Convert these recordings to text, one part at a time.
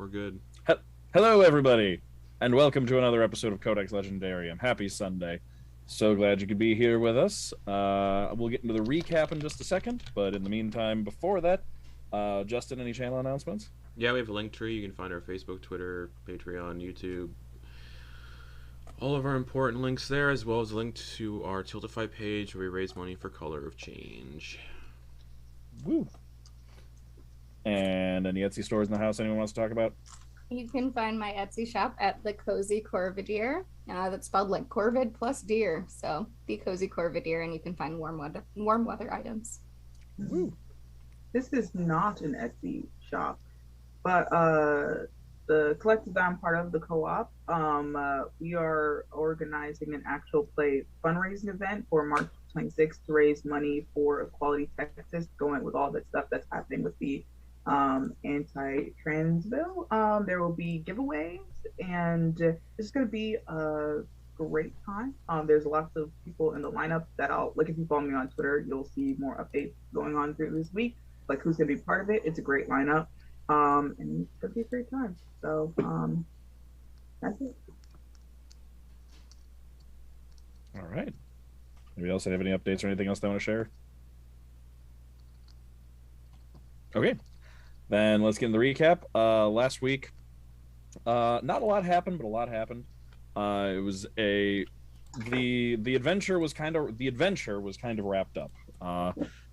We're good. He- Hello, everybody, and welcome to another episode of Codex Legendarium. Happy Sunday. So glad you could be here with us. We'll get into the recap in just a second, but in the meantime, before that, Justin, any channel announcements? Yeah, we have a link tree. You can find our Facebook, Twitter, Patreon, YouTube. All of our important links there, as well as a link to our Tiltify page where we raise money for Color of Change. Woo. And any Etsy stores in the house anyone wants to talk about? You can find my Etsy shop at the Cozy Corvideer. That's spelled like Corvid plus deer. So the Cozy Corvideer, and you can find warm weather items. Woo. This is not an Etsy shop, but the collective that I'm part of, the co-op, we are organizing an actual play fundraising event for March 26th to raise money for Equality Texas, going with all that stuff that's happening with the anti-trans bill. There will be giveaways, and it's going to be a great time. There's lots of people in the lineup that if you follow me on Twitter, you'll see more updates going on through this week, like who's going to be part of it. It's a great lineup, and it's going to be a great time. So that's it. All right. Anybody else have any updates or anything else they want to share? Okay. Then let's get in the recap. Last week, not a lot happened, but a lot happened. It was the adventure was kind of wrapped up.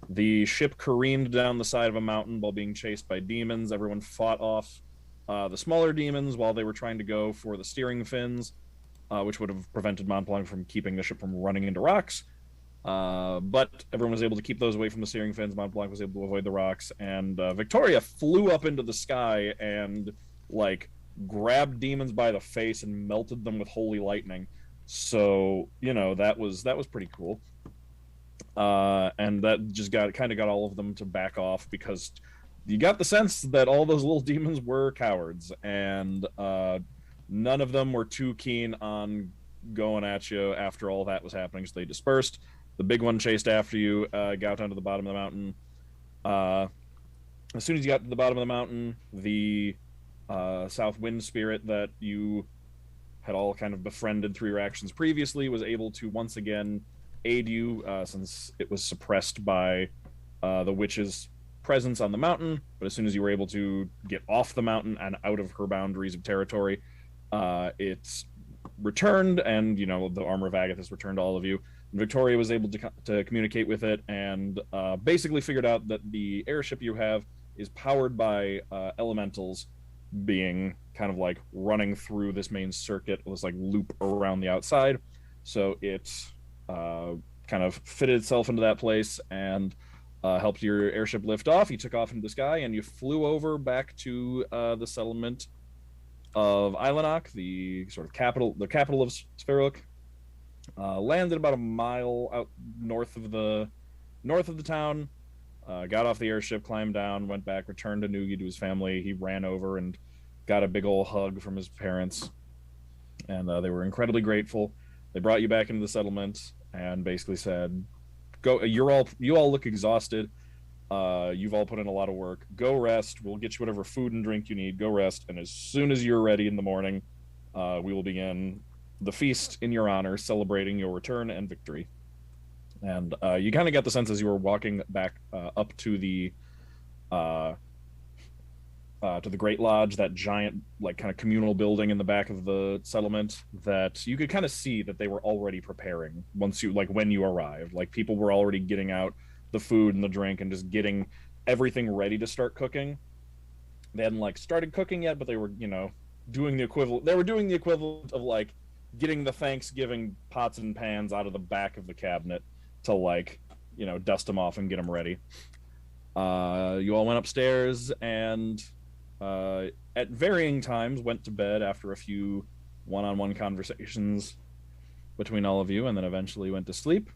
The ship careened down the side of a mountain while being chased by demons. Everyone fought off the smaller demons while they were trying to go for the steering fins, which would have prevented Montblanc from keeping the ship from running into rocks. But everyone was able to keep those away from the steering fins. Montblanc was able to avoid the rocks, and Viktoria flew up into the sky and grabbed demons by the face and melted them with holy lightning. So that was pretty cool. And that just got all of them to back off, because you got the sense that all those little demons were cowards, and none of them were too keen on going at you after all that was happening, so they dispersed. The big one chased after you, got down to the bottom of the mountain. As soon as you got to the bottom of the mountain, the South Wind Spirit that you had all kind of befriended through your actions previously was able to once again aid you, since it was suppressed by the witch's presence on the mountain. But as soon as you were able to get off the mountain and out of her boundaries of territory, it's returned, and the armor of Agathis returned to all of you. And Viktoria was able to communicate with it, and basically figured out that the airship you have is powered by elementals being kind of running through this main circuit, this loop around the outside. So it kind of fitted itself into that place and helped your airship lift off. You took off into the sky, and you flew over back to the settlement of Ilanok, the sort of capital of Sferook. Landed about a mile out north of the town. Got off the airship, climbed down, went back, returned to Nugi to his family. He ran over and got a big old hug from his parents, and they were incredibly grateful. They brought you back into the settlement and basically said, "Go. You all look exhausted. You've all put in a lot of work. Go rest. We'll get you whatever food and drink you need. Go rest, and as soon as you're ready in the morning, we will begin the feast in your honor, celebrating your return and victory." And you kind of got the sense as you were walking back up to the Great Lodge, that giant kind of communal building in the back of the settlement, that you could kind of see that they were already preparing once you when you arrived. People were already getting out the food and the drink and just getting everything ready to start cooking. They hadn't started cooking yet, but they were doing the equivalent. They were doing the equivalent of getting the Thanksgiving pots and pans out of the back of the cabinet to dust them off and get them ready. You all went upstairs and at varying times went to bed after a few one-on-one conversations between all of you, and then eventually went to sleep.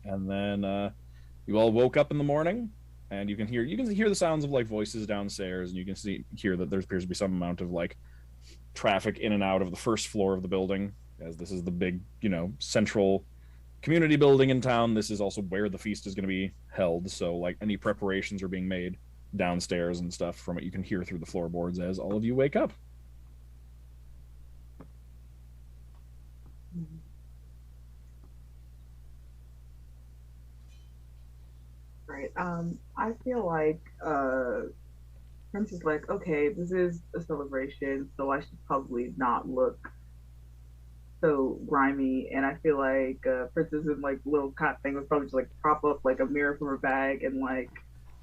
And then you all woke up in the morning, and you can hear the sounds of voices downstairs, and you can hear that there appears to be some amount of traffic in and out of the first floor of the building, as this is the big central community building in town. This is also where the feast is going to be held, so any preparations are being made. downstairs and stuff from what you can hear through the floorboards as all of you wake up. Right. I feel like Prince is like, okay, this is a celebration, so I should probably not look so grimy. And I feel like Princess in like little cot thing would probably just like prop up like a mirror from her bag and like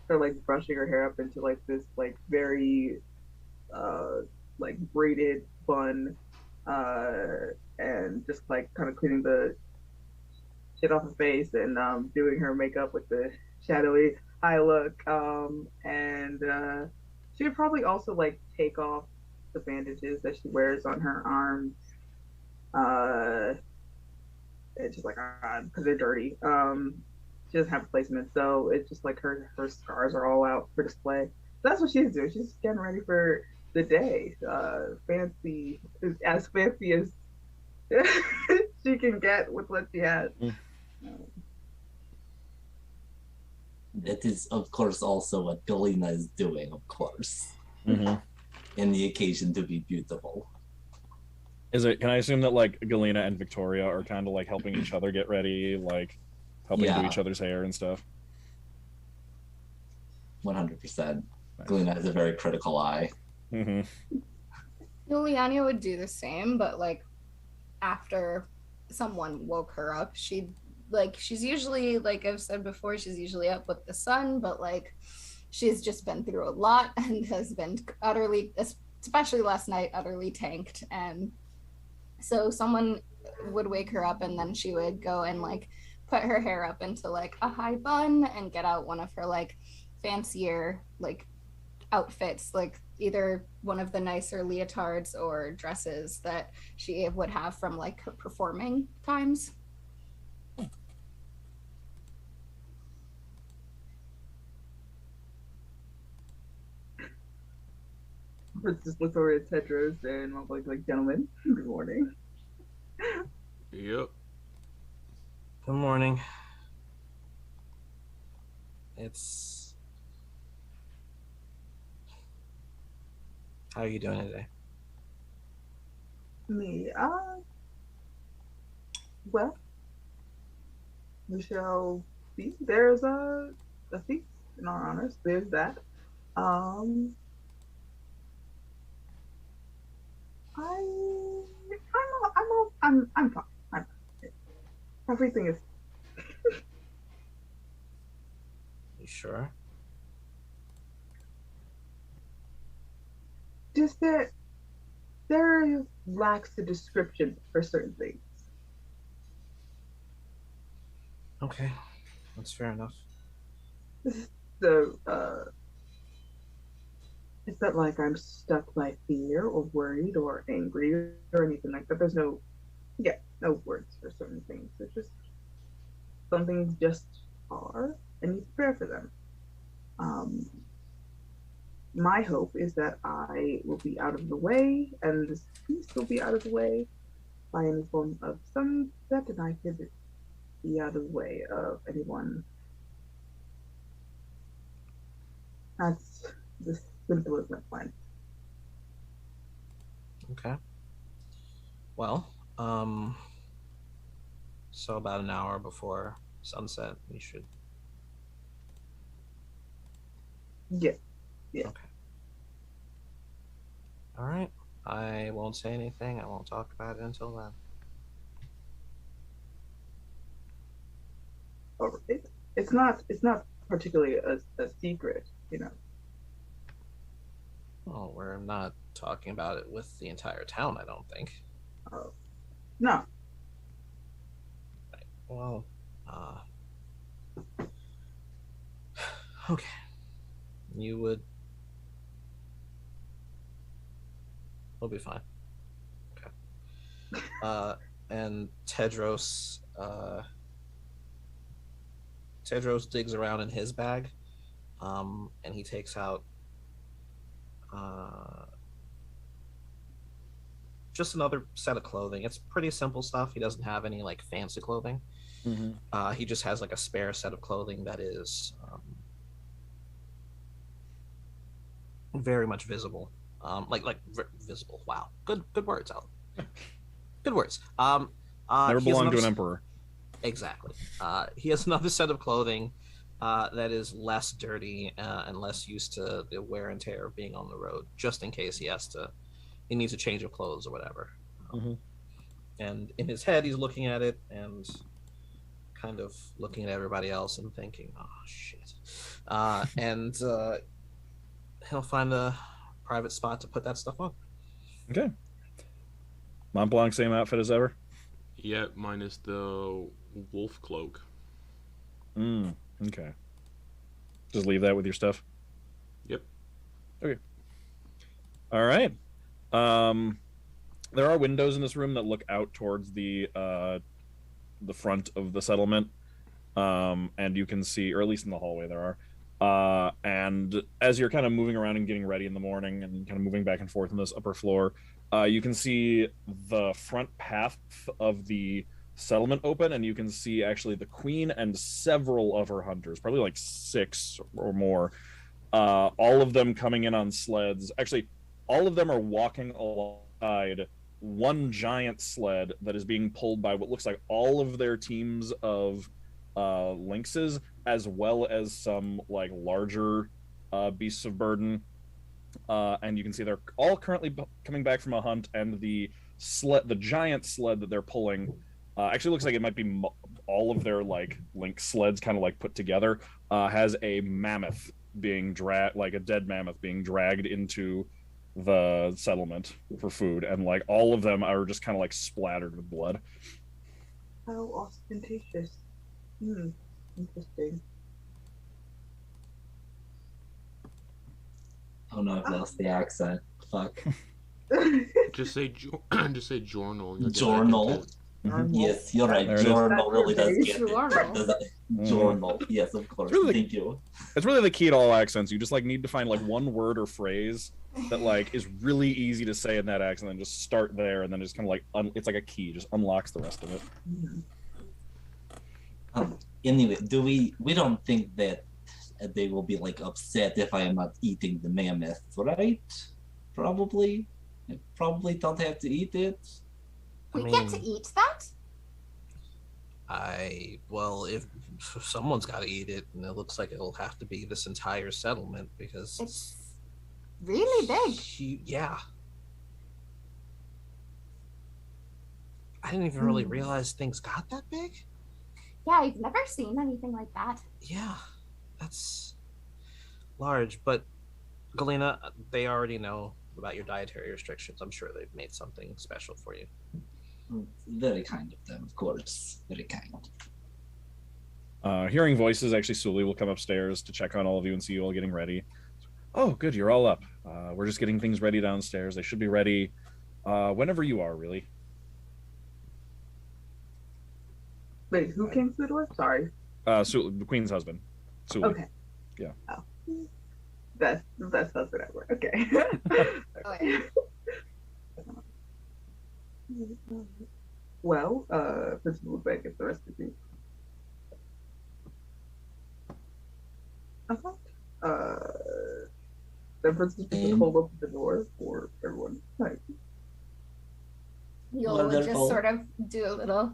start like brushing her hair up into like this like very like braided bun, and just like kind of cleaning the shit off her face and doing her makeup with the shadowy eye look. And she would probably also like take off the bandages that she wears on her arms. It's just like because they're dirty. She doesn't have a placement, so it's just like her scars are all out for display. So that's what she's doing. She's getting ready for the day. Fancy, as fancy as she can get with what she has. That is, of course, also what Galina is doing, of course. Mm-hmm. In the occasion to be beautiful. Is it? Can I assume that like Galina and Viktoria are kind of like helping each other get ready, like helping do each other's hair and stuff? 100%. Galina has a very critical eye. Mm-hmm. Yulyanya would do the same, but like after someone woke her up, she's usually, like I've said before, she's usually up with the sun, but like she's just been through a lot and has been utterly, especially last night, utterly tanked. And so someone would wake her up and then she would go and like put her hair up into like a high bun and get out one of her like fancier like outfits, like either one of the nicer leotards or dresses that she would have from like her performing times. Just looks over at Tedros and I'm like, gentlemen, good morning. Yep. Good morning. It's... How are you doing today? Me, well, we shall see. There's a feast in our honors. There's that. I'm fine. I'm fine. Everything is. You sure? Just that there lacks a description for certain things. Okay, that's fair enough. So, it's not like I'm stuck by fear or worried or angry or anything like that. There's no words for certain things. It's just some things just are, and you prepare for them. My hope is that I will be out of the way, and this piece will be out of the way by any form of sunset, and I could be out of the way of anyone. That's the simple as my plan. Okay. Well, so about an hour before sunset, we should... Yeah. Okay. All right. I won't say anything. I won't talk about it until then. Or it's not particularly a secret, you know. Well, we're not talking about it with the entire town, I don't think. No. Right. Well, okay. You would... We'll be fine. Okay. And Tedros digs around in his bag, and he takes out just another set of clothing. It's pretty simple stuff. He doesn't have any like fancy clothing. Mm-hmm. He just has like a spare set of clothing that is very much visible. Visible. Wow, good words, Alan. Good words. Never he has belonged to an another emperor. Exactly. He has another set of clothing that is less dirty and less used to the wear and tear of being on the road, just in case he needs a change of clothes or whatever. And in his head, he's looking at it and kind of looking at everybody else and thinking, "Oh shit!" And he'll find a private spot to put that stuff on. Okay. Montblanc, same outfit as ever? Yep, minus the wolf cloak. Okay. Just leave that with your stuff? Yep. Okay. All right. There are windows in this room that look out towards the front of the settlement, and you can see, or at least in the hallway there are. And as you're kind of moving around and getting ready in the morning and kind of moving back and forth on this upper floor, you can see the front path of the settlement open, and you can see actually the queen and several of her hunters, probably like 6 or more, all of them coming in on sleds. Actually, all of them are walking alongside one giant sled that is being pulled by what looks like all of their teams of lynxes, as well as some like larger beasts of burden. And you can see they're all currently coming back from a hunt, and the giant sled that they're pulling actually looks like it might be all of their like lynx sleds kind of like put together, has a mammoth being dragged, like a dead mammoth being dragged into the settlement for food, and like all of them are just kind of like splattered with blood. How ostentatious. Interesting. Oh no, I've lost the accent. Fuck. Just say journal. Journal. Yes, you're right. Journal really does get it. Journal. Yes, of course. Thank you. It's really the key to all accents. You just like need to find like one word or phrase that like is really easy to say in that accent, and just start there, and then just kind of like it's like a key, just unlocks the rest of it. Anyway, we don't think that they will be like upset if I am not eating the mammoth, right? Probably. I probably don't have to eat it. We get to eat that? If someone's got to eat it, and it looks like it'll have to be this entire settlement because it's really big. Yeah. I didn't even really realize things got that big. Yeah, I've never seen anything like that. Yeah, that's large. But Galina, they already know about your dietary restrictions. I'm sure they've made something special for you. Very kind of them, of course. Very kind. Hearing voices, actually, Sully will come upstairs to check on all of you and see you all getting ready. Oh, good, you're all up. We're just getting things ready downstairs. They should be ready whenever you are, really. Wait, who came to the door? Sorry. The queen's husband. Sully. Okay. Yeah. Oh. Best husband ever. Okay. Okay. Well, Principal would beg if the rest of you. The Principal just hold up the door for everyone. Right. Yola would just sort of do a little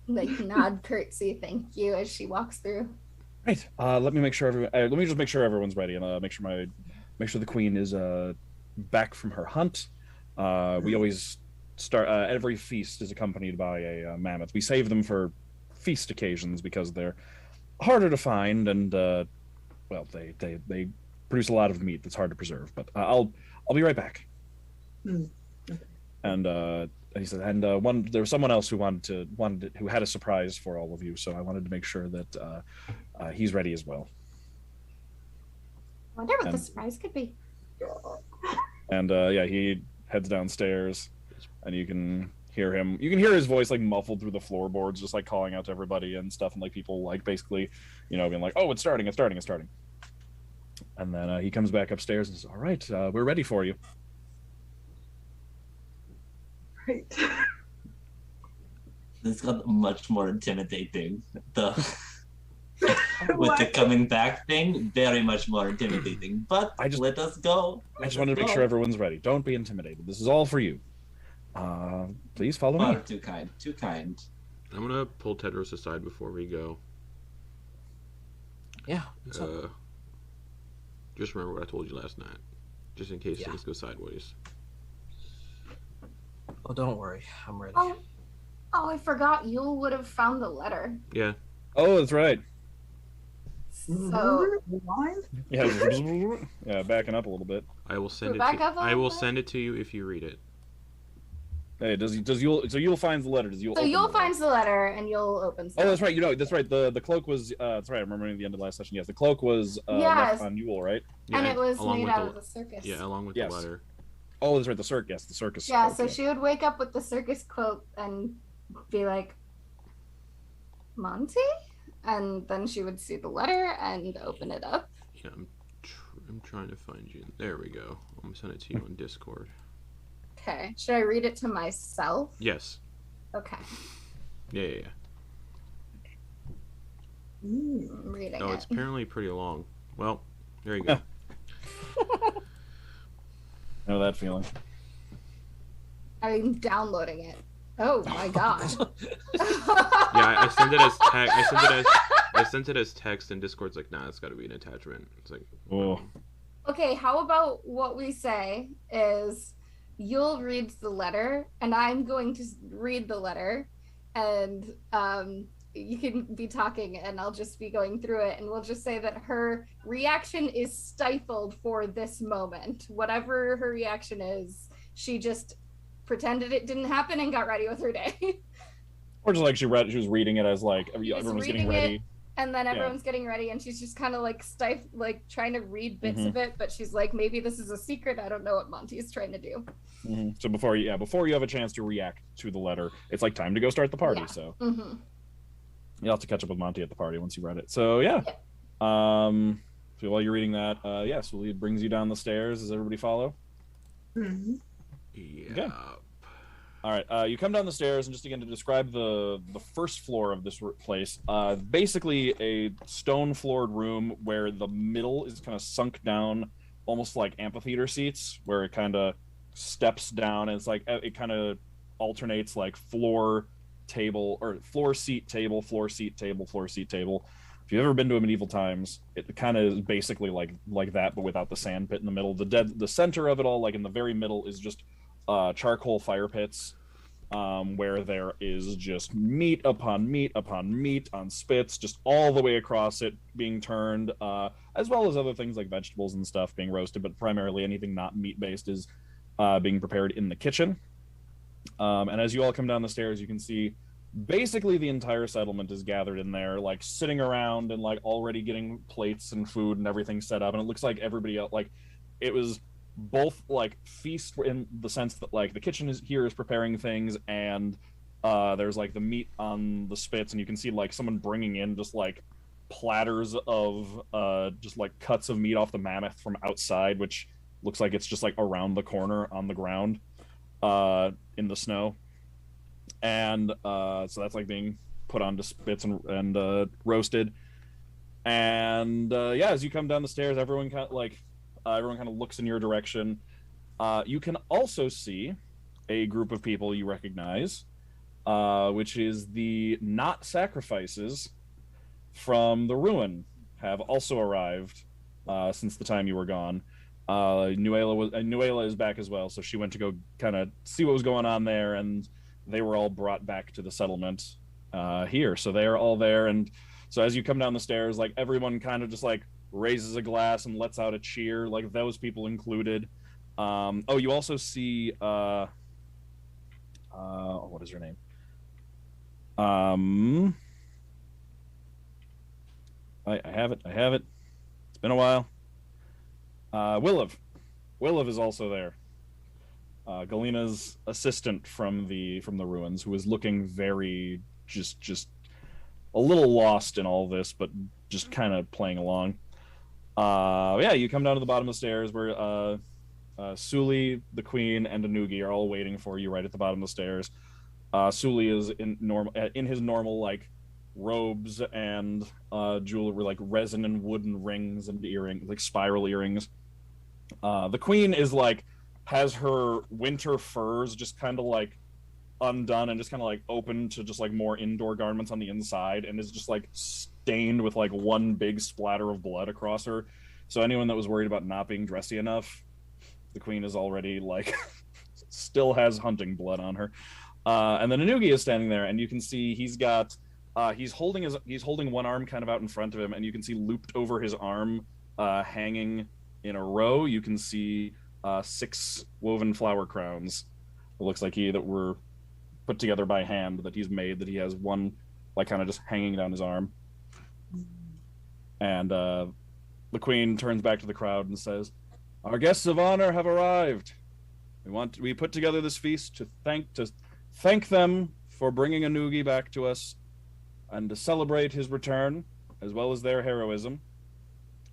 nod, curtsy, thank you as she walks through. Right. Let me just make sure everyone's ready, and make sure the queen is back from her hunt. We always start every feast is accompanied by a mammoth. We save them for feast occasions because they're harder to find, and they produce a lot of meat that's hard to preserve. But I'll be right back. Okay. And he said, there was someone else who who had a surprise for all of you, so I wanted to make sure that he's ready as well. I wonder what the surprise could be. And he heads downstairs, and you can hear him. You can hear his voice like muffled through the floorboards, just like calling out to everybody and stuff, and like people like basically, being like, "Oh, it's starting." And then he comes back upstairs and says, "All right, we're ready for you." Right. This got much more intimidating. with the coming back thing, very much more intimidating. But let us go. I just wanted to make sure everyone's ready. Don't be intimidated. This is all for you. Please follow me. Far too kind. Too kind. I'm gonna pull Tedros aside before we go. Yeah. What's up? Just remember what I told you last night, just in case things go sideways. Oh, don't worry. I'm ready. Oh, I forgot. Yule would have found the letter. Yeah. Oh, that's right. So yeah, backing up a little bit. I will send it. Back up a I will little bit? send it to you if you read it. Hey, does Yule? So Yule finds the letter. Does Yule? So open Yule the letter? finds the letter and Yule opens it. Oh, that's right. You know, that's right. The cloak was. That's right. I remember at the end of the last session. Yes, the cloak was Yes. left on Yule, right? Yeah, And it was along made with out of the circus. Yeah, along with Yes. the letter. Oh, that's right. The circus. Yes, the circus. Yeah, cloak, so she would wake up with the circus cloak and be like, Monty? And then she would see the letter and open it up. Yeah, I'm trying to find you. There we go. I'm gonna send it to you on Discord. Okay. Should I read it to myself? Yes. Okay. Yeah. I'm reading Oh, it. it's apparently pretty long. Well, there you go. I know that feeling. I'm downloading it. Oh my god. Yeah, I sent it as text. I sent it as text, and Discord's like, nah, it's got to be an attachment. It's like, Oh. Okay, how about what we say is Yule reads the letter, and I'm going to read the letter, and you can be talking, and I'll just be going through it, and we'll just say that her reaction is stifled for this moment. Whatever her reaction is, she just pretended it didn't happen and got ready with her day. Or just like she was reading it as like everyone's getting ready. It, and then everyone's getting ready, and she's just kind of like like trying to read bits Mm-hmm. of it, but she's like, maybe this is a secret. I don't know what Monty is trying to do. Mm-hmm. So before you have a chance to react to the letter, it's like time to go start the party. Yeah. So Mm-hmm. you'll have to catch up with Monty at the party once you read it. So yeah. So while you're reading that, so it brings you down the stairs. Does everybody follow? Mm-hmm. yeah. Okay. All right, you come down the stairs, and just again to describe the first floor of this place, basically a stone-floored room where the middle is kind of sunk down, almost like amphitheater seats, where it kind of steps down, and it's like it kind of alternates like floor, table, or floor, seat, table, floor, seat, table, floor, seat, table. If you've ever been to a medieval times, it kind of is basically like that, but without the sand pit in the middle. The center of it all, like in the very middle, is just charcoal fire pits, where there is just meat upon meat upon meat on spits, just all the way across it being turned, as well as other things like vegetables and stuff being roasted, but primarily anything not meat based is being prepared in the kitchen. And as you all come down the stairs, you can see basically the entire settlement is gathered in there, like sitting around and like already getting plates and food and everything set up, and it looks like everybody else, like it was both like feast in the sense that like the kitchen is preparing things, and there's like the meat on the spits, and you can see like someone bringing in just like platters of just like cuts of meat off the mammoth from outside, which looks like it's just like around the corner on the ground in the snow, and so that's like being put onto spits and roasted. And as you come down the stairs, everyone kind of looks in your direction. You can also see a group of people you recognize, which is the not sacrifices from the ruin have also arrived since the time you were gone. Nuela is back as well, so she went to go kind of see what was going on there, and they were all brought back to the settlement here. So they are all there, and so as you come down the stairs, like everyone kind of just like raises a glass and lets out a cheer, like those people included. You also see what is her name? I have it. It's been a while. Williv is also there. Galina's assistant from the ruins, who is looking very just a little lost in all this, but just kind of playing along. You come down to the bottom of the stairs where Suli, the queen, and Anugi are all waiting for you right at the bottom of the stairs. Suli is in his normal like robes and jewelry, like resin and wooden rings and earrings, like spiral earrings. The queen is like has her winter furs just kind of like undone and just kind of like open to just like more indoor garments on the inside, and is just like stained with like one big splatter of blood across her. So anyone that was worried about not being dressy enough, the queen is already like still has hunting blood on her. And then Anugi is standing there, and you can see he's holding one arm kind of out in front of him, and you can see looped over his arm, hanging in a row, you can see 6 woven flower crowns. It looks like that were put together by hand, that he's made, that he has one like kind of just hanging down his arm. And the queen turns back to the crowd and says, "Our guests of honor have arrived. We put together this feast to thank them for bringing Anugi back to us, and to celebrate his return, as well as their heroism.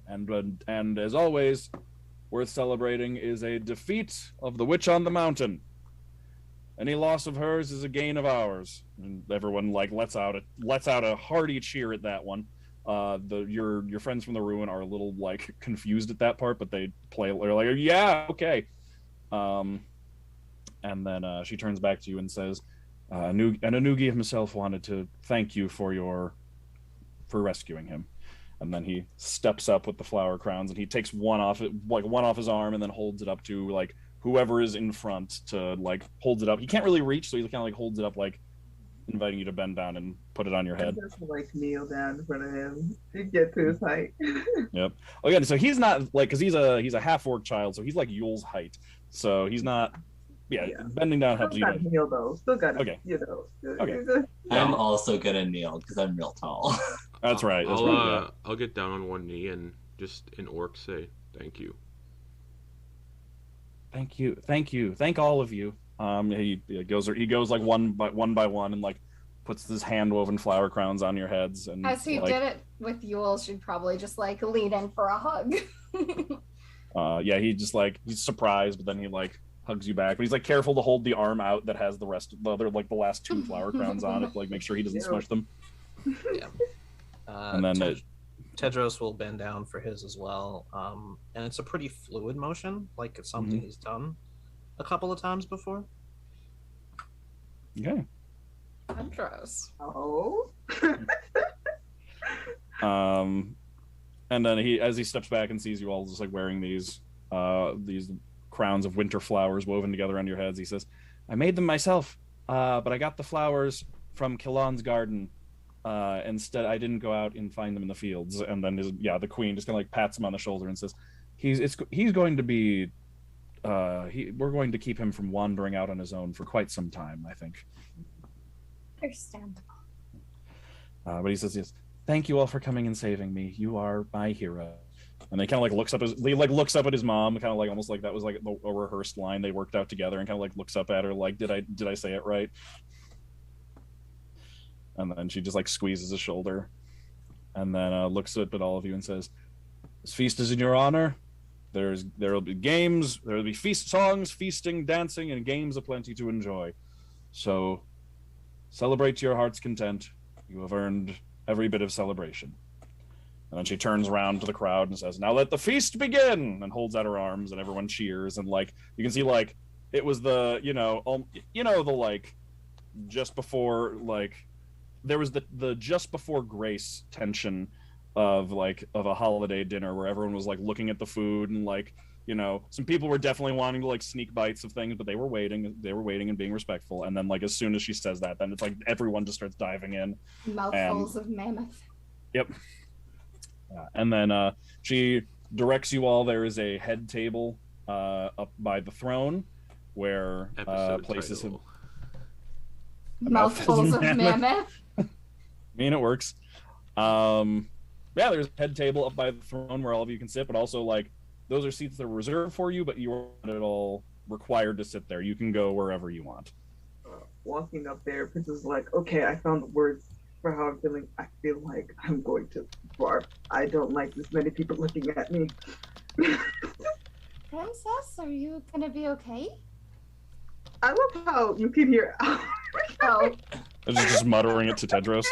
And as always, worth celebrating is a defeat of the witch on the mountain. Any loss of hers is a gain of ours." And everyone like lets out a hearty cheer at that one. Your friends from the ruin are a little like confused at that part, but they're like, "Yeah, okay." And then she turns back to you and says, Anugi himself wanted to thank you for rescuing him." And then he steps up with the flower crowns, and he takes one off his arm, and then holds it up to like whoever is in front, to like holds it up. He can't really reach, so he kind of like holds it up, like inviting you to bend down and put it on your head. Just like kneel down in front of him to get to his height. Yep. Okay, so he's not like, because he's a half orc child, so he's like Yule's height. So he's not. Yeah, bending down helps you. Still gotta kneel though. Still gotta, okay. Okay. I'm also gonna kneel because I'm real tall. That's right. I'll get down on one knee and just in orc say thank you. Thank all of you. He goes like one by one and like puts his hand woven flower crowns on your heads. And as he did it with Yule, she'd probably just like lean in for a hug. He he's surprised, but then he like hugs you back, but he's like careful to hold the arm out that has the rest of the other, like the last 2 flower crowns on it, like make sure he doesn't smush them. Yeah. And then Tedros will bend down for his as well, and it's a pretty fluid motion, like it's something he's done a couple of times before. Okay. Tedros. Oh. And then as he steps back and sees you all just like wearing these crowns of winter flowers woven together on your heads, he says, "I made them myself, but I got the flowers from Kilon's garden. Instead, I didn't go out and find them in the fields." And then the queen just kind of like pats him on the shoulder and says, "He's going to be, we're going to keep him from wandering out on his own for quite some time, I think." Understandable. But he says, "Yes, thank you all for coming and saving me. You are my hero." And they kind of like looks up at his mom, kind of like almost like that was like a rehearsed line they worked out together, and kind of like looks up at her like, did I say it right? And then she just like squeezes his shoulder, and then looks up at all of you and says, "This feast is in your honor. There will be games, there will be songs, feasting, dancing, and games aplenty to enjoy. So celebrate to your heart's content. You have earned every bit of celebration." And then she turns around to the crowd and says, "Now let the feast begin!" and holds out her arms, and everyone cheers. And like you can see, like it was the the like just before, like there was the just before grace tension of a holiday dinner where everyone was like looking at the food, and like some people were definitely wanting to like sneak bites of things, but they were waiting and being respectful. And then like as soon as she says that, then it's like everyone just starts diving in. Mouthfuls of mammoth. Yep. And then she directs you all. There is a head table up by the throne where places title. Mouthfuls of mammoth. I mean, it works. There's a head table up by the throne where all of you can sit, but also like those are seats that are reserved for you, but you are not at all required to sit there. You can go wherever you want. Walking up there, Princess is like, "Okay, I found the words for how I'm feeling. I feel like I'm going to barf. I don't like this many people looking at me." Princess, are you gonna be okay? I love how you can hear. Oh. Just muttering it to Tedros.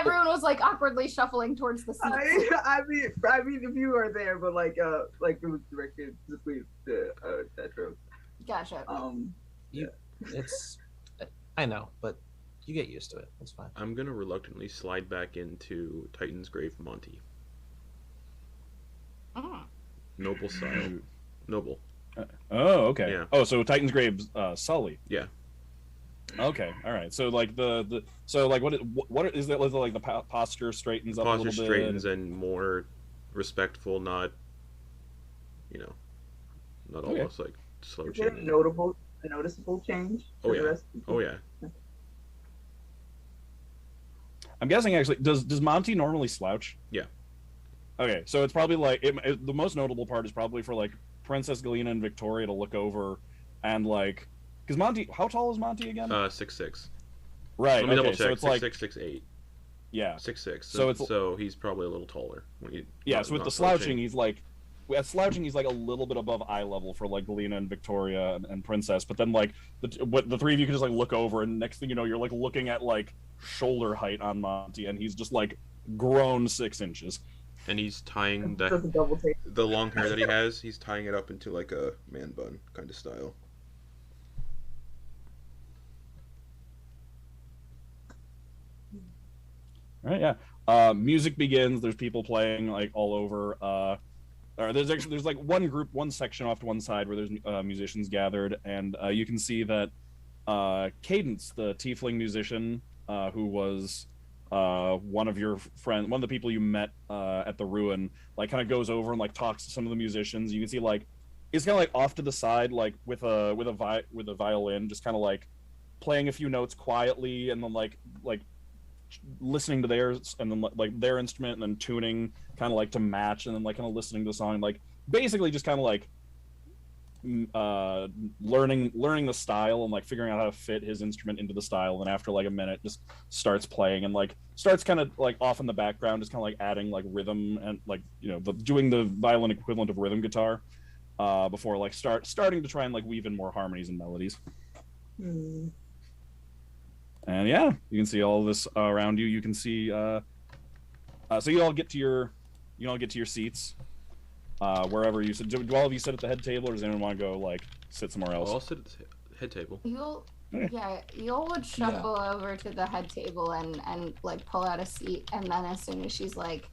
everyone was like awkwardly shuffling towards the seats. I mean, if you are there, but like it was directed specifically to Tedros. Gotcha. It's, I know, but you get used to it. It's fine. I'm gonna reluctantly slide back into Titan's Grave Monty. Noble style. Noble. Oh, okay. Yeah. Oh, so Titan's Grave's Sully. Yeah. Okay, all right. So like so like what is that like the posture straightens up a little bit? Posture straightens and more respectful, not almost like slow Is there change. a noticeable change? Oh to the yeah. rest of the Oh yeah. I'm guessing actually does Monty normally slouch? Yeah. Okay, so it's probably like the most notable part is probably for like Princess Galina and Viktoria to look over and like because Monty, how tall is Monty again? 6'6". Right. Let me double okay, check. so it's like 6'8". yeah, 6'6". So So he's probably a little taller. yeah. So with the slouching, he's like. At slouching, he's like a little bit above eye level for like Galina and Viktoria and Princess, but then like the three of you can just like look over, and next thing you know, you're like looking at like shoulder height on Monty, and he's just like grown 6 inches. And he's tying That's a double take. the long hair that he has. He's tying it up into like a man bun kind of style. Right? Yeah. Music begins. There's people playing like all over. There's like one section off to one side where there's musicians gathered, and you can see that Cadence, the tiefling musician, who was one of your friends, one of the people you met at the ruin, like kind of goes over and like talks to some of the musicians. You can see like he's kind of like off to the side, like with a violin, just kind of like playing a few notes quietly, and then like listening to theirs, and then like their instrument, and then tuning kind of like to match, and then like kind of listening to the song, like basically just kind of like learning the style and like figuring out how to fit his instrument into the style. And after like a minute, just starts playing and like starts kind of like off in the background, just kind of like adding like rhythm and like doing the violin equivalent of rhythm guitar before like starting to try and like weave in more harmonies and melodies. And yeah, you can see all this around you. You can see so you all get to your seats wherever you sit. Do all of you sit at the head table, or does anyone want to go like sit somewhere else? I'll sit at the head table. Yul would shuffle over to the head table and like pull out a seat, and then as soon as she's like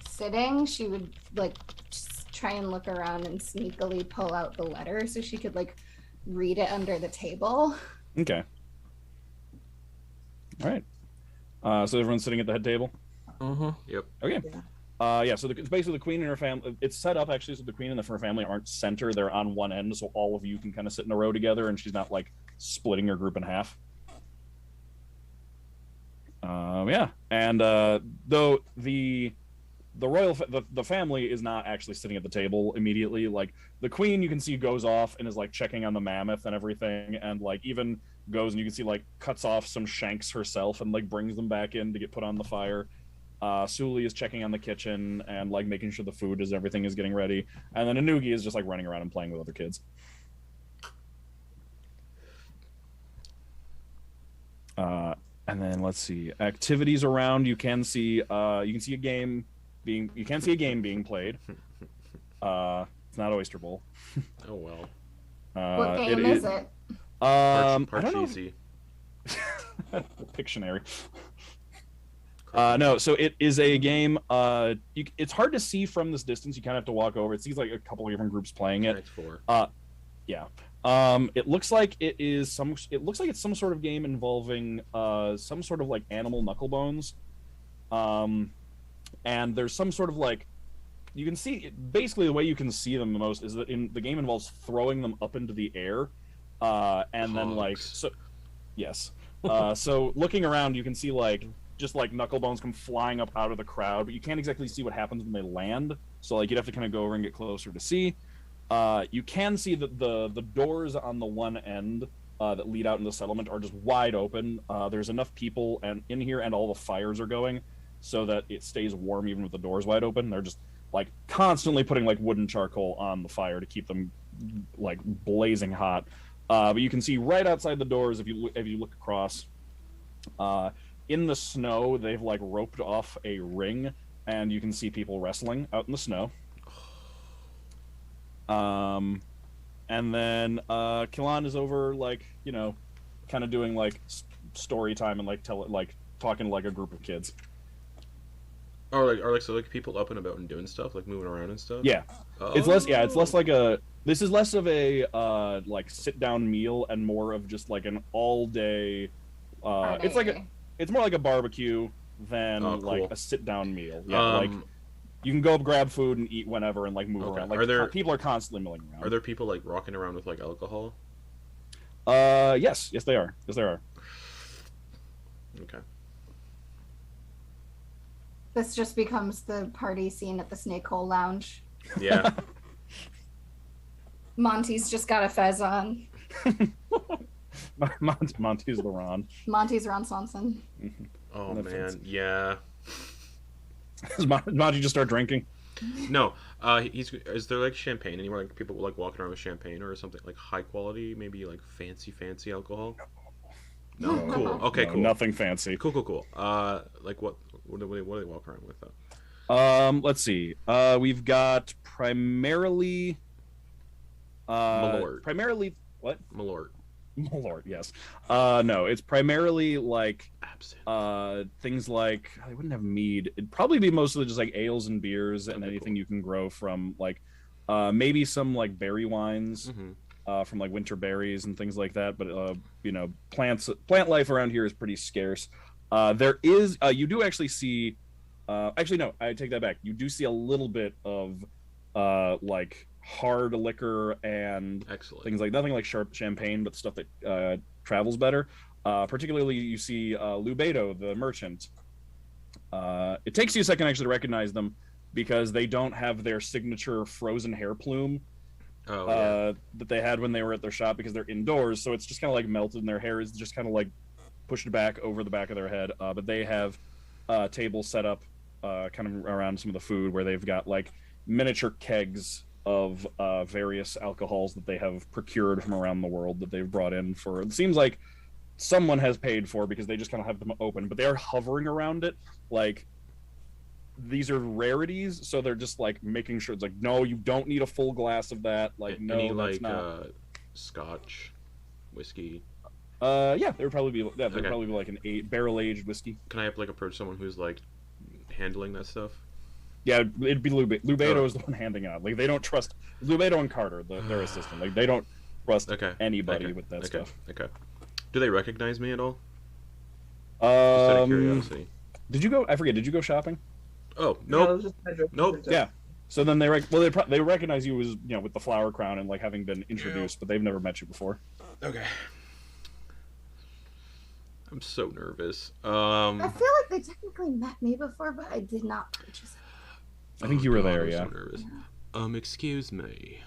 sitting, she would like just try and look around and sneakily pull out the letter so she could like read it under the table. Okay. All right. So everyone's sitting at the head table? Mm-hmm. Yep. Okay. Yeah, so it's basically the queen and her family. It's set up actually so the queen and her family aren't center. They're on one end, so all of you can kind of sit in a row together, and she's not like splitting your group in half. Yeah, and though the royal the family is not actually sitting at the table immediately. Like the queen, you can see goes off and is like checking on the mammoth and everything, and like even goes and you can see like cuts off some shanks herself and like brings them back in to get put on the fire. Suli is checking on the kitchen and like making sure the food is everything is getting ready, and then Anugi is just like running around and playing with other kids. And then let's see activities around. You can see a game being played. It's not Oyster Bowl. Oh well. What game is it? I don't know. Parcheesi. Pictionary. No, so it is a game. It's hard to see from this distance. You kind of have to walk over. It seems like a couple of different groups playing it. Yeah. It looks like it's some sort of game involving some sort of like animal knuckle bones. And there's some sort of like you can see basically the way you can see them the most is that the game involves throwing them up into the air, and then like so. Yes. So looking around, you can see like just like knuckle bones come flying up out of the crowd, but you can't exactly see what happens when they land. So like you'd have to kind of go over and get closer to see. You can see that the doors on the one end that lead out in the settlement are just wide open. There's enough people and in here, and all the fires are going, so that it stays warm even with the doors wide open. They're just like constantly putting like wood and charcoal on the fire to keep them like blazing hot. But you can see right outside the doors if you look across. in the snow, they've like roped off a ring, and you can see people wrestling out in the snow. And then Killan is over, like, you know, kind of doing like story time and like talking to like a group of kids. Are so people up and about and doing stuff, like moving around and stuff? Yeah. Oh. It's less like a, this is less of a like sit down meal and more of just like an all day it's more like a barbecue than like a sit down meal. Yeah, like you can go grab food and eat whenever and like move around. Like people are constantly milling around. Are there people like rocking around with like alcohol? Yes they are. Okay. This just becomes the party scene at the Snake Hole Lounge. Yeah. Monty's just got a fez on. Monty's the Ron. Monty's Ron Swanson. Oh man, yeah. Does Monty just start drinking? No, is there like champagne anywhere? Like people like walking around with champagne or something like high quality, maybe like fancy alcohol? No, cool. Okay, cool. Nothing fancy. Cool. Like what do they walk around with though? Let's see. We've got primarily. Malort. Primarily what? Malort, yes. No, it's primarily like absinthe. Things like they wouldn't have mead. It'd probably be mostly just like ales and beers and anything you can grow from like maybe some like berry wines. From like winter berries and things like that, but you know, plant life around here is pretty scarce. There is you do actually see actually no, I take that back. You do see a little bit of like hard liquor and things like nothing like sharp champagne, but stuff that travels better. Particularly you see Lubedo, the merchant. It takes you a second actually to recognize them because they don't have their signature frozen hair plume. That they had when they were at their shop because they're indoors, so it's just kind of like melted and their hair is just kind of like pushed back over the back of their head. But they have tables set up kind of around some of the food where they've got like miniature kegs of various alcohols that they have procured from around the world that they've brought in for, it seems like someone has paid for because they just kind of have them open, but they are hovering around it like these are rarities, so they're just like making sure it's like, no, you don't need a full glass of that. Like, no, any, that's like, not. Scotch, whiskey. Yeah, there would probably be. Yeah, there'd probably be like an barrel aged whiskey. Can I like approach someone who's like handling that stuff? Yeah, it'd be Lubedo is the one handing out. Like they don't trust Lubedo and Carter, their assistant. Like they don't trust anybody with that stuff. Okay. Do they recognize me at all? Just out of curiosity. Did you go? I forget. Did you go shopping? Oh nope. Nope. Yeah. So then they recognize you as, you know, with the flower crown and like having been introduced, but they've never met you before. Okay. I'm so nervous. I feel like they technically met me before, but I did not purchase it. I think you were there. I'm yeah. so nervous. Excuse me.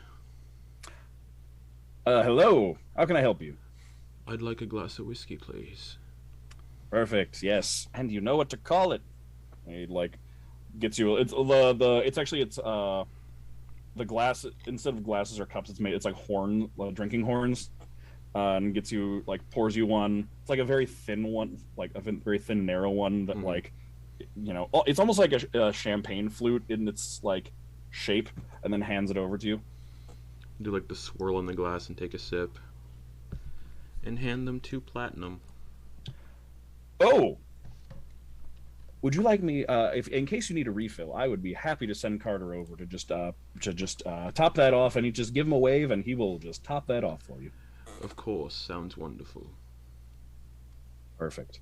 Hello. How can I help you? I'd like a glass of whiskey, please. Perfect. Yes. And you know what to call it. He like gets you. It's the glass, instead of glasses or cups, it's like drinking horns, and gets you like, pours you one. It's like a very thin one, like a very thin narrow one that like, you know, it's almost like a champagne flute in its like shape, and then hands it over to you. Do like the swirl in the glass and take a sip, and hand them 2 platinum. Oh, would you like me? If in case you need a refill, I would be happy to send Carter over to just top that off, and you just give him a wave, and he will just top that off for you. Of course, sounds wonderful. Perfect.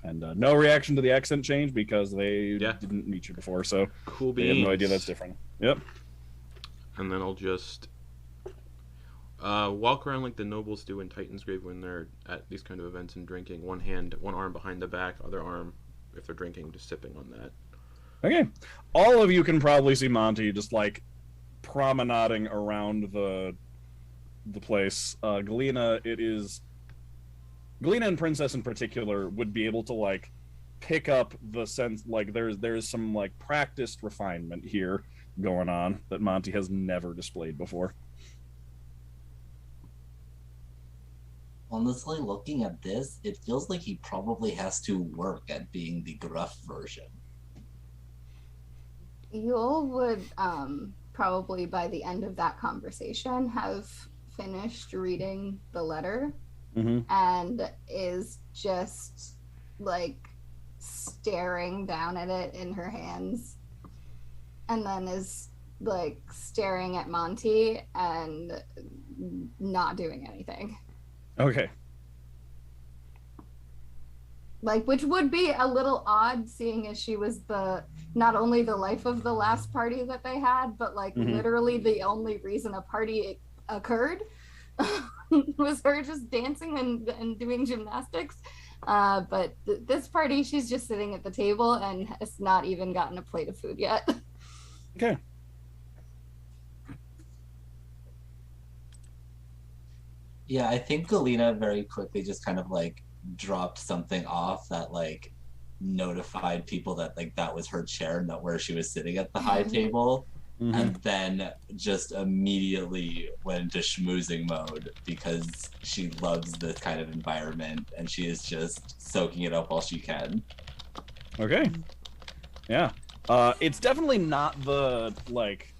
And no reaction to the accent change because they didn't meet you before, so cool beans. They have no idea that's different. Yep. And then I'll just walk around like the nobles do in Titan's Grave when they're at these kind of events and drinking. One arm behind the back, other arm, if they're drinking, just sipping on that. Okay. All of you can probably see Monty just like promenading around the place. Galina and Princess in particular would be able to like pick up the sense, like there's some like practiced refinement here going on that Monty has never displayed before. honestly, looking at this, it feels like he probably has to work at being the gruff version. Yule would probably by the end of that conversation have finished reading the letter and is just like staring down at it in her hands, and then is like staring at Monty and not doing anything. Okay. Like, which would be a little odd, seeing as she was the not only the life of the last party that they had, but like literally the only reason a party occurred was her just dancing and doing gymnastics. But this party, she's just sitting at the table and has not even gotten a plate of food yet. Okay. Yeah, I think Galina very quickly just kind of like dropped something off that like notified people that like that was her chair, not where she was sitting at the high table, and then just immediately went into schmoozing mode because she loves this kind of environment and she is just soaking it up while she can. Okay. Yeah. It's definitely not the like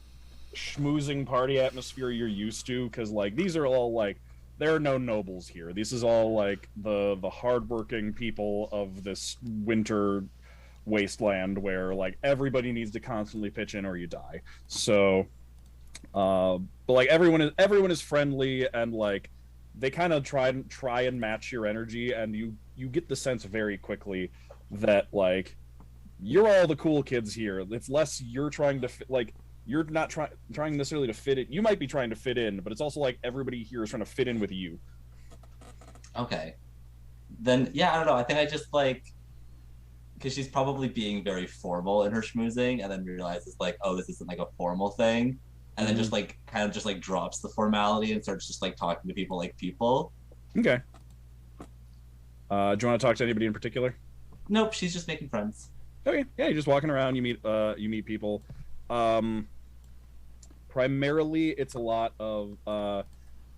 schmoozing party atmosphere you're used to, because like these are all like, there are no nobles here. This is all like the hardworking people of this winter wasteland where like everybody needs to constantly pitch in or you die. So, but like everyone is friendly, and like they kind of try and match your energy, and you get the sense very quickly that like you're all the cool kids here. It's less you're trying to like. You're not trying necessarily to fit in. You might be trying to fit in, but it's also like everybody here is trying to fit in with you. Okay. Then, yeah, I don't know. I think I just like, because she's probably being very formal in her schmoozing, and then realizes like, oh, this isn't like a formal thing. And then just like, kind of just like drops the formality and starts just like talking to people like people. Okay. Do you want to talk to anybody in particular? Nope, she's just making friends. Okay. Yeah, you're just walking around, you meet people. Primarily, it's a lot of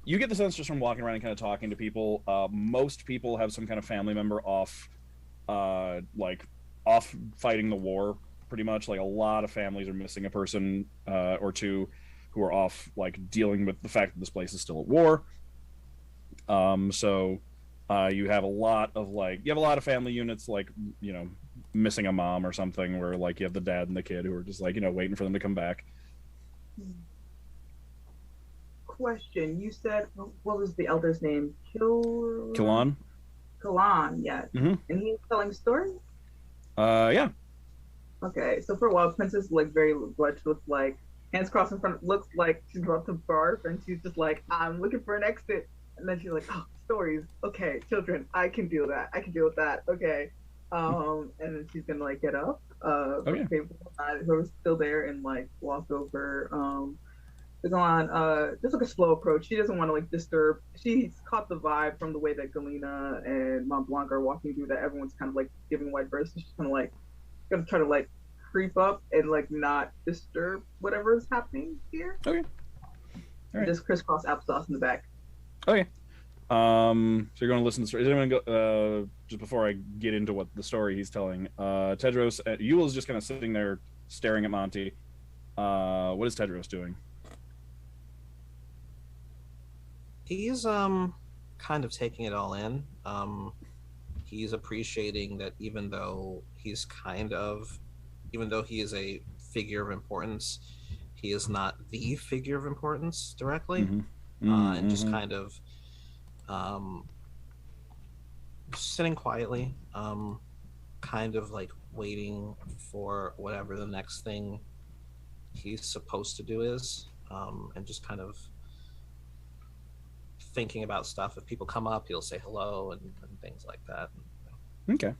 you get the sense just from walking around and kind of talking to people. Most people have some kind of family member off fighting the war. Pretty much, like a lot of families are missing a person or two who are off, like dealing with the fact that this place is still at war. So you have a lot of family units, like, you know, missing a mom or something, where like you have the dad and the kid who are just like, you know, waiting for them to come back. Question: you said, what was the elder's name? Kilon? Kilon, yes. And he's telling stories? Yeah. Okay, so for a while, Princess like very much looks like hands crossed in front, looks like she's about to barf, and she's just like, I'm looking for an exit. And then she's like, oh, stories. Okay, children, I can deal that. I can deal with that. Okay. And then she's gonna like get up, whoever's still there, and like walk over, to go on, just like a slow approach. She doesn't want to like disturb. She's caught the vibe from the way that Galina and Montblanc are walking through, that everyone's kind of like giving wide berths. So she's kind of like gonna try to like creep up and like not disturb whatever is happening here. Okay. All right. Just crisscross applesauce in the back. Okay. So you're going to listen to the story. Is anyone go, just before I get into what the story he's telling, Tedros, Yule's just kind of sitting there staring at Monty. What is Tedros doing? He's kind of taking it all in. He's appreciating that even though he is a figure of importance, he is not the figure of importance directly. And just kind of sitting quietly, kind of like waiting for whatever the next thing he's supposed to do is, and just kind of thinking about stuff. If people come up, he'll say hello and things like that. Okay.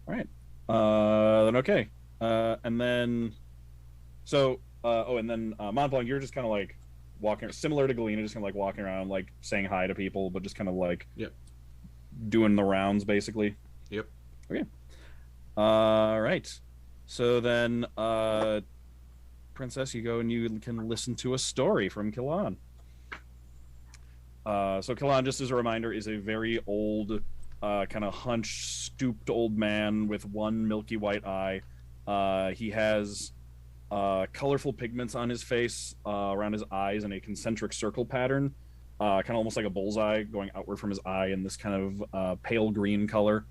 All right. Then okay. And then, so, and then Montblanc, you're just kind of like walking, similar to Galina, just kind of like walking around, like saying hi to people, but just kind of like doing the rounds, basically. Yep. Okay. All right. So then, Princess, you go and you can listen to a story from Kilon. So Kalan, just as a reminder, is a very old, kind of hunched, stooped old man with one milky white eye. He has colorful pigments on his face, around his eyes in a concentric circle pattern, kind of almost like a bullseye going outward from his eye in this kind of pale green color.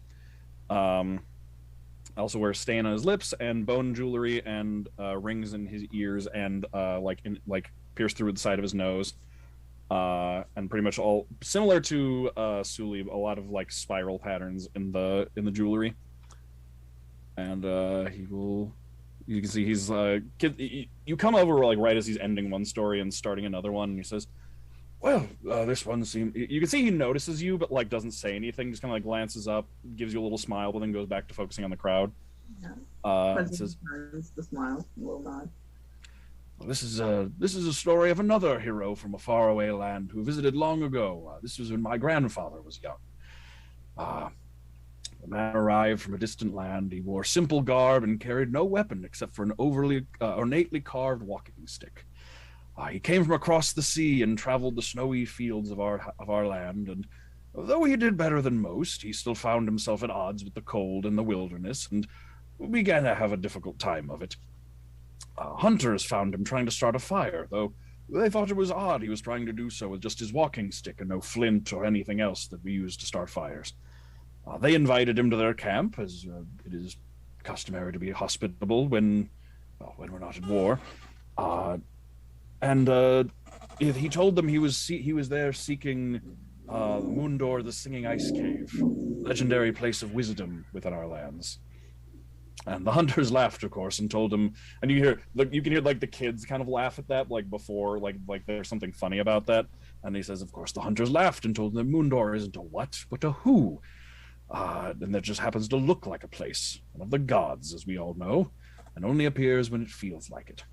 Also wears stain on his lips and bone jewelry and rings in his ears and like pierced through the side of his nose. And pretty much all similar to Suli, a lot of like spiral patterns in the jewelry. And you can see he's you come over like right as he's ending one story and starting another one, and he says, well, this one seems... You can see he notices you, but like doesn't say anything, just kind of like glances up, gives you a little smile, but then goes back to focusing on the crowd. Yeah. Says, the smile, a little nod. well, this is a story of another hero from a faraway land who visited long ago. This was when my grandfather was young. The man arrived from a distant land. He wore simple garb and carried no weapon except for an overly ornately carved walking stick. He came from across the sea and traveled the snowy fields of our land, and though he did better than most, he still found himself at odds with the cold and the wilderness, and began to have a difficult time of it. Hunters found him trying to start a fire, though they thought it was odd he was trying to do so with just his walking stick and no flint or anything else that we use to start fires. They invited him to their camp, as it is customary to be hospitable when we're not at war. And he told them he was there seeking Mundor, the Singing Ice Cave, legendary place of wisdom within our lands. And the hunters laughed, of course, and told him. And you can hear like the kids kind of laugh at that, like before, like there's something funny about that. And he says, of course, the hunters laughed and told them Mundor isn't a what, but a who. And that just happens to look like a place, one of the gods, as we all know, and only appears when it feels like it.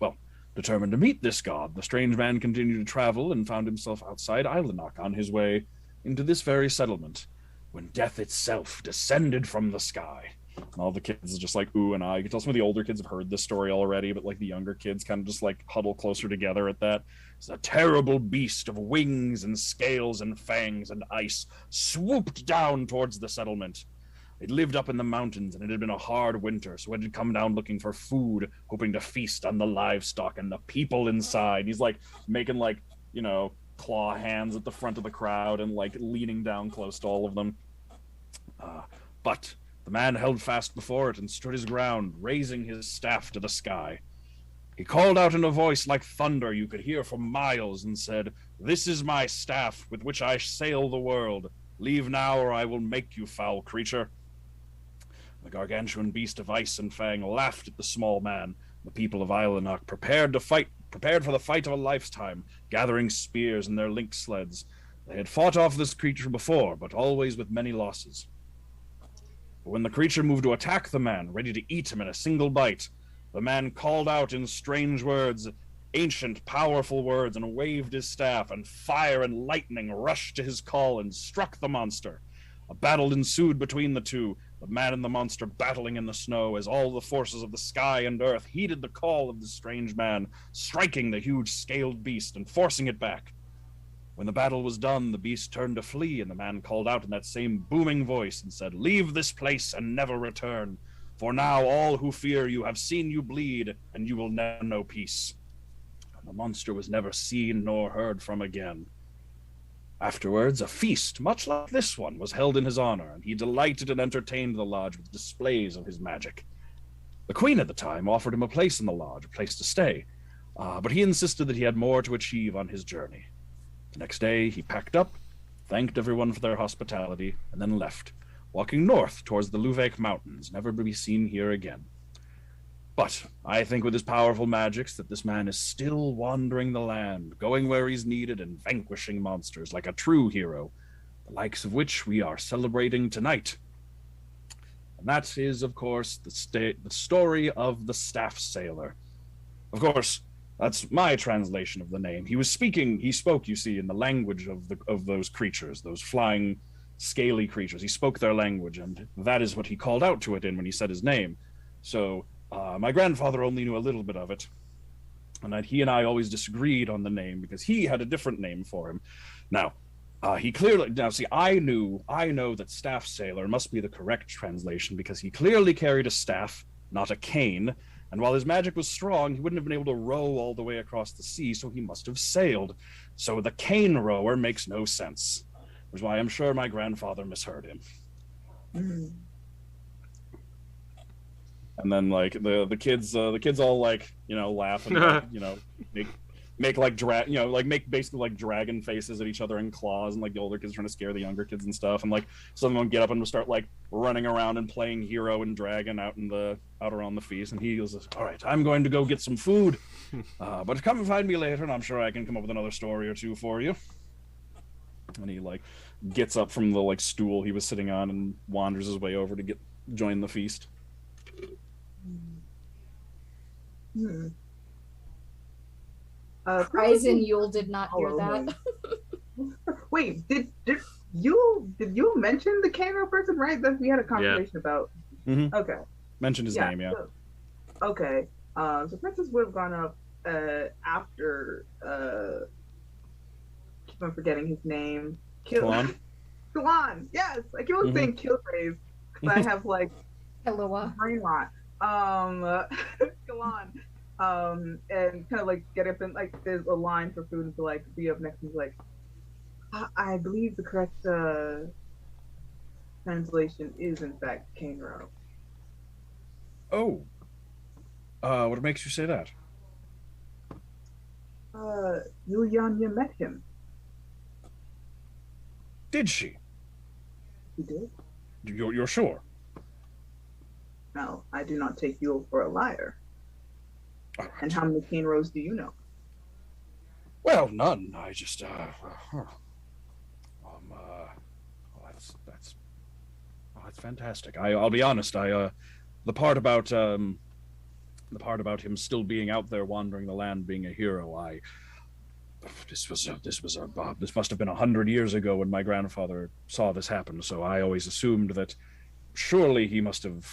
Well, determined to meet this god, the strange man continued to travel and found himself outside Eilenach on his way into this very settlement, when death itself descended from the sky. And all the kids are just like, ooh and ah. You can tell some of the older kids have heard this story already, but like the younger kids kind of just like huddle closer together at that. It's a terrible beast of wings and scales and fangs and ice swooped down towards the settlement. It lived up in the mountains, and it had been a hard winter, so it had come down looking for food, hoping to feast on the livestock and the people inside. He's like making like, claw hands at the front of the crowd and like leaning down close to all of them. But the man held fast before it and stood his ground, raising his staff to the sky. He called out in a voice like thunder you could hear for miles and said, "This is my staff with which I sail the world. Leave now or I will make you, foul creature." The gargantuan beast of ice and fang laughed at the small man. The people of Eilenach prepared for the fight of a lifetime, gathering spears in their link sleds. They had fought off this creature before, but always with many losses. But when the creature moved to attack the man, ready to eat him in a single bite, the man called out in strange words, ancient, powerful words, and waved his staff, and fire and lightning rushed to his call and struck the monster. A battle ensued between the two, the man and the monster battling in the snow as all the forces of the sky and earth heeded the call of the strange man, striking the huge scaled beast and forcing it back. When the battle was done, the beast turned to flee, and the man called out in that same booming voice and said, "Leave this place and never return, for now all who fear you have seen you bleed, and you will never know peace." And the monster was never seen nor heard from again. Afterwards, a feast, much like this one, was held in his honor, and he delighted and entertained the lodge with displays of his magic. The queen at the time offered him a place in the lodge, a place to stay, but he insisted that he had more to achieve on his journey. The next day, he packed up, thanked everyone for their hospitality, and then left, walking north towards the Luvek Mountains, never to be seen here again. But I think with his powerful magics that this man is still wandering the land, going where he's needed and vanquishing monsters like a true hero, the likes of which we are celebrating tonight. And that is, of course, the story of the Staff Sailor. Of course, that's my translation of the name. He spoke, you see, in the language of those creatures, those flying, scaly creatures. He spoke their language, and that is what he called out to it in when he said his name. So, my grandfather only knew a little bit of it. and that he and I always disagreed on the name because he had a different name for him. Now, he clearly see. I know that staff sailor must be the correct translation because he clearly carried a staff, not a cane. And while his magic was strong, he wouldn't have been able to row all the way across the sea, so he must have sailed. So the cane rower makes no sense, which is why I'm sure my grandfather misheard him. Mm-hmm. And then like the kids all like laugh and like, make like make basically like dragon faces at each other and claws, and like the older kids trying to scare the younger kids and stuff, and like some of them get up and start like running around and playing hero and dragon out around the feast. And he goes, "All right, I'm going to go get some food, but come and find me later, and I'm sure I can come up with another story or two for you." And he like gets up from the like stool he was sitting on and wanders his way over to join the feast. Hmm. Ryzen Yule did not hear that. Wait, did you mention the Kanro person, right? That we had a conversation about. Mm-hmm. Okay. Mentioned his name, yeah. Okay. So Princess would have gone up after keep on forgetting his name. Kalan? Kalan, yes. I keep on saying Killgrave because I have like Hello. brain rot. Kalan. And kind of like get up and like there's a line for food and to like be up next and like I believe the correct translation is in fact Kanro. Oh. What makes you say that? Yulyanya met him. Did she? He did? You're sure? No, I do not take Yule for a liar. All right. And how many Kanros do you know? Well, none. I just that's fantastic. I'll be honest. The part about him still being out there wandering the land, being a hero. This must have been 100 years ago when my grandfather saw this happen. So I always assumed that surely he must have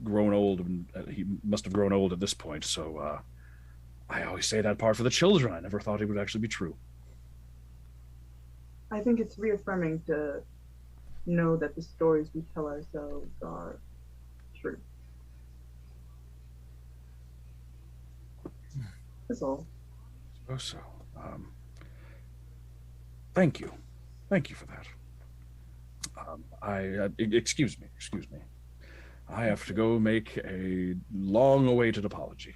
grown old, and he must have grown old at this point. So I always say that part for the children. I never thought it would actually be true. I think it's reaffirming to know that the stories we tell ourselves are true. That's all. I suppose so. Thank you for that. Excuse me. I have to go make a long-awaited apology.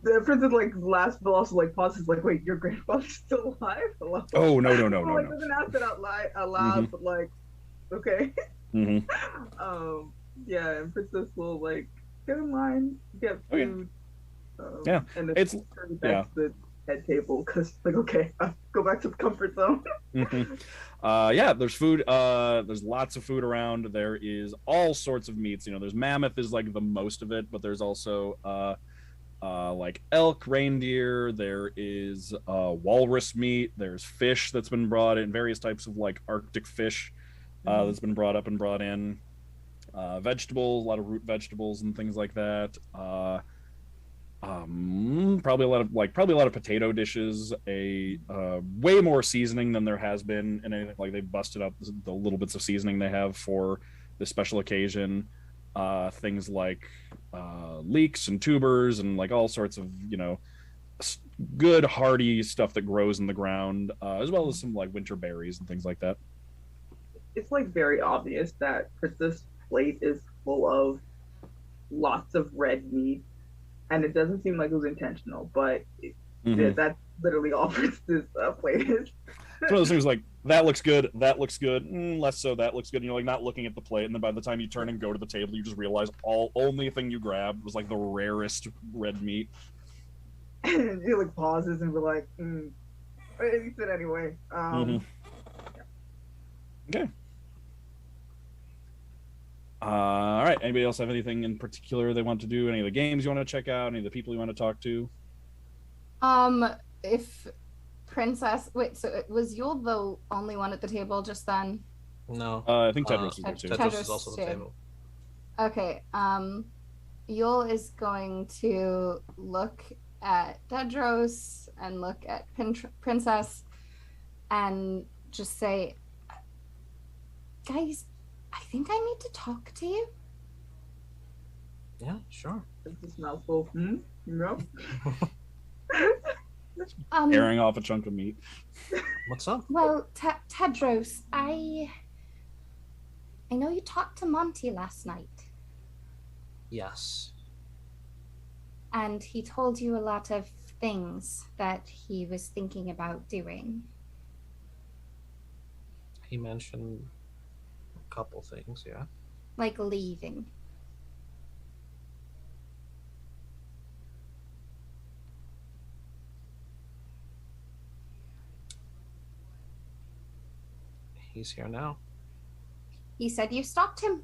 The princess like laughs, but also like pauses, like, "Wait, your grandfather's still alive?" Hello? Oh no! Like doesn't ask it out loud, but like, okay. Yeah, and princess will like get in line, get food. Yeah, and then it's turn back to the head table because like, okay, go back to the comfort zone. Yeah, there's food. There's lots of food around. There is all sorts of meats. There's mammoth is like the most of it, but there's also like elk, reindeer. There is walrus meat. There's fish that's been brought in, various types of like Arctic fish that's been brought up and brought in. Vegetables, a lot of root vegetables and things like that. Probably a lot of potato dishes. Way more seasoning than there has been in anything. Like they busted up the little bits of seasoning they have for this special occasion. Things like leeks and tubers and like all sorts of good hearty stuff that grows in the ground, as well as some like winter berries and things like that. It's like very obvious that this plate is full of lots of red meat, and it doesn't seem like it was intentional, but that's literally all this plate is. It's one of those things like, that looks good, less so, that looks good, and you're like not looking at the plate, and then by the time you turn and go to the table, you just realize only thing you grabbed was like the rarest red meat. And he like pauses and we're like, he said anyway. Okay. All right. Anybody else have anything in particular they want to do? Any of the games you want to check out? Any of the people you want to talk to? If Princess, so was Yule the only one at the table just then? No. I think Tedros is there too. Tedros is also at the table. Okay. Yul is going to look at Tedros and look at Princess and just say, guys, I think I need to talk to you. Yeah, sure. This is Mouthful. No. Tearing off a chunk of meat. What's up? Well, Tedros, I know you talked to Monty last night, Yes. and he told you a lot of things that he was thinking about doing. He mentioned a couple things, yeah. Like leaving. He's here now. He said you stopped him.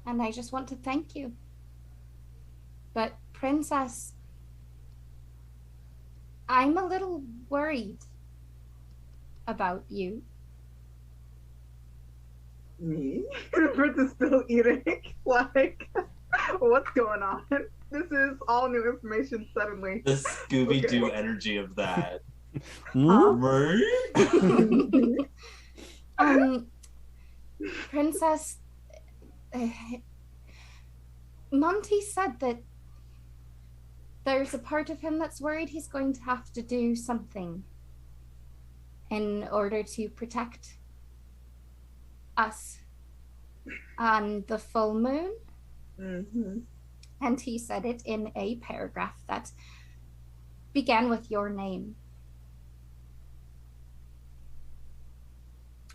And I just want to thank you. But, Princess, I'm a little worried about you. Me? Princess still eating. Like, what's going on? This is all new information suddenly. The Scooby-Doo energy of that. Princess, Monty said that there's a part of him that's worried he's going to have to do something in order to protect us on the full moon. Mm-hmm. And he said it in a paragraph that began with your name.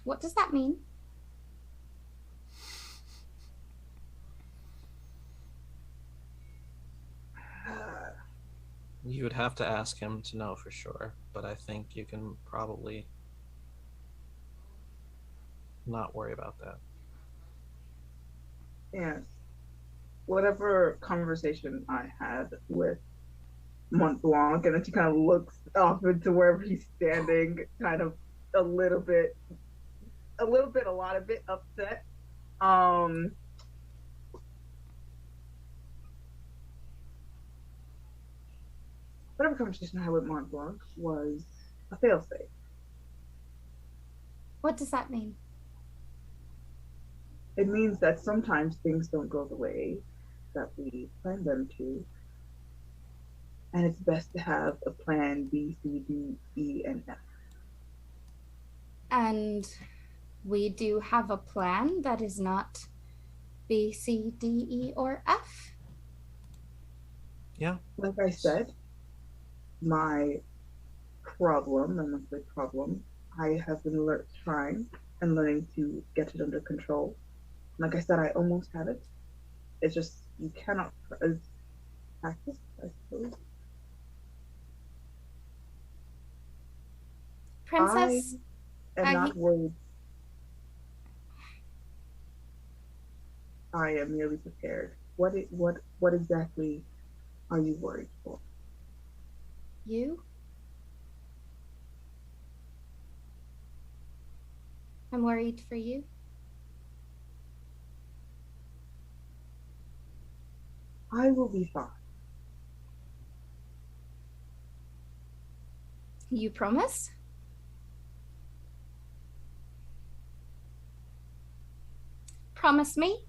What does that mean? You would have to ask him to know for sure, but I think you can probably not worry about that. Yes. Whatever conversation I had with Montblanc, and then she kind of looks off into wherever he's standing, kind of a lot of it upset. Whatever conversation I had with Montblanc was a failsafe. What does that mean? It means that sometimes things don't go the way that we plan them to. And it's best to have a plan B, C, D, E, and F. And we do have a plan that is not B, C, D, E, or F. Yeah. Like I said, my problem, and my big problem, I have been trying and learning to get it under control. Like I said, I almost have it. It's just, you cannot practice, I suppose. Princess, I am not worried. I am merely prepared. What exactly are you worried for? you? I'm worried for you. I will be fine. You promise? Promise me?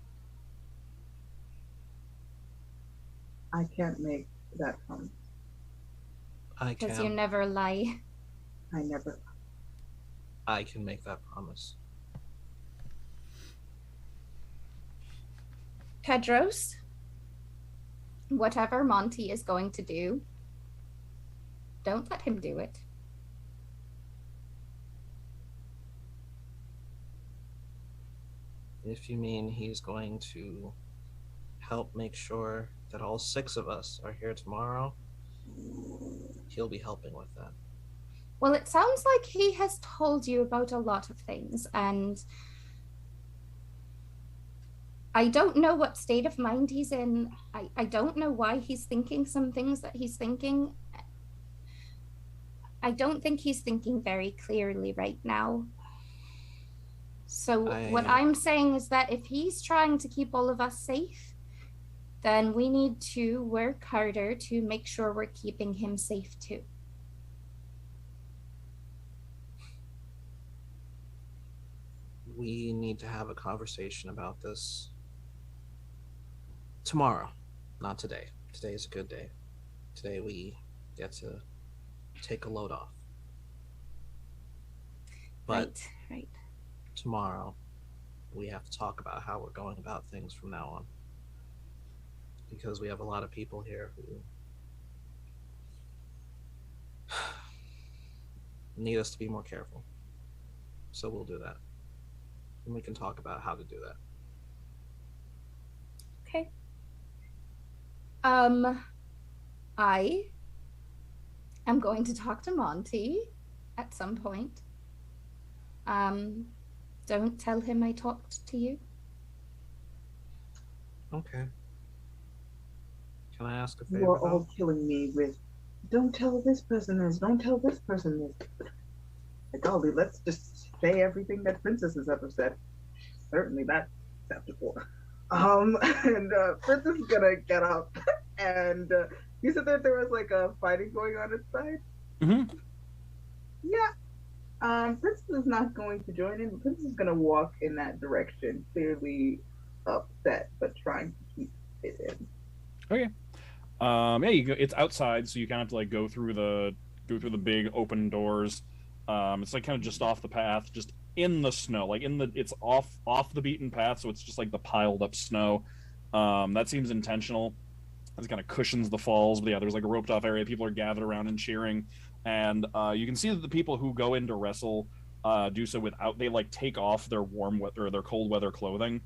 I can't make that promise. I Because you can. never lie. I never. I can make that promise. Tedros, whatever Monty is going to do, don't let him do it. If you mean he's going to help make sure that all 6 of us are here tomorrow, he'll be helping with that. Well, it sounds like he has told you about a lot of things, and I don't know what state of mind he's in. I don't know why he's thinking some things that he's thinking. I don't think he's thinking very clearly right now. So what I'm saying is that if he's trying to keep all of us safe, then we need to work harder to make sure we're keeping him safe too. We need to have a conversation about this tomorrow, not today. Today is a good day. Today we get to take a load off. But right. tomorrow, we have to talk about how we're going about things from now on. Because we have a lot of people here who need us to be more careful. So we'll do that. And we can talk about how to do that. Okay. I am going to talk to Monty at some point. Don't tell him I talked to you. Okay. Can I ask a favor? You are all killing me with, don't tell this person this, don't tell this person this. Like, golly, let's just say everything that Princess has ever said. Certainly that's acceptable. And Princess is gonna get up, and you said that there was like a fighting going on inside? Mm-hmm. Yeah. Princess is not going to join in. Princess is gonna walk in that direction, clearly upset, but trying to keep it in. Okay. Yeah, you go, it's outside, so you kind of have to like go through the big open doors. It's like kind of just off the path, just in the snow, like it's off the beaten path, so it's just like the piled up snow. That seems intentional. It kind of cushions the falls, but yeah, there's like a roped off area. People are gathered around and cheering, and you can see that the people who go in to wrestle do so without, they like take off their warm weather or their cold weather clothing,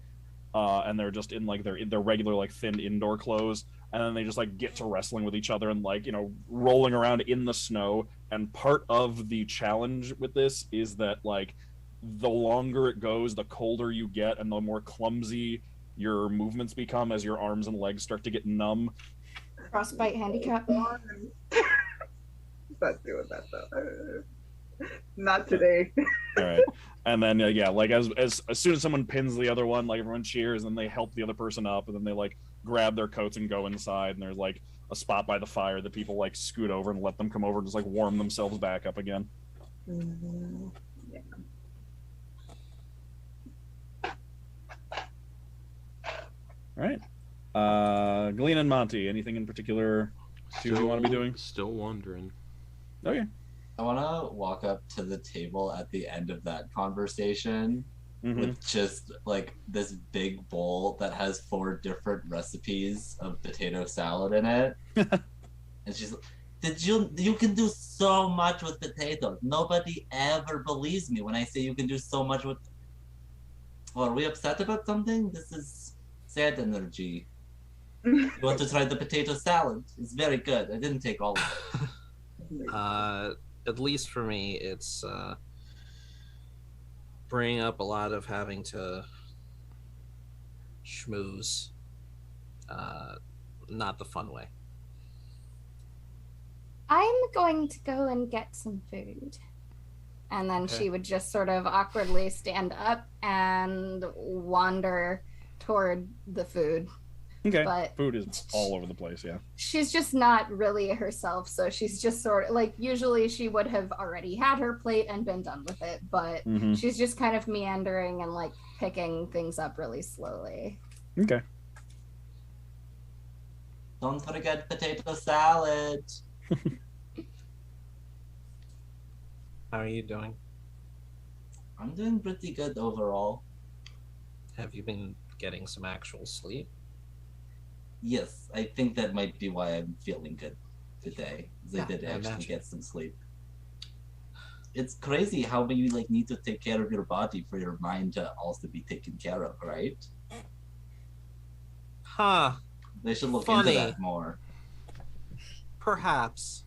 and they're just in like their regular like thin indoor clothes, and then they just like get to wrestling with each other and like, you know, rolling around in the snow. And part of the challenge with this is that like the longer it goes, the colder you get and the more clumsy your movements become as your arms and legs start to get numb. Frostbite handicap. Not doing that though. Not today. All right. And then yeah, like as soon as someone pins the other one, like everyone cheers and they help the other person up, and then they like grab their coats and go inside, and there's like a spot by the fire that people like scoot over and let them come over and just like warm themselves back up again. Mm-hmm. Yeah. All right. Galina and Monty, anything in particular you want to be doing? Still wondering. Okay. I want to walk up to the table at the end of that conversation with just like this big bowl that has 4 different recipes of potato salad in it. And she's like, you can do so much with potatoes. Nobody ever believes me when I say you can do so much with. Oh, are we upset about something? This is sad energy. You want to try the potato salad? It's very good. I didn't take all of it. At least for me, it's bringing up a lot of having to schmooze, not the fun way. I'm going to go and get some food. And then she would just sort of awkwardly stand up and wander toward the food. Okay. But food is all over the place, yeah. She's just not really herself, so she's just sort of like, usually she would have already had her plate and been done with it, but she's just kind of meandering and like picking things up really slowly. Okay. Don't forget potato salad. How are you doing? I'm doing pretty good overall. Have you been getting some actual sleep? Yes, I think that might be why I'm feeling good today. I did actually get some sleep. It's crazy how you like need to take care of your body for your mind to also be taken care of, right? Huh. They should look Funny. into that more. Perhaps.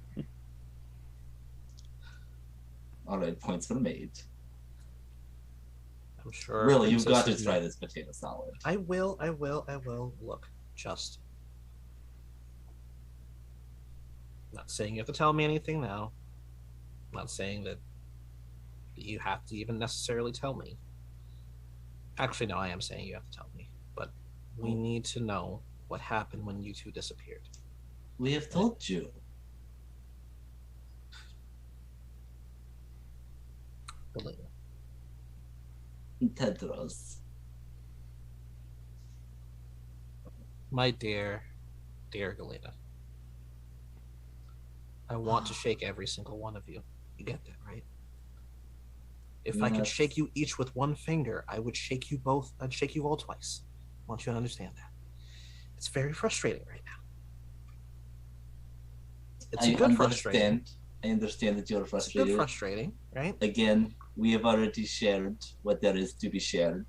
All right, points were made. I'm sure. Really, you've got to try this potato salad. I will. Look, just. Not saying you have to tell me anything now. I'm not saying that you have to even necessarily tell me. Actually, no, I am saying you have to tell me. But we need to know what happened when you two disappeared. We have told you. Galina. Tedros. My dear Galina. I want to shake every single one of you. You get that, right? If I could Yes. shake you each with one finger, I would shake you both. I'd shake you all twice. I want you to understand that. It's very frustrating right now. It's a good frustrating. I understand that you're It's frustrated. good frustrating, right? Again, we have already shared what there is to be shared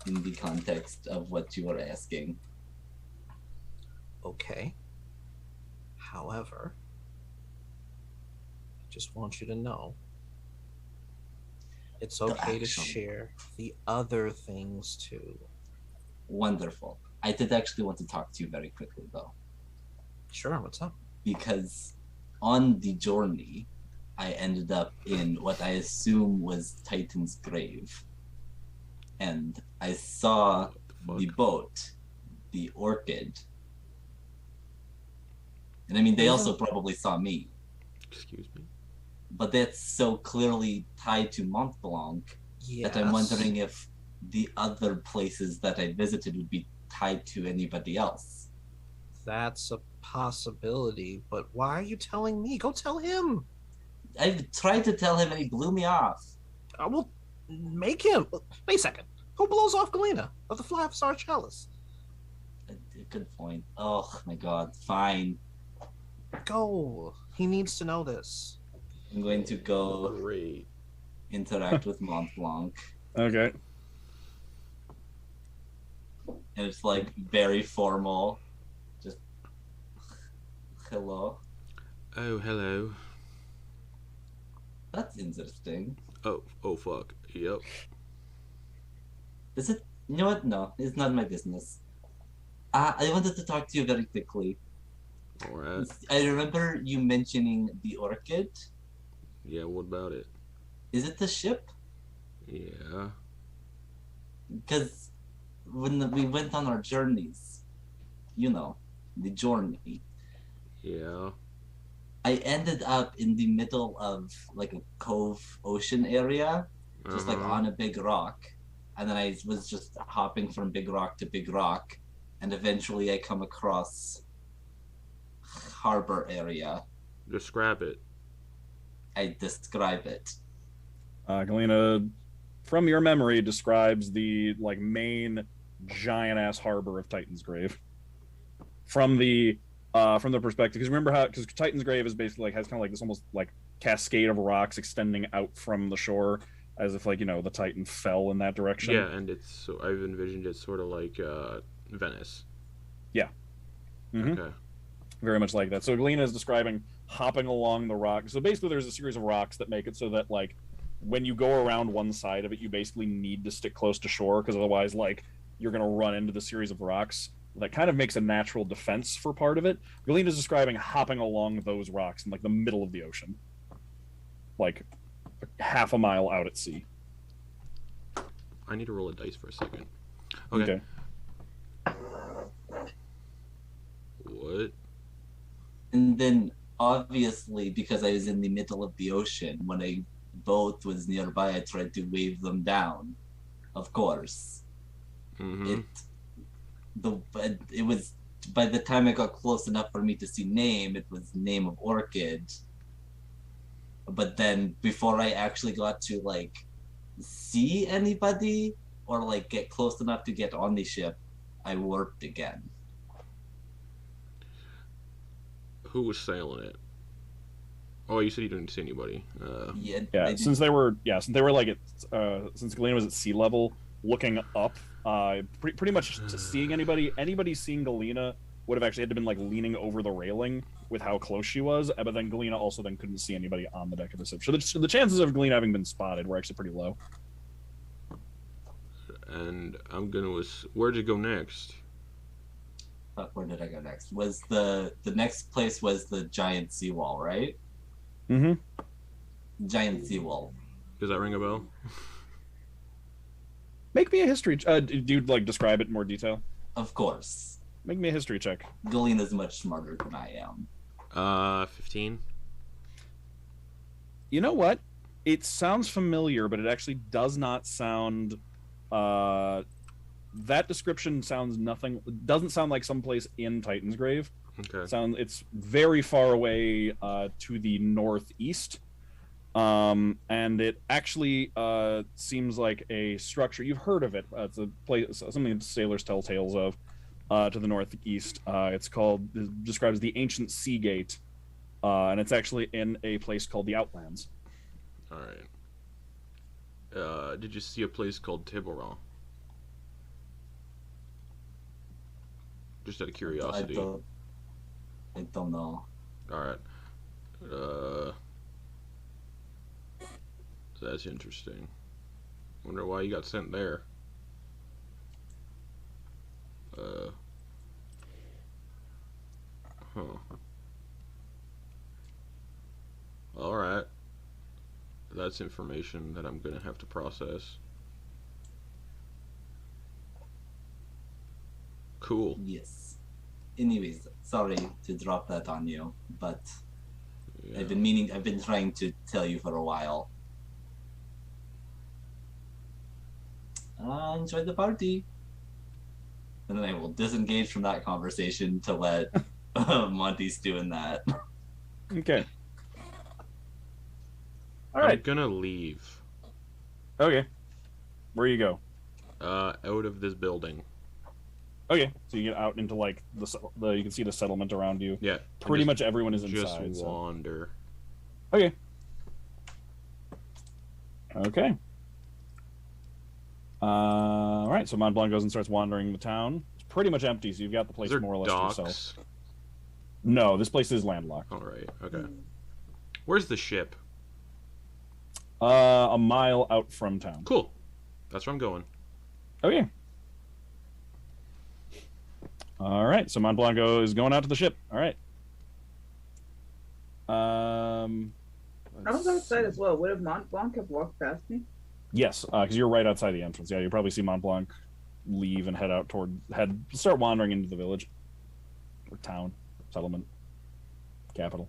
in the context of what you are asking. Okay. However, I just want you to know it's okay to action. share the other things too. Wonderful. I did actually want to talk to you very quickly, though. Sure, what's up? Because on the journey, I ended up in what I assume was Titan's grave. And I saw What the the fuck? boat, the orchid. And I mean, they also probably saw me. Excuse me. But that's so clearly tied to Montblanc Yes. that I'm wondering if the other places that I visited would be tied to anybody else. That's a possibility, but why are you telling me? Go tell him. I've tried to tell him and he blew me off. I will make him. Wait a second. Who blows off Galina of the five-star chalice? Good point. Oh my god. Fine. Go. He needs to know this. I'm going to go Great. interact with Montblanc. Okay. And it's like very formal. Just hello. Oh, hello. That's interesting. Oh, fuck. Yep. Is it? You know what? No, it's not my business. I wanted to talk to you very quickly. Alright. I remember you mentioning the orchid. Yeah, what about it? Is it the ship? Yeah. Because when we went on our journeys, you know, the journey, Yeah. I ended up in the middle of like a cove ocean area, just like on a big rock. And then I was just hopping from big rock to big rock. And eventually I come across harbor area. Describe it. I describe it. Galina, from your memory, describes the like main giant ass harbor of Titan's Grave. From the perspective, because remember how because Titan's Grave is basically like has kind of like this almost like cascade of rocks extending out from the shore, as if like the Titan fell in that direction. Yeah, and it's so I've envisioned it sort of like Venice. Yeah. Mm-hmm. Okay. Very much like that. So Galina is describing hopping along the rock. So basically, there's a series of rocks that make it so that like when you go around one side of it, you basically need to stick close to shore because otherwise, like you're gonna run into the series of rocks. That kind of makes a natural defense for part of it. Galina is describing hopping along those rocks in like the middle of the ocean, like half a mile out at sea. I need to roll a dice for a second. Okay. What? And then obviously because I was in the middle of the ocean, when a boat was nearby, I tried to wave them down. Of course. Mm-hmm. It was by the time I got close enough for me to see name, it was name of Orchid. But then before I actually got to like see anybody or like get close enough to get on the ship, I warped again. Who was sailing it? Oh, you said you didn't see anybody. Yeah. Since they were like at since Galina was at sea level, looking up, pretty much seeing anybody seeing Galina would have actually had to been like leaning over the railing with how close she was. But then Galina also then couldn't see anybody on the deck of the ship. So the chances of Galina having been spotted were actually pretty low. And I'm gonna. Where'd you go next? Where did I go next? Was the next place was the giant seawall, right? Mm-hmm. Giant seawall. Does that ring a bell? Make me a history. Do you like describe it in more detail? Of course. Make me a history check. Galina's much smarter than I am. 15. You know what? It sounds familiar, but it actually does not sound. That description sounds nothing. Doesn't sound like someplace in Titan's Grave. Okay. It's very far away to the northeast, and it actually seems like a structure. You've heard of it. It's a place, something that sailors tell tales of. To the northeast, it describes the ancient Sea Gate, and it's actually in a place called the Outlands. All right. Did you see a place called Tiburon? Just out of curiosity. I don't know. All right. That's interesting. Wonder why you got sent there. Huh. All right. That's information that I'm gonna have to process. Cool. Yes. Anyways, sorry to drop that on you, but Yeah. I've been trying to tell you for a while. Enjoy the party. And then I will disengage from that conversation to let Monty's doing that. Okay. All I'm right. gonna leave. Okay. Where you go? Out of this building. Okay. So you get out into like the you can see the settlement around you. Yeah. Pretty just- much everyone is Just inside. So. wander. Okay. Okay. All right. So Montblanc goes and starts wandering the town. It's pretty much empty, so you've got the place Is there more or less docks? to yourself. No, this place is landlocked. All right. Okay. Where's the ship? A mile out from town. Cool. That's where I'm going. Okay. All right. So Montblanc is going out to the ship. All right. I was outside as well. Would have Montblanc have walked past me? Yes, because you're right outside the entrance. Yeah, you probably see Montblanc leave and start wandering into the village or town, settlement, capital.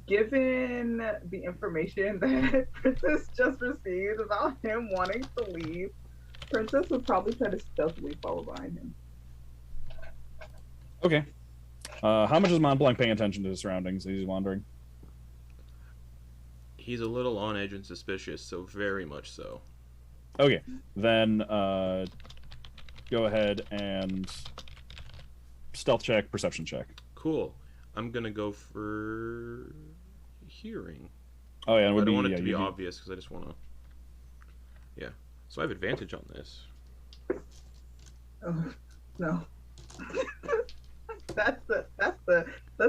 Given the information that Princess just received about him wanting to leave, Princess would probably try to stealthily follow behind him. Okay. How much is Montblanc paying attention to his surroundings as he's wandering? He's a little on edge and suspicious, so very much so. Okay, then go ahead and stealth check, perception check. Cool. I'm gonna go for hearing. Oh yeah, I it would don't want it yeah, to be you'd obvious because I just want to. Yeah. So I have advantage on this. Oh no. that's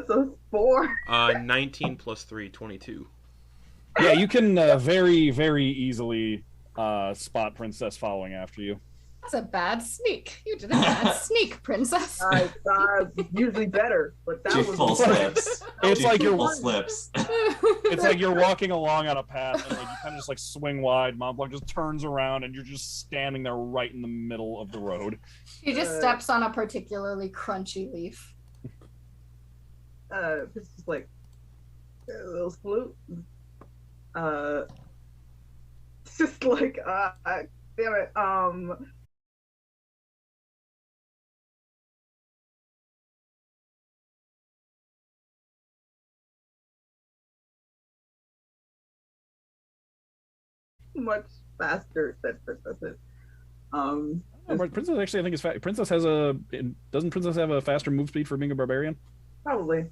a 4. 19 plus 3, 22. Yeah, you can very, very easily spot Princess following after you. That's a bad sneak. You did a bad sneak, princess. Usually better, but that She was full slips. It's She like you're full slips. It's like you're walking along on a path and like you kind of just like swing wide. Montblanc just turns around and you're just standing there right in the middle of the road. She just steps on a particularly crunchy leaf. This is like a little flute. It's just like damn it. Much faster than Princess is. Princess actually I think is fast. Doesn't Princess have a faster move speed for being a barbarian? Probably.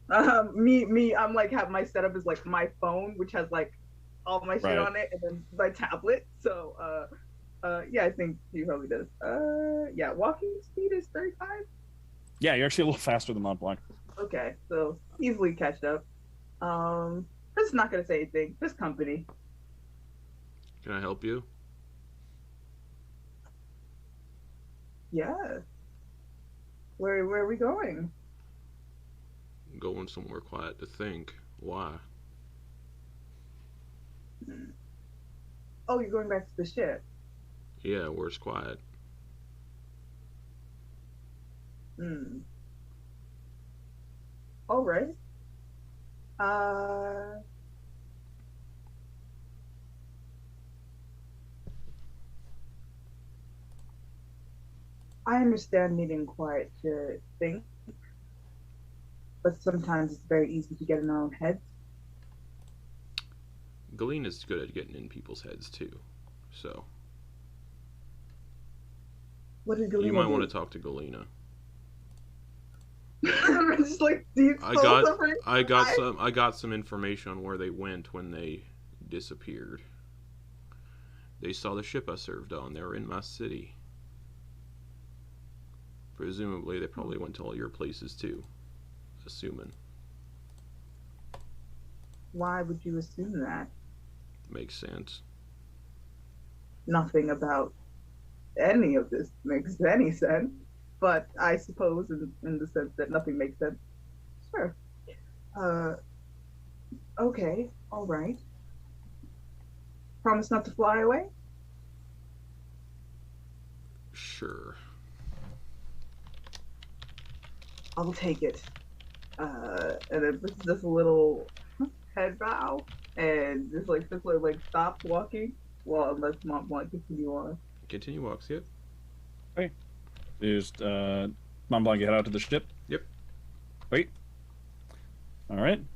I'm like have my setup is like my phone, which has like all my shit on it, and then my tablet. So yeah, I think he probably does. Yeah, walking speed is 35. Yeah, you're actually a little faster than Montblanc. Okay, so easily catch up. This is not gonna say anything. This company. Can I help you? Yeah. Where are we going? I'm going somewhere quiet to think. Why? Oh, you're going back to the ship. Yeah, where's quiet? All right. I understand needing quiet to think, but sometimes it's very easy to get in our own heads. Galina's good at getting in people's heads too, so What did Galina you might do? want to talk to Galina. I'm just like, do you I got some information on where they went when they disappeared. They saw the ship I served on. They were in my city. Presumably, they probably went to all your places too. Assuming. Why would you assume that? Makes sense. Nothing about any of this makes any sense, but I suppose in the sense that nothing makes sense. Sure. Okay, all right. Promise not to fly away? Sure. I'll take it. And then puts just a little head bow and just like simply like stops walking while unless Montblanc continue on. Continue walks, yep. Okay. Just Montblanc head out to the ship? Yep. Wait. Alright. And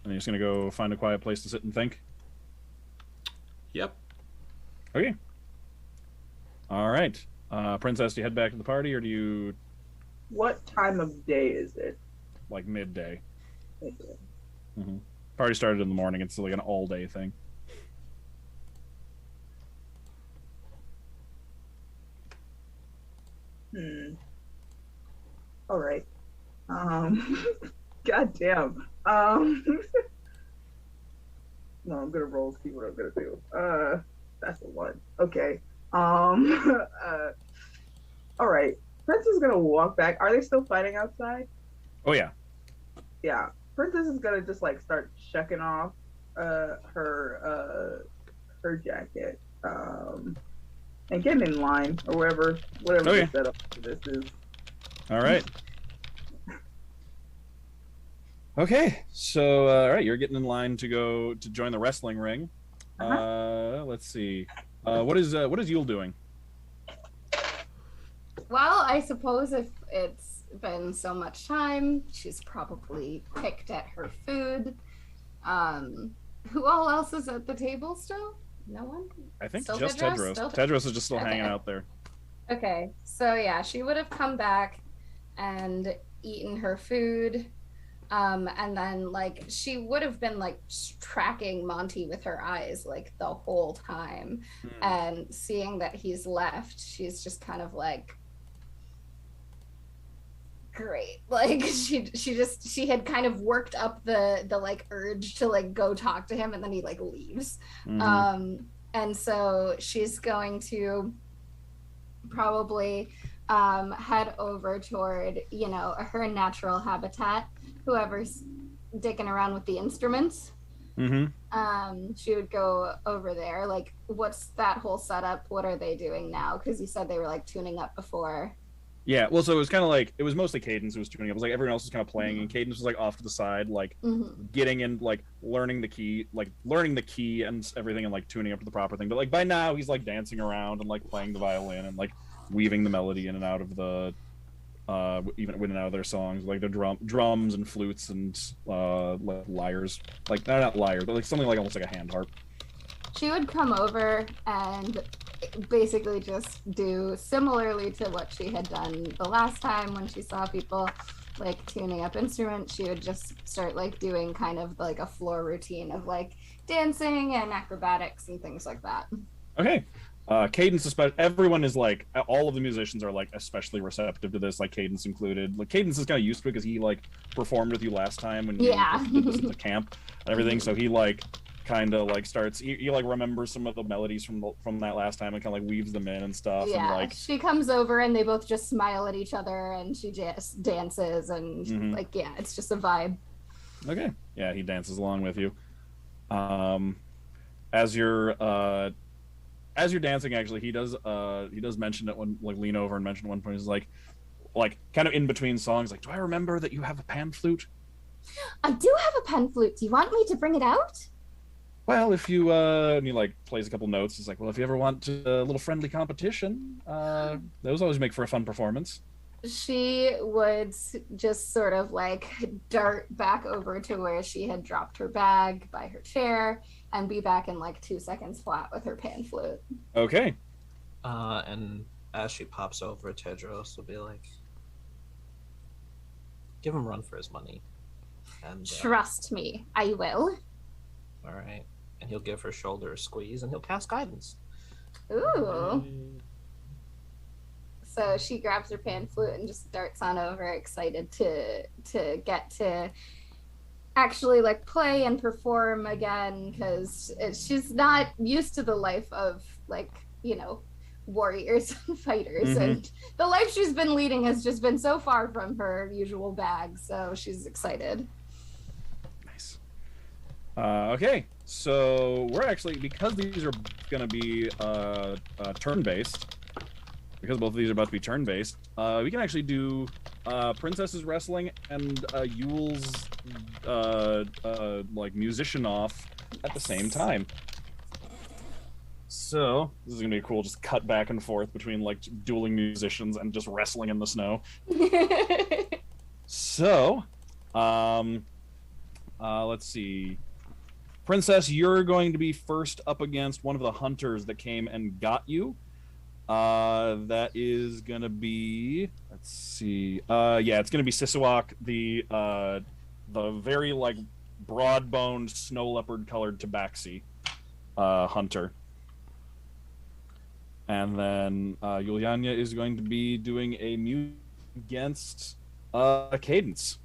you're just gonna go find a quiet place to sit and think? Yep. Okay. Alright. Princess, do you head back to the party or do you What time of day is it? like midday? Okay. Mm-hmm. Party started in the morning. It's like an all-day thing. All right. God damn. No, I'm gonna roll see what I'm gonna do. That's a one. Okay. All right. Princess is gonna walk back. Are they still fighting outside? Oh yeah. Yeah. Princess is gonna just like start checking off her jacket. And getting in line or whatever Okay. the setup for this is. All right. Okay, so all right, you're getting in line to go to join the wrestling ring. Let's see. What is Yule doing? Well, I suppose if it's been so much time, she's probably picked at her food. Who all else is at the table still? No one? I think Still just Tedros? Tedros. Still- Tedros is just still Okay. hanging out there. Okay, so yeah, she would have come back and eaten her food. And then like she would have been like tracking Monty with her eyes like the whole time. And seeing that he's left, she's just kind of like, great. Like she had kind of worked up the like urge to like go talk to him, and then he like leaves. Mhm. And so she's going to probably head over toward, you know, her natural habitat, whoever's dicking around with the instruments. She would go over there. Like, what's that whole setup? What are they doing now? Because you said they were like tuning up before. Yeah, well, so it was kind of like, it was mostly Cadence who was tuning up. It was like everyone else was kind of playing, and Cadence was like off to the side, like getting in, like learning the key and everything, and like tuning up to the proper thing. But like by now, he's like dancing around and like playing the violin and like weaving the melody in and out of the, even in and out of their songs, like the drums and flutes and like lyres, like not lyres, but like something like almost like a hand harp. She would come over and basically just do similarly to what she had done the last time when she saw people like tuning up instruments. She would just start like doing kind of like a floor routine of like dancing and acrobatics and things like that. Okay. Cadence, especially, everyone is like, all of the musicians are like especially receptive to this, like Cadence included. Like Cadence is kind of used to it because he like performed with you last time when you did this at the camp and everything. So he like kind of like starts, he like remembers some of the melodies from that last time and kind of like weaves them in and stuff. Yeah, and like she comes over and they both just smile at each other and she just dances and like, yeah, it's just a vibe. Okay. Yeah, he dances along with you. As you're as you're dancing, actually, he does mention it when like lean over and mention at one point. He's like kind of in between songs, like, do I remember that you have a pan flute? I do have a pan flute. Do you want me to bring it out? Well, if you and he like plays a couple notes. He's like, well, if you ever want a little friendly competition, those always make for a fun performance. She would just sort of like dart back over to where she had dropped her bag by her chair and be back in like 2 seconds flat with her pan flute. Okay. And as she pops over, Tedros will be like, give him a run for his money. And trust me, I will. All right. And he'll give her shoulder a squeeze and he'll cast guidance. Ooh. So she grabs her pan flute and just darts on over, excited to get to actually like play and perform again, because she's not used to the life of like, you know, warriors and fighters, and the life she's been leading has just been so far from her usual bag. So she's excited. Nice. Okay, so we're actually, because these are going to be turn-based, because both of these are about to be turn-based, we can actually do Princess's Wrestling and Yule's like musician off at the same time. So this is gonna be cool. Just cut back and forth between like dueling musicians and just wrestling in the snow. So, let's see. Princess, you're going to be first up against one of the hunters that came and got you. That is gonna be, let's see. Yeah, it's gonna be Sisawak, the very like broad-boned snow leopard-colored tabaxi hunter. And then Yulyanya is going to be doing a mute against Cadence.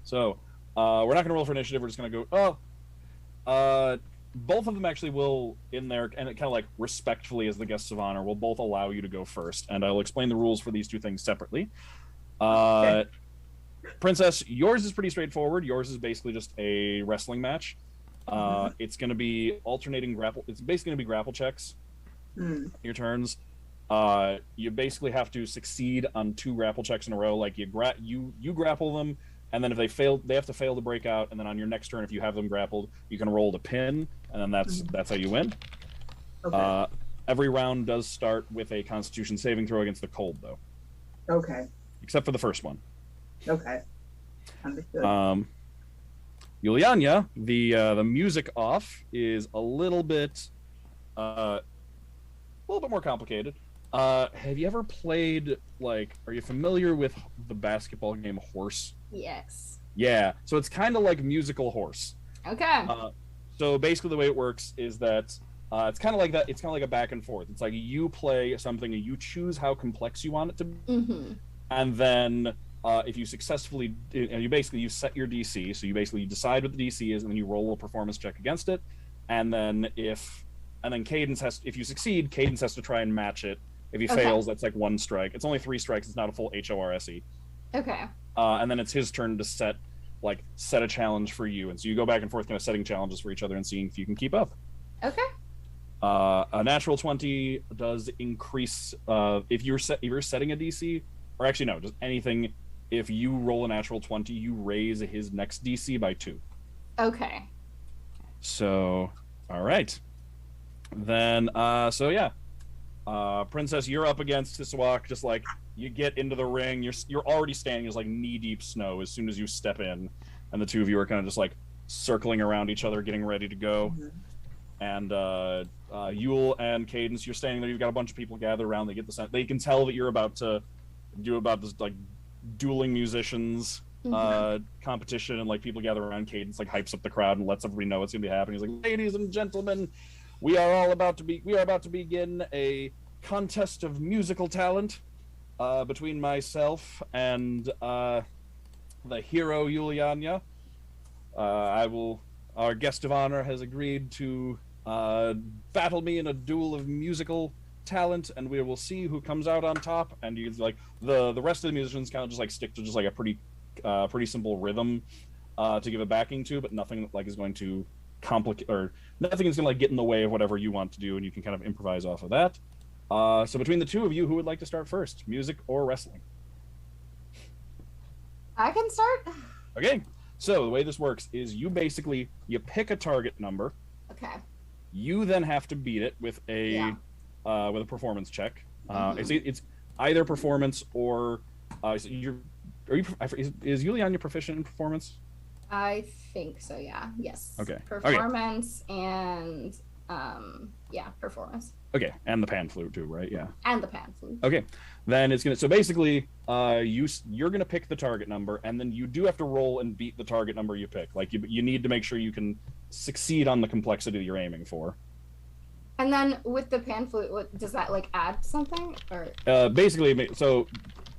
So we're not going to roll for initiative. We're just going to go. Both of them actually will, in there, and it kind of like respectfully as the guests of honor, will both allow you to go first. And I'll explain the rules for these two things separately. Okay. Princess, yours is pretty straightforward. Yours is basically just a wrestling match. It's going to be alternating grapple. It's basically going to be grapple checks. Your turns. You basically have to succeed on 2 grapple checks in a row. Like you grapple them, and then if they fail, they have to fail to break out. And then on your next turn, if you have them grappled, you can roll to pin, and then that's how you win. Okay. Every round does start with a Constitution saving throw against the cold, though. Okay. Except for the first one. Okay. Understood. Yulyanya, the music off is a little bit more complicated. Have you ever played, like, are you familiar with the basketball game Horse? Yes. Yeah, so it's kind of like musical Horse. Okay. So basically the way it works is that it's kind of like that. It's kind of like a back and forth. It's like you play something and you choose how complex you want it to be. And then if you successfully, and you set your DC, so you decide what the DC is, and then you roll a performance check against it. And then Cadence if you succeed, Cadence has to try and match it. If he fails, that's like 1 strike. It's only 3 strikes. It's not a full HORSE. Okay. And then it's his turn to set a challenge for you. And so you go back and forth kind of setting challenges for each other and seeing if you can keep up. Okay. A natural 20 does increase, if you're setting a DC, or actually no, just anything, if you roll a natural 20, you raise his next DC by 2. Okay. So, all right. Then, Princess, you're up against Sisawak. Just like you get into the ring, you're already standing in like knee-deep snow as soon as you step in, and the two of you are kind of just like circling around each other, getting ready to go. And Yule and Cadence, you're standing there. You've got a bunch of people gathered around. They get the sense. They can tell that you're about to do about this like dueling musicians competition, and like people gather around. Cadence like hypes up the crowd and lets everybody know what's gonna be happening. He's like, "Ladies and gentlemen, we are about to begin a contest of musical talent between myself and the hero Yulyanya. Our guest of honor has agreed to battle me in a duel of musical talent, and we will see who comes out on top." And you like the rest of the musicians kind of just like stick to just like a pretty simple rhythm to give a backing to, but nothing that like is going to complicate, or nothing is going to like get in the way of whatever you want to do, and you can kind of improvise off of that. So between the two of you, who would like to start first, music or wrestling? I can start. Okay. So the way this works is you pick a target number. Okay. You then have to beat it with a performance check. It's either performance or is Yulyanya proficient in performance? I think so. Yeah. Yes. Okay. Performance and performance. Okay, and the pan flute too, right? Yeah. And the pan flute. Okay, then it's gonna. So basically, you're gonna pick the target number, and then you do have to roll and beat the target number you pick. Like you need to make sure you can succeed on the complexity that you're aiming for. And then with the pan flute, does that like add something or? Basically, so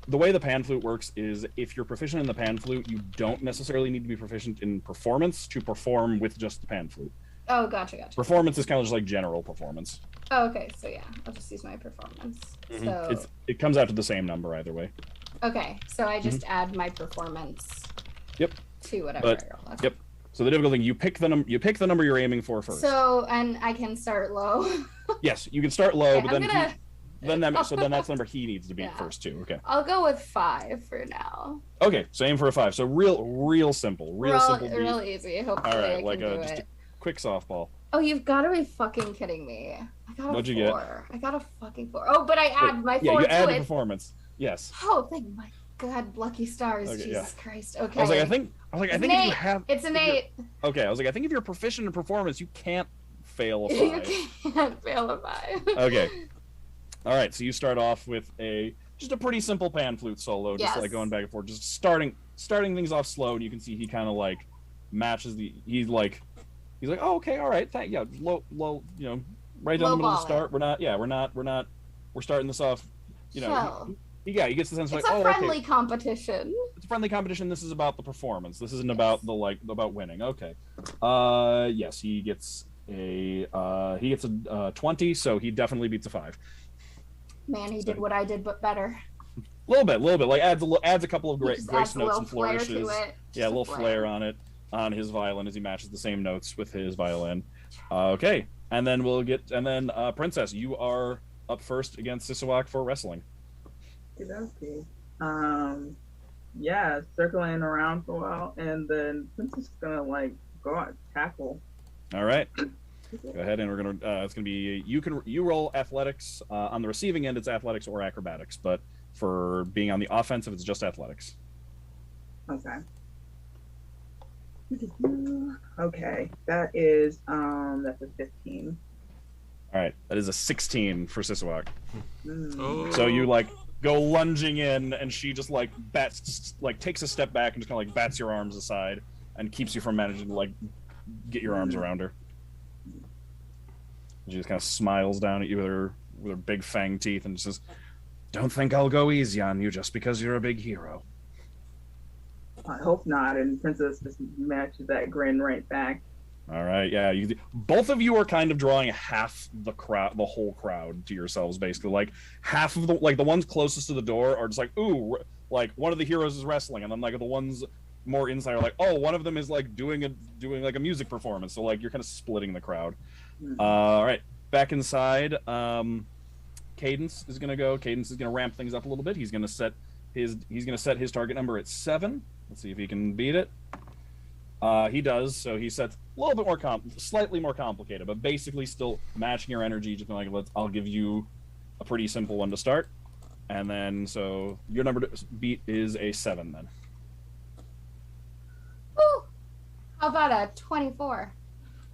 the way the pan flute works is if you're proficient in the pan flute, you don't necessarily need to be proficient in performance to perform with just the pan flute. Oh, gotcha. Performance is kind of just like general performance. Oh, okay. So yeah, I'll just use my performance. Mm-hmm. So it comes out to the same number either way. Okay, so I just add my performance. Yep. To whatever I roll. Okay. Yep. So the difficult thing, you pick the number you're aiming for first. So and I can start low. Yes, you can start low, okay, but then that's the number he needs to beat first too. Okay. I'll go with 5 for now. Okay, so aim for a 5. So real simple, simple. Real easy. Hopefully, all right, I like can do just it. a quick softball. Oh, you've got to be fucking kidding me! I got a What'd 4. you get? I got a fucking 4. Oh, but I add my 4 yeah, you to add it. performance. Yes. Oh, thank my God, lucky stars! Okay, Jesus Christ. Okay. I was like, I think if you have. It's an 8. Okay, I was like, I think if you're proficient in performance, you can't fail a 5. You can't fail a 5. Okay. All right, so you start off with just a pretty simple pan flute solo, just like going back and forth, just starting things off slow, and you can see he kind of like matches he's like, oh, okay, all right, low, right down the middle of the start. We're starting this off, he gets the sense it's like, a friendly competition. It's a friendly competition. This is about the performance. This isn't about about winning. Okay. Yes, he gets a 20, so he definitely beats a 5. Man, he did what I did, but better. A little bit. Like adds a couple of grace notes and flourishes. Yeah, a little flair on it, on his violin as he matches the same notes with his violin. Okay, and then Princess, you are up first against Sisawak for wrestling. Okay. Yeah, circling around for a while, and then Princess is gonna like go out and tackle. All right. Go ahead, and we're gonna. It's gonna be you roll athletics. On the receiving end, it's athletics or acrobatics, but for being on the offensive, it's just athletics. Okay. Okay, that is that's a 15. All right, that is a 16 for Sisawak. Oh. So you like go lunging in, and she just like takes a step back and just kind of like bats your arms aside and keeps you from managing to like get your arms around her. She just kind of smiles down at you with her big fang teeth and says, "Don't think I'll go easy on you just because you're a big hero." I hope not. And Princess just matches that grin right back. All right, yeah. Both of you are kind of drawing half the whole crowd to yourselves, basically. Like half of the ones closest to the door are just like, ooh, like one of the heroes is wrestling, and then like the ones more inside are like, oh, one of them is like doing like a music performance. So like you're kind of splitting the crowd. All right, back inside. Cadence is gonna go. Cadence is gonna ramp things up a little bit. He's gonna set his target number at 7. Let's see if he can beat it. He does. So he sets a little bit more slightly more complicated, but basically still matching your energy. Just like I'll give you a pretty simple one to start, and then so your number to beat is a 7 then. Ooh, how about a 24?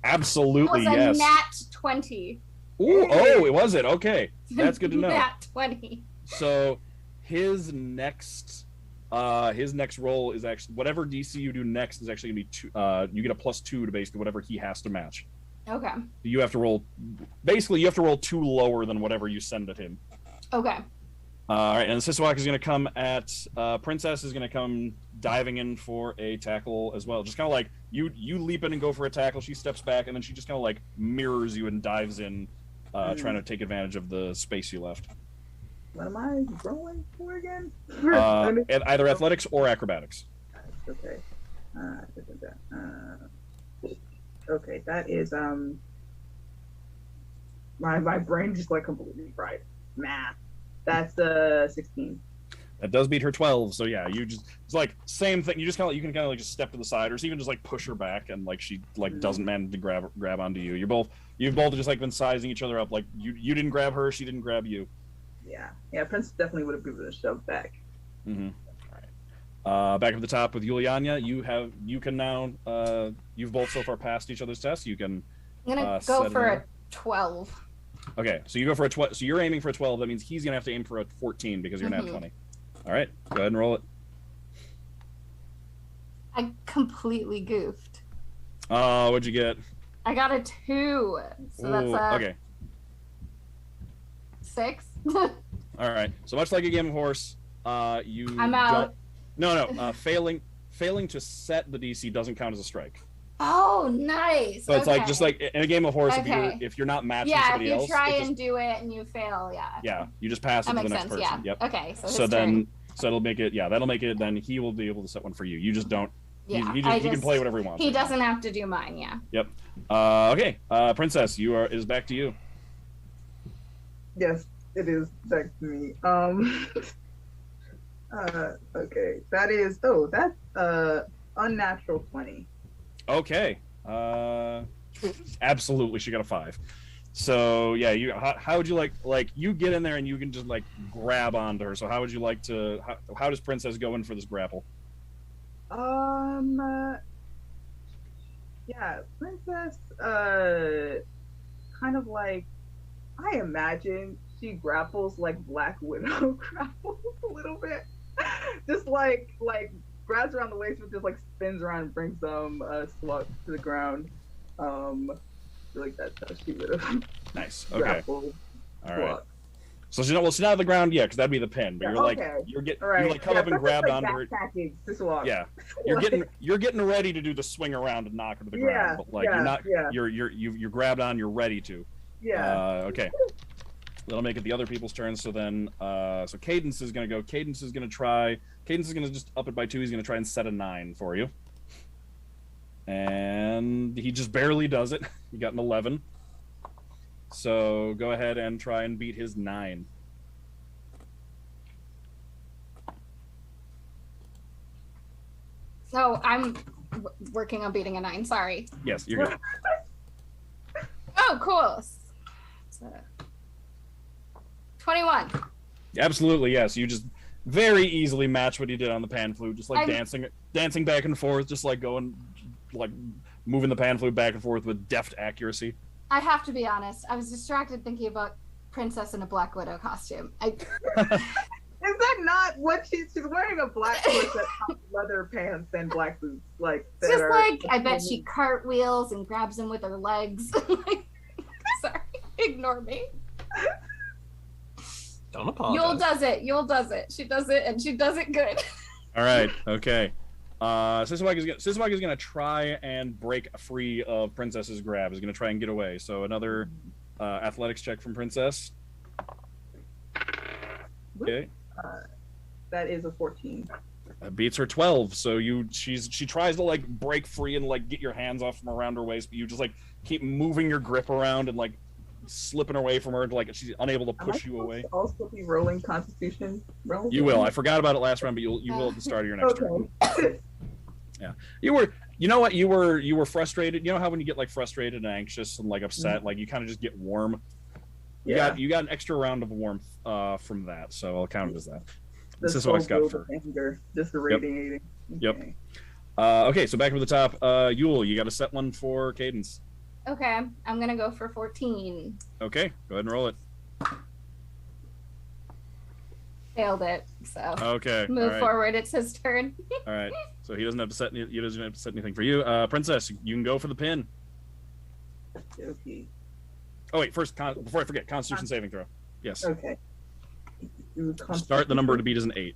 Absolutely, that was yes. a nat 20. Ooh, oh, it was it? Okay, that's good to know. Nat 20. So his next roll is actually whatever DC you do next is actually gonna be 2. You get a +2 to basically whatever he has to match. Okay. You have to roll 2 lower than whatever you send at him. Okay. All right, and Sisawak is going to come at Princess is going to come diving in for a tackle as well. Just kind of like you leap in and go for a tackle. She steps back, and then she just kind of like mirrors you and dives in, trying to take advantage of the space you left. What am I rolling for again? Either athletics or acrobatics. Okay. Okay, that is my brain just like completely fried. Math. That's 16. That does beat her 12. So yeah, you just it's like same thing. You just kind of you can kind of like just step to the side, or even just like push her back, and like she like doesn't manage to grab onto you. You've both just like been sizing each other up. Like you didn't grab her, she didn't grab you. Yeah. Prince definitely would have given it a shove back. Mm-hmm. All right. Back at the top with Yulyanya, you can now you've both so far passed each other's tests. You can. I'm gonna go for a 12. Okay, so you go for a 12. So you're aiming for a 12. That means he's gonna have to aim for a 14 because you're nat 20. All right, go ahead and roll it. I completely goofed. Oh, what'd you get? I got a 2. So that's okay. 6. All right. So much like a game of horse, you. I'm out. No. Failing to set the DC doesn't count as a strike. Oh, nice. So it's like just like in a game of horse, if you're not matching somebody else, if you try and do it and you fail, yeah, you just pass it to the next person. Yeah. Yep. Okay. So then that'll make it. Yeah, that'll make it. Then he will be able to set one for you. You just don't. Yeah. He can play whatever he wants. He doesn't have to do mine. Yeah. Yep. Okay. Princess, is back to you. Yes, it is back to me. Okay, that's unnatural 20. Okay. Absolutely, she got a 5. So yeah, how would you like you get in there and you can just like grab onto her. So how would you like to? How does Princess go in for this grapple? Yeah, Princess, kind of like, I imagine she grapples like Black Widow grapples a little bit. Just like grabs around the waist, but just like spins around and brings them slugs to the ground. I feel like that's how she would have. Nice. Okay. Grappled. All right. So she's not on the ground yet, because that'd be the pin. But you're come up and grabbed onto her. Yeah, you're getting ready to do the swing around and knock her to the ground. But like you're not. You're grabbed on. You're ready to. Yeah. Okay. That'll make it the other people's turn. So then, so Cadence is gonna go. Cadence is gonna just up it by 2. He's gonna try and set a 9 for you. And he just barely does it. He got an 11. So go ahead and try and beat his 9. So I'm working on beating a 9. Sorry. Yes, you're good. Oh, cool. So, 21. Absolutely, yes. You just very easily match what he did on the pan flute, just like dancing back and forth, just like going, like moving the pan flute back and forth with deft accuracy. I have to be honest. I was distracted thinking about Princess in a Black Widow costume. Is that not what she's wearing? A black corset, leather pants, and black boots. Like it's just like I bet she cartwheels and grabs him with her legs. Sorry, ignore me. Don't apologize. Yul does it. She does it, and she does it good. All right. Okay. Siswag is gonna try and break free of Princess's grab. Is gonna try and get away. So another athletics check from Princess. Okay. That is a 14. That beats her 12. So she tries to like break free and like get your hands off from around her waist, but you just like keep moving your grip around and like slipping away from her, like she's unable to push you away. Also be rolling Constitution rolls. You will. I forgot about it last round, but you will at the start of your next turn. Yeah, you were frustrated. You know how when you get like frustrated and anxious and like upset, like you kind of just get warm. You got an extra round of warmth from that, so I'll count it as that. This is what I got for anger, just radiating. Yep. Okay, so back to the top. Yule, you got to set one for Cadence. Okay, I'm gonna go for 14. Okay, go ahead and roll it. Failed it. So okay, move forward. It's his turn. All right, so he doesn't have to set anything for you. Princess, you can go for the pin. Okay. Oh wait, first before I forget, Constitution saving throw. Yes. Okay. Start the number to beat is an 8.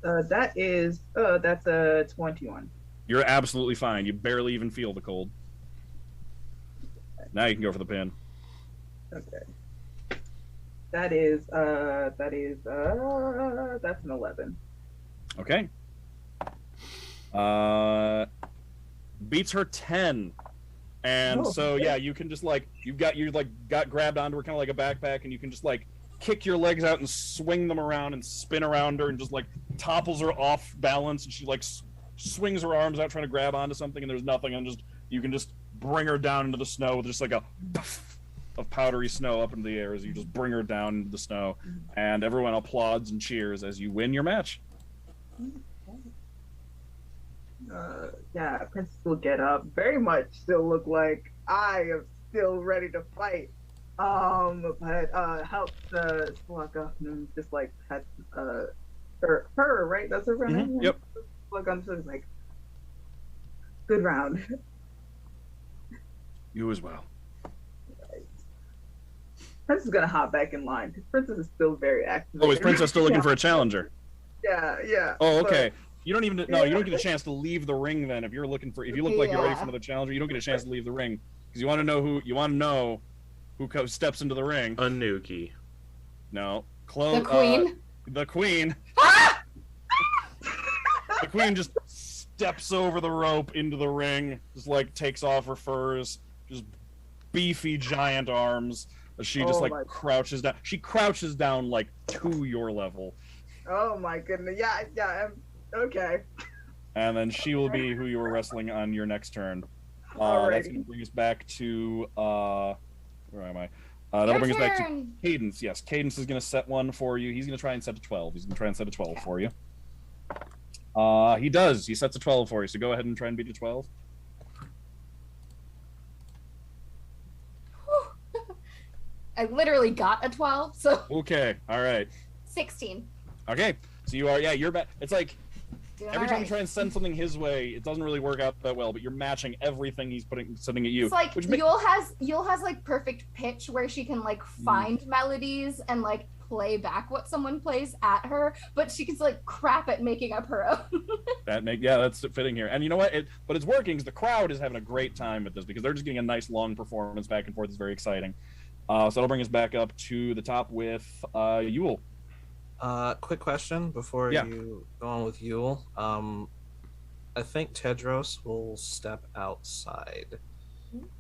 That's a 21. You're absolutely fine. You barely even feel the cold. Now you can go for the pin. Okay. That's an 11. Okay. beats her 10. And so yeah, you can just like got grabbed onto her kind of like a backpack, and you can just like kick your legs out and swing them around and spin around her and just like topples her off balance, and she like swings her arms out trying to grab onto something, and there's nothing, and just you can just bring her down into the snow with just like a puff of powdery snow up into the air as you just bring her down into the snow, and everyone applauds and cheers as you win your match. Yeah, Princess will get up. Very much still look like I am still ready to fight. But helps Slug up and just like pets her, right? That's her name? Yep. Slug on so like good round. You as well. Princess is gonna hop back in line. Princess is still very active. Oh, is Princess still looking for a challenger? Yeah. Oh, okay. You don't even no. You don't get a chance to leave the ring then. If you look like you're ready for another challenger, you don't get a chance to leave the ring because you want to know who steps into the ring. Anuki. No, The queen. The queen. The queen just steps over the rope into the ring. Just like takes off her furs. Just beefy giant arms. She just like crouches down. She crouches down like to your level. Oh my goodness. Yeah. Okay. And then she will be who you were wrestling on your next turn. That's going to bring us back to where am I? That'll bring us back to Cadence. Yes, Cadence is going to set one for you. He's going to try and set a 12. He's going to try and set a 12 for you. He does. He sets a 12 for you. So go ahead and try and beat a 12. I literally got a 12, so Okay. All right. 16. Okay. So you are. Yeah, you're back. It's like Doing every time you alright. try and send something his way, it doesn't really work out that well. But you're matching everything he's sending at you. It's like which Yule has like perfect pitch where she can like find melodies and like play back what someone plays at her, but she can like crap at making up her own. that's fitting here. And you know what? But it's working because the crowd is having a great time with this because they're just getting a nice long performance back and forth. It's very exciting. So that'll bring us back up to the top with Yule. Quick question before you go on with Yule. I think Tedros will step outside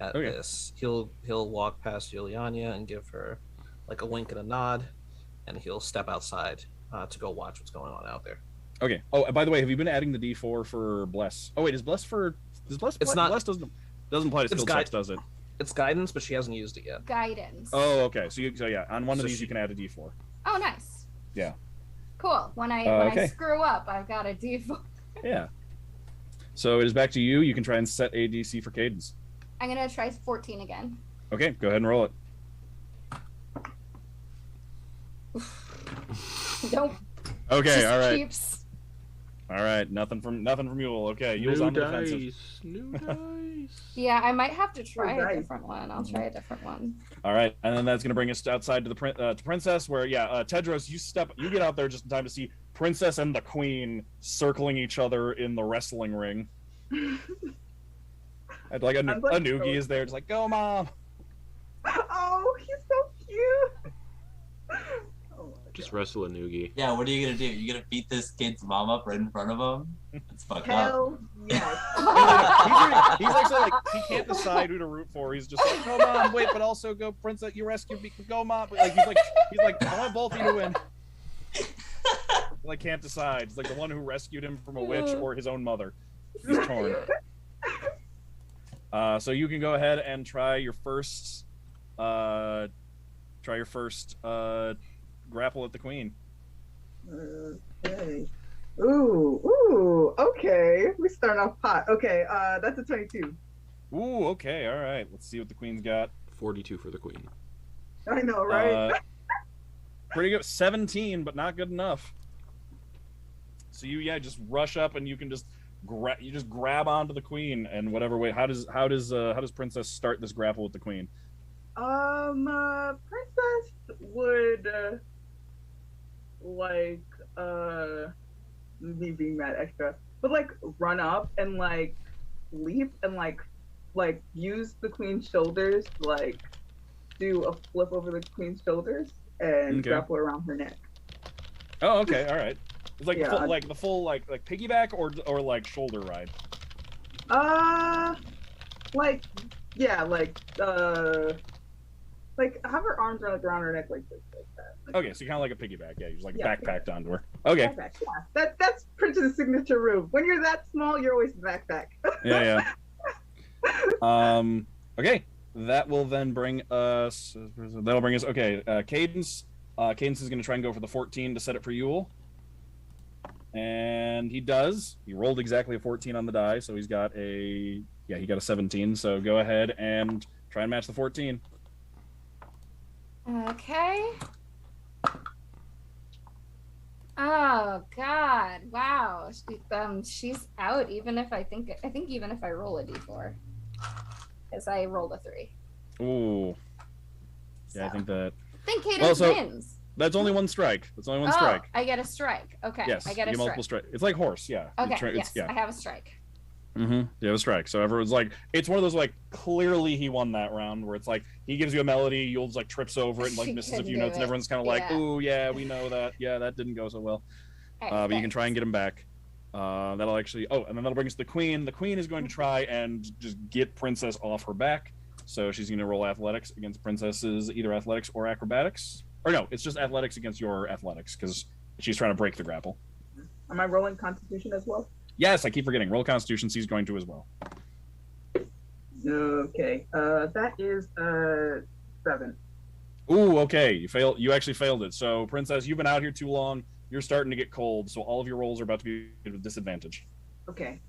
at this. He'll walk past Yulyanya and give her like a wink and a nod, and he'll step outside to go watch what's going on out there. Okay. Oh, by the way, have you been adding the D4 for Bless? Oh wait, is Bless for? Does Bless? It's not. Bless doesn't apply to skill checks, does it? It's guidance, but she hasn't used it yet. Guidance. Oh, okay. So yeah, on one of these you can add a D4. Oh, nice. Yeah. Cool. When I screw up, I've got a D4. Yeah. So it is back to you. You can try and set a DC for Cadence. I'm gonna try 14 again. Okay, go ahead and roll it. Nope. Okay, Just all right. Keeps. All right, nothing from Yule. Okay, Yule's on the defensive. New dice. Yeah, I might have to try Oh, a nice. different one. I'll try a different one. All right, and then that's going to bring us outside to the to Princess, where Tedros, you get out there just in time to see Princess and the Queen circling each other in the wrestling ring. And like a Noogie is there, just like, go mom. Oh, he's so cute. Oh my Just wrestle a noogie. Yeah, what are you gonna do? You gonna beat this kid's mom up right in front of him? It's fucked up. Hell yes. He's actually like, he can't decide who to root for. He's just like, go mom, wait, but also go Princess, you rescued me, go mom. Like he's like, I want both of you to win. Like can't decide. It's like the one who rescued him from a witch or his own mother. He's torn. So you can go ahead and try your first grapple at the Queen. Okay. Ooh, okay. We start off hot. Okay, that's a 22. Ooh, okay, all right. Let's see what the Queen's got. 42 for the Queen. I know, right? Pretty good. 17, but not good enough. So you just rush up and you can just grab onto the Queen and whatever way. How does Princess start this grapple with the Queen? Princess would me being mad extra, but like run up and like leap and like use the Queen's shoulders to like do a flip over the Queen's shoulders and grapple around her neck. Oh, okay, all right. It's like Yeah. the full like piggyback or like shoulder ride. Like, yeah, like have her arms around her neck like this, like that. Okay, so you're kind of like a piggyback. Yeah, you just like Yeah, backpacked onto her. Okay. Backpack, yeah. That's Prince's signature move. When you're that small, you're always backpack. Yeah. Okay, that will then bring us. That'll bring us. Okay, Cadence. Cadence is going to try and go for the 14 to set it for Yule. And he does. He rolled exactly a 14 on the die, so he's got a... Yeah, he got a 17, so go ahead and try and match the 14. Okay. Oh God! Wow. She's out. Even if I think even if I roll a d4, because I rolled a 3. Ooh. So. Yeah, I think that. I think Cadence wins. That's only one strike. That's only one Oh, strike. I get a strike. Okay. Yes, I get a multiple strike. It's like horse. Yeah. Okay. Yes, I have a strike. Mm-hmm. You have a strike. So everyone's like, it's one of those like clearly he won that round where it's like he gives you a melody, Yules like trips over it and like misses a few notes, and everyone's kind of like, "Ooh, yeah, we know that. Yeah, that didn't go so well." But you can try and get him back. That'll actually. Oh, and then that'll bring us to the queen. The queen is going to try and just get Princess off her back. So she's going to roll athletics against Princess's either athletics or acrobatics. Or no, it's just athletics against your athletics because she's trying to break the grapple. Am I rolling Constitution as well? Yes, I keep forgetting. Roll Constitution. She's going to as well. Okay. That is 7. Ooh, okay. You actually failed it. So, Princess, you've been out here too long. You're starting to get cold. So all of your rolls are about to be at a disadvantage. Okay.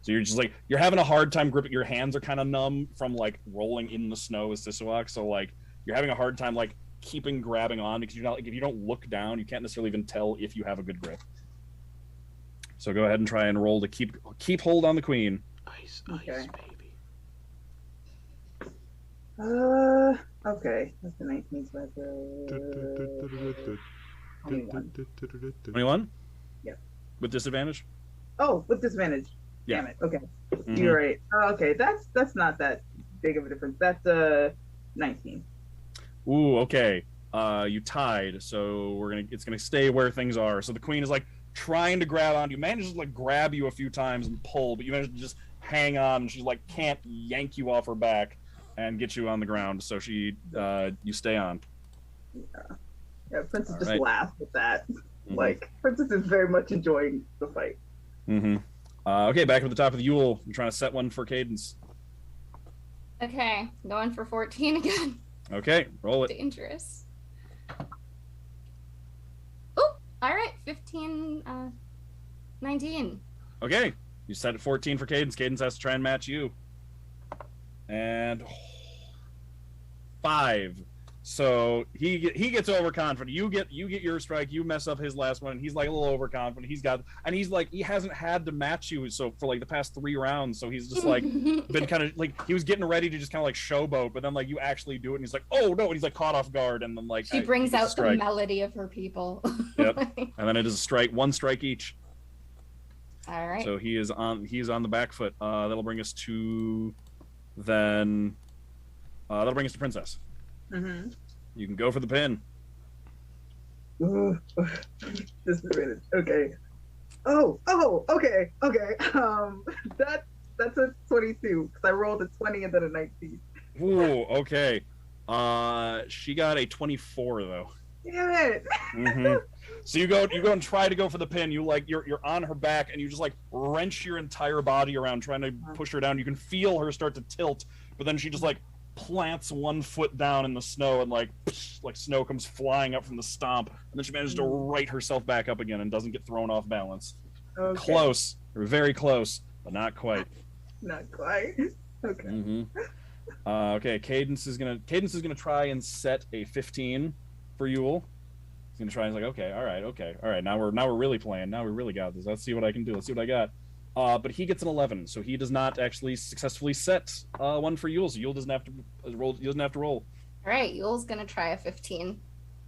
So you're just like you're having a hard time gripping. Your hands are kind of numb from like rolling in the snow with Sisawak. So like you're having a hard time like keeping grabbing on because you're not like if you don't look down, you can't necessarily even tell if you have a good grip. So go ahead and try and roll to keep hold on the queen. Ice, okay. baby. Okay. That's the 19th. So that's 21? Yeah. With disadvantage? Oh, with disadvantage. Yeah. Damn it. Okay. Mm-hmm. You're right. Okay, that's not that big of a difference. That's 19. Ooh, okay. You tied, so it's gonna stay where things are. So the queen is like trying to grab on you, manages to like grab you a few times and pull, but you manage to just hang on, and she like can't yank you off her back and get you on the ground. So you stay on. Yeah, Princess All just right. laughed at that. Mm-hmm. Like Princess is very much enjoying the fight. Mm-hmm. Okay, back at the top of the Yule. I'm trying to set one for Cadence. Okay, going for 14 again. Okay, roll it. Dangerous. Oh, all right, 15, 19. Okay, you set it 14 for Cadence. Cadence has to try and match you. And 5. So he gets overconfident. You get your strike. You mess up his last one. And he's like a little overconfident. He's like he hasn't had to match you so for like the past 3 rounds. So he's just like been kind of like he was getting ready to just kind of like showboat, but then like you actually do it, and he's like, oh no, and he's like caught off guard, and then like she brings out the melody of her people. Yep, and then it is a strike, 1 strike each. All right. So he is on the back foot. That'll bring us to then. That'll bring us to Princess. Mm-hmm. You can go for the pin. Just a minute. Okay. Oh, okay. That's a 22 because I rolled a 20 and then a 19. Ooh, okay. She got a 24 though. Damn it. Mm-hmm. So you go and try to go for the pin. You like you're on her back and you just like wrench your entire body around trying to push her down. You can feel her start to tilt, but then she just like plants 1 foot down in the snow and like snow comes flying up from the stomp, and then she manages to right herself back up again and doesn't get thrown off balance. Okay. Close, or very close, but not quite. Not quite. Okay. Mm-hmm. Okay, Cadence is gonna try and set a 15 for Yule. He's gonna try and he's like, okay, all right. Now we're really playing. Now we really got this. Let's see what I can do. Let's see what I got. But he gets an 11, so he does not actually successfully set one for Yule. So Yule doesn't have to roll. He doesn't have to roll. All right, Yule's gonna try a 15.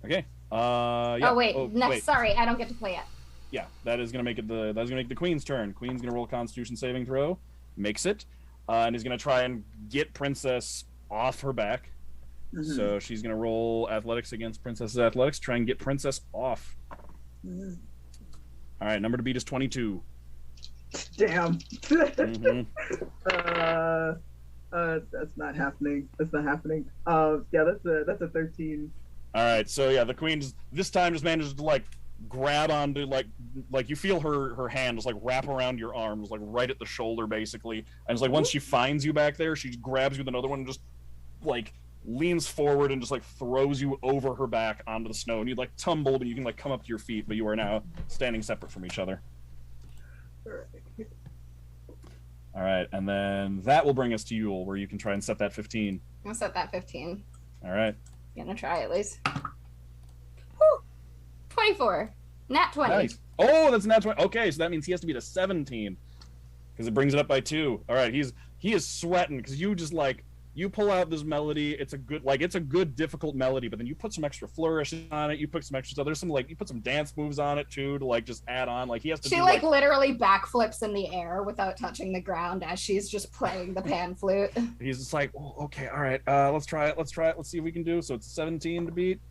Okay. Yeah. Oh wait, wait. Sorry, I don't get to play yet. Yeah, that's gonna make the Queen's turn. Queen's gonna roll a Constitution saving throw, makes it, and he's gonna try and get Princess off her back. Mm-hmm. So she's gonna roll athletics against Princess's athletics, try and get Princess off. Mm-hmm. All right, number to beat is 22. Damn. Mhm. That's not happening. That's not happening. Yeah, that's a 13. All right, so yeah, the queen this time just manages to like grab onto like you feel her hand just like wrap around your arms like right at the shoulder basically, and it's like once she finds you back there, she grabs you with another one and just like leans forward and just like throws you over her back onto the snow, and you like tumble, but you can like come up to your feet, but you are now standing separate from each other. All right, and then that will bring us to Yule, where you can try and set that 15. I'm gonna set that 15. All right. Gonna try at least. Woo! 24. Nat 20. Nice. Oh, that's nat 20. Okay, so that means he has to beat a 17 because it brings it up by 2. All right, he is sweating because you just like you pull out this melody. It's a good difficult melody, but then you put some extra flourishes on it. You put some extra stuff. There's some like you put some dance moves on it too to like just add on. Like he has to. She like literally backflips in the air without touching the ground as she's just playing the pan flute. He's just like, oh, okay, all right, let's try it. Let's see if we can do. So it's 17 to beat.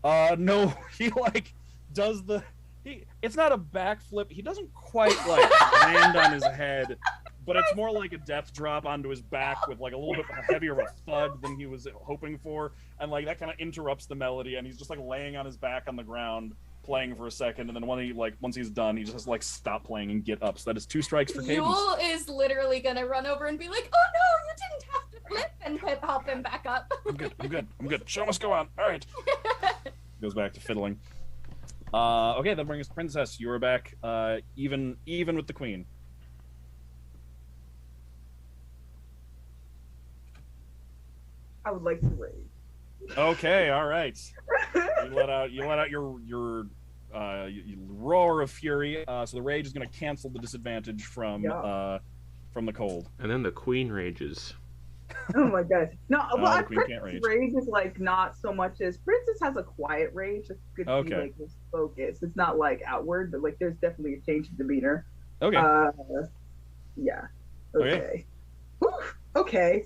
No, he like does the. It's not a backflip. He doesn't quite like land on his head, but it's more like a death drop onto his back with like a little bit heavier of a thud than he was hoping for, and like that kind of interrupts the melody, and he's just like laying on his back on the ground playing for a second, and then once he's done, he just has to like stop playing and get up. So that is 2 strikes for Cadence. Yule is literally gonna run over and be like, "Oh no, you didn't have to flip," and help him back up. I'm good. Show must go on. All right. Goes back to fiddling. Okay, that brings us Princess. You are back, even with the queen. I would like to rage. Okay, all right. You let out your roar of fury. So the rage is going to cancel the disadvantage from the cold. And then the queen rages. Oh my god. No, well, queen can't rage. Rage is like not so much as Princess has a quiet rage. It's good to be like this focus. It's not like outward, but like there's definitely a change in demeanor. Okay. Yeah. Okay. Okay.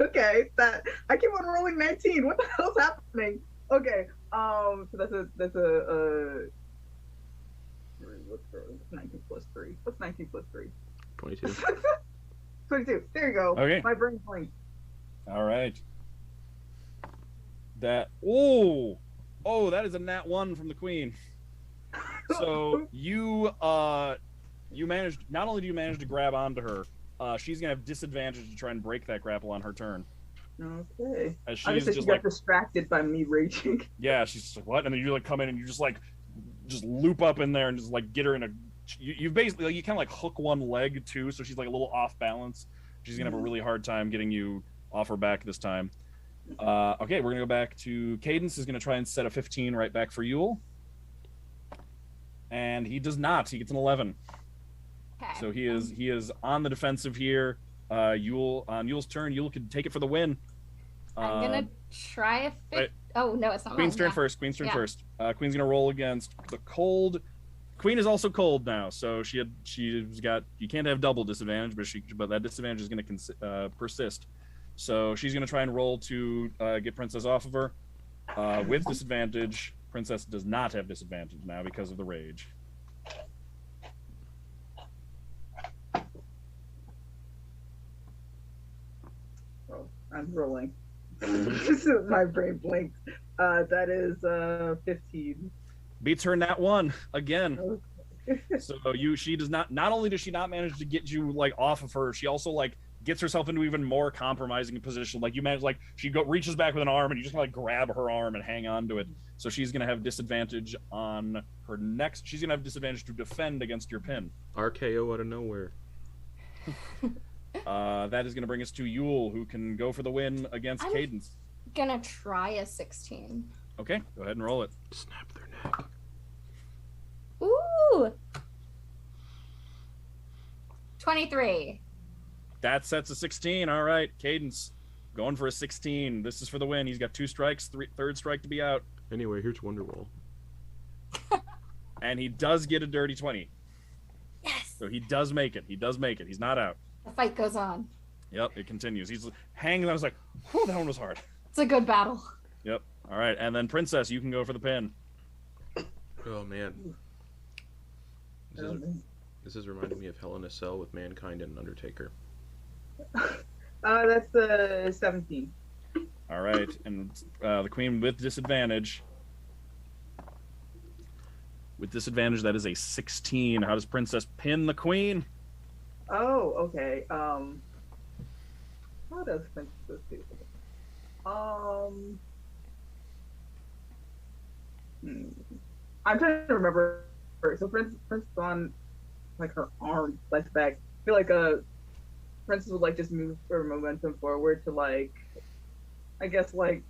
Okay. That I keep on rolling 19. What the hell's happening? Okay. So that's a what's 19 plus 3? What's 19 plus 3? 22. 22. There you go. Okay. My brain blinked. All right. That that is a nat 1 from the queen. So you managed. Not only do you manage to grab onto her, she's gonna have disadvantage to try and break that grapple on her turn. Okay. As I she's just just got like distracted by me raging. yeah, she's just like what, and then you like come in and you just loop up in there and just like get her in a. You basically you kind of like hook one leg too, so she's like a little off balance. She's gonna have a really hard time getting you off her back this time. Okay, we're gonna go back to Cadence. Is gonna try and set a 15 right back for Yule, and he does not. He gets an 11. Okay. So he is on the defensive here. On Yule's turn, Yule could take it for the win. I'm gonna try a Oh no, it's not. Queen's turn first. Queen's Queen's gonna roll against the cold. Queen is also cold now, so she's got. You can't have double disadvantage, but that disadvantage is going to persist. So she's going to try and roll to get Princess off of her with disadvantage. Princess does not have disadvantage now because of the rage. Oh, I'm rolling. My brain blinked. That is 15. Beats her nat 1 again. So she does not only does she not manage to get you like off of her, she also like gets herself into even more compromising position. Like you manage, like she reaches back with an arm and you just like grab her arm and hang on to it. So she's gonna have disadvantage on her next. She's gonna have disadvantage to defend against your pin. RKO out of nowhere. That is gonna bring us to Yule, who can go for the win against Cadence. Gonna try a 16. Okay, go ahead and roll it. Snap their neck. Ooh. 23. That sets a 16. All right, Cadence going for a 16. This is for the win. He's got 2 strikes, third strike to be out. Anyway, here's Wonderwall. And he does get a dirty 20. Yes. So he does make it. He's not out. The fight goes on. Yep, it continues. He's hanging. I was like, whew, that one was hard. It's a good battle. Yep. All right, and then Princess, you can go for the pin. Oh man. This is reminding me of Hell in a Cell with Mankind and Undertaker. That's 17. All right, and the queen with disadvantage. With disadvantage, that is a 16. How does Princess pin the queen? Oh, okay. How does Princess do it? I'm trying to remember. So Princess on like her arm sliced back. I feel like Princess would like just move her momentum forward to like, I guess like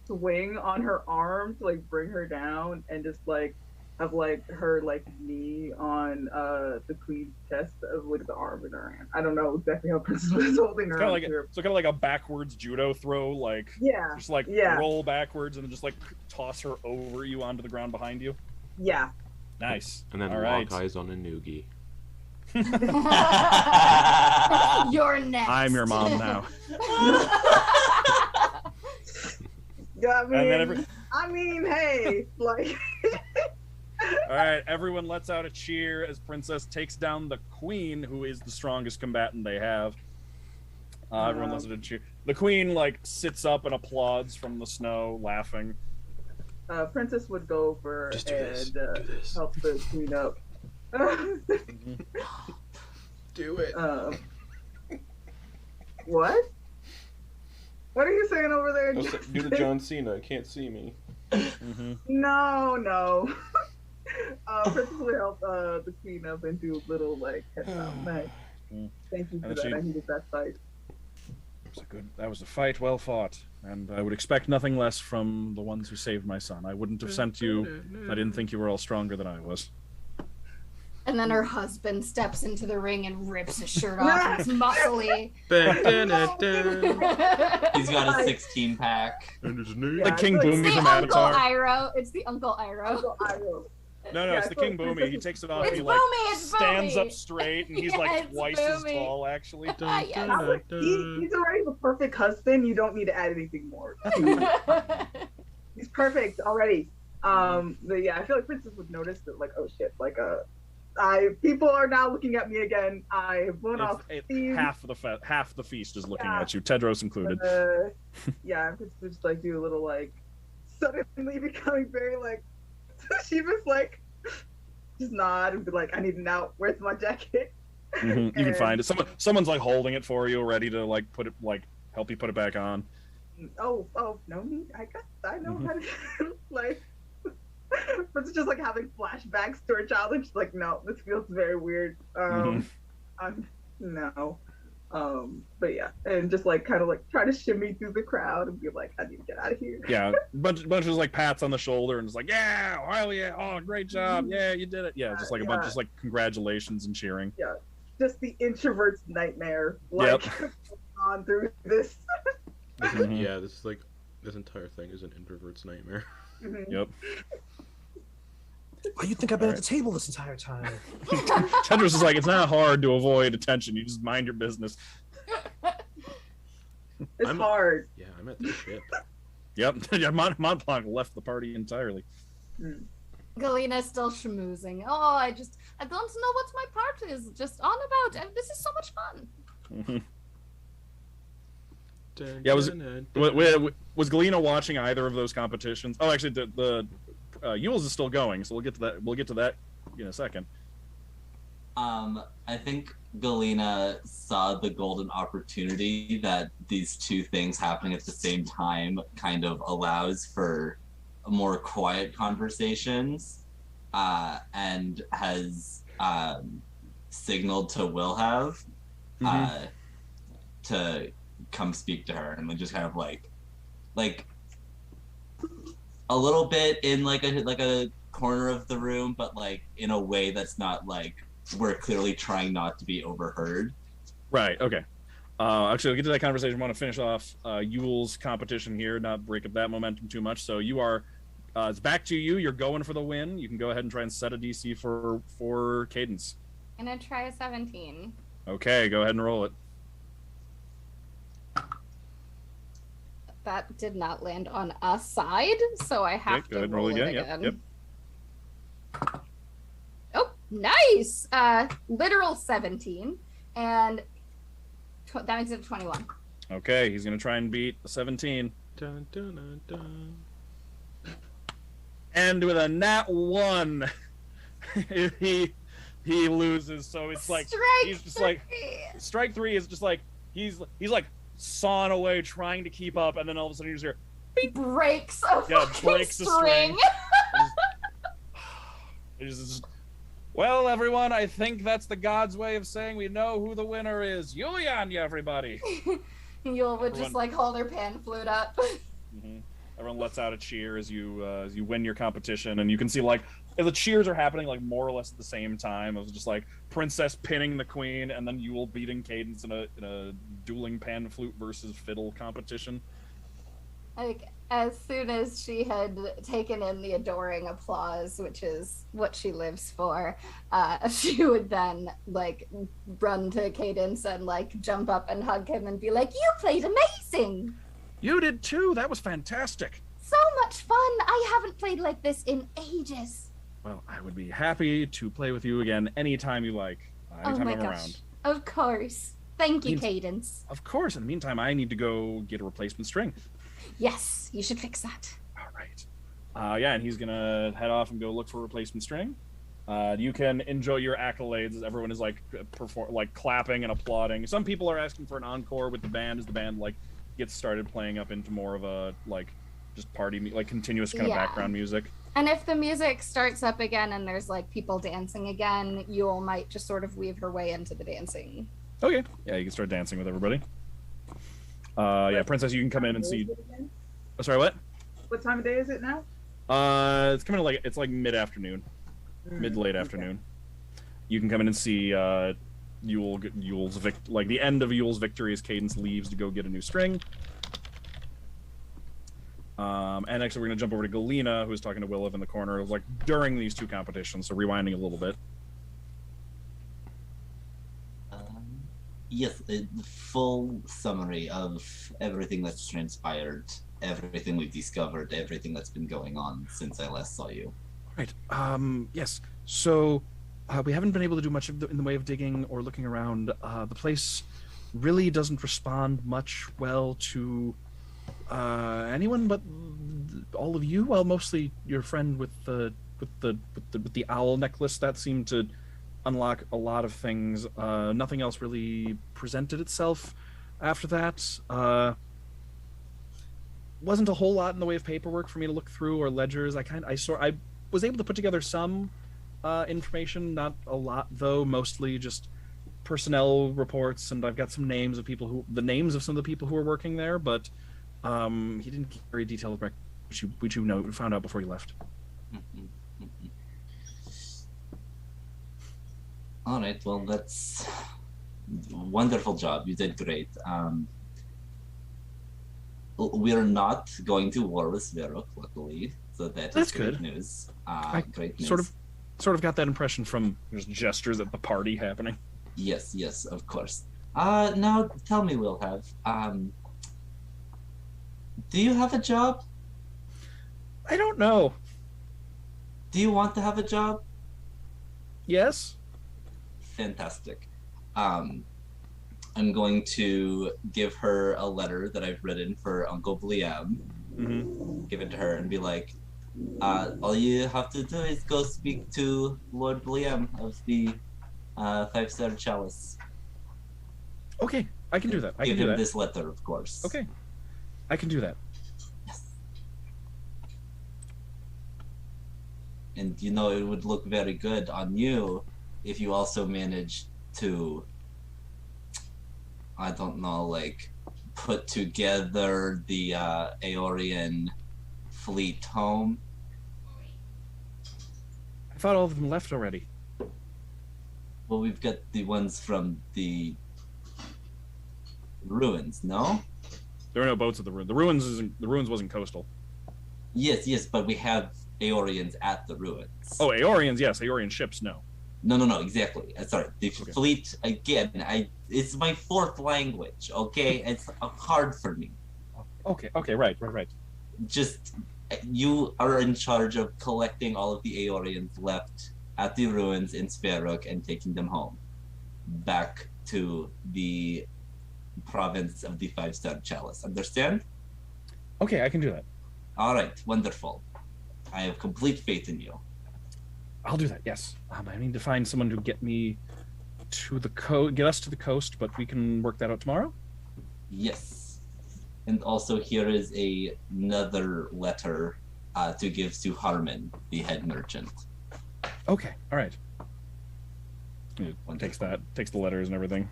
swing on her arm to like bring her down and just like have like her like knee on the queen's chest with the arm in her hand. I don't know exactly how Princess was holding her. Kind of like a backwards judo throw, like just like roll backwards and then just like toss her over you onto the ground behind you. Yeah. Nice. And then lock eyes on a noogie. You're next. I'm your mom now. Yeah, And I mean, hey, like. All right, everyone lets out a cheer as Princess takes down the queen, who is the strongest combatant they have. Everyone lets out a cheer. The queen like sits up and applauds from the snow, laughing. Princess would go over and help the queen up. Do it. What? What are you saying over there? Do the John Cena. Can't see me. No. Princess would help the queen up and do a little like head down. Nice. Thank you for that. I needed that fight. That was a fight well fought, and I would expect nothing less from the ones who saved my son. I wouldn't have sent you. I didn't think you were all stronger than I was. And then her husband steps into the ring and rips his shirt off. It's muscly. He's got a 16-pack. Like King Boomy It's from the Uncle Avatar. Iroh. It's the Uncle Iroh. No, it's the King Boomy. He takes it off. It's He like Boomy, it's stands Boomy. up straight, and he's like twice as tall, actually. He's already the perfect husband. You don't need to add anything more. He's perfect already. But yeah, I feel like Princess would notice that, like, oh shit, like people are now looking at me again. I have blown off steam. Half the feast is looking at you, Tedros included. Yeah, Princess would just like do a little like suddenly becoming very like she was like just nod and be like, I need an out. Where's my jacket? You can find it. Someone's like holding it for you, ready to like put it, like help you put it back on. Oh, no need. I know how to like. It's just like having flashbacks to her childhood. She's like, no, this feels very weird. No. But yeah, and just like kind of like try to shimmy through the crowd and be like, I need to get out of here. Yeah, bunch of like pats on the shoulder and it's like, yeah, hell yeah, oh great job, yeah, you did it. Yeah, just like a bunch, just like congratulations and cheering. Yeah, just the introvert's nightmare. Like on through this. Yeah, this entire thing is an introvert's nightmare. Yep. Why you think I've been at the table this entire time? Tedros is like, it's not hard to avoid attention. You just mind your business. It's hard. Yeah, I'm at the ship. Yep. Montblanc left the party entirely. Galina's still schmoozing. Oh, I don't know what my part is just on about. This is so much fun. Yeah, was Galina watching either of those competitions? Oh, actually, the Yule's is still going, so we'll get to that in a second. I think Galina saw the golden opportunity that these two things happening at the same time kind of allows for more quiet conversations, and has signaled to Wilhav to come speak to her, and like just kind of like a little bit in like a corner of the room, but like in a way that's not like we're clearly trying not to be overheard. Right. Okay. Actually, we'll get to that conversation. I want to finish off Yule's competition here, not break up that momentum too much. So you are, it's back to you. You're going for the win. You can go ahead and try and set a DC for Cadence. I'm gonna try a 17. Okay, go ahead and roll it. That did not land on a side, so I have to roll it again. Yep. Oh, Nice. Literal 17, and that makes it 21. Okay, he's gonna try and beat a 17. Dun, dun, dun, dun. And with a nat 1, he loses. So it's like he's just like strike 3 is just like he's like sawing away trying to keep up, and then all of a sudden you just hear breaks a breaks the string. It's just, well, everyone, I think that's the god's way of saying we know who the winner is. Yulyanya, everybody. Yul would just like hold her pan flute up. Mm-hmm. Everyone lets out a cheer as you win your competition, and you can see like as the cheers are happening like more or less at the same time. It was just like Princess pinning the queen, and then Yule beating Cadence in a dueling pan flute versus fiddle competition. Like as soon as she had taken in the adoring applause, which is what she lives for, she would then like run to Cadence and like jump up and hug him and be like, "You played amazing! You did too. That was fantastic. So much fun! I haven't played like this in ages." Well, I would be happy to play with you again anytime you like. Anytime I'm around. Of course. Thank you, Cadence. Of course. In the meantime, I need to go get a replacement string. Yes, you should fix that. All right. Yeah, and he's gonna head off and go look for a replacement string. You can enjoy your accolades as everyone is like clapping and applauding. Some people are asking for an encore with the band as the band like gets started playing up into more of a like just party like continuous kind of background music. And if the music starts up again and there's like people dancing again, Yule might just sort of weave her way into the dancing. Okay. Yeah, you can start dancing with everybody. Yeah, Princess, you can come in and see. Oh, sorry, what? What time of day is it now? It's coming like it's like mid-afternoon, mid-late afternoon. You can come in and see Yule's like the end of Yule's victory as Cadence leaves to go get a new string. And actually, we're gonna jump over to Galina, who's talking to Williv in the corner. It was like during these two competitions, so rewinding a little bit. Yes, a full summary of everything that's transpired, everything we've discovered, everything that's been going on since I last saw you. Right. Yes. So we haven't been able to do much in the way of digging or looking around. The place really doesn't respond much well to anyone but all of you. Well, mostly your friend with the owl necklace. That seemed to unlock a lot of things. Nothing else really presented itself after that. Wasn't a whole lot in the way of paperwork for me to look through or ledgers. I was able to put together some information, not a lot though. Mostly just personnel reports, and I've got some names of the names of some of the people who were working there. But he didn't give very detailed record, which you found out before you left. All right, well, that's a wonderful job. You did great. We're not going to war with Verok, luckily, so that's great good news. Great news. Sort of got that impression from just gestures at the party happening. Yes, of course. Now, tell me, Wilhav, do you have a job? I don't know. Do you want to have a job? Yes. Fantastic. I'm going to give her a letter that I've written for Uncle Bliam. Mm-hmm. Give it to her and be like, all you have to do is go speak to Lord Bliam of the 5-star chalice. Okay, I can do that. Give him this letter, of course. Okay, I can do that. Yes. And it would look very good on you if you also managed to, I don't know, like, put together the Aeorian fleet home. I thought all of them left already. Well, we've got the ones from the ruins, no? There are no boats at the ruins. The ruins wasn't coastal. Yes, but we have Aeorians at the ruins. Oh, Aeorians, yes. Aeorian ships, no. No, exactly. Sorry, the fleet, again, it's my fourth language, okay? It's hard for me. Okay, right. Just, you are in charge of collecting all of the Aeorians left at the ruins in Sverok and taking them home, back to the province of the 5-star chalice. Understand? Okay, I can do that. All right, wonderful. I have complete faith in you. I'll do that. Yes. I need to find someone to get me to the get us to the coast, but we can work that out tomorrow. Yes. And also here is another letter to give to Harmon, the head merchant. Okay. All right. It Wonderful. takes the letters and everything.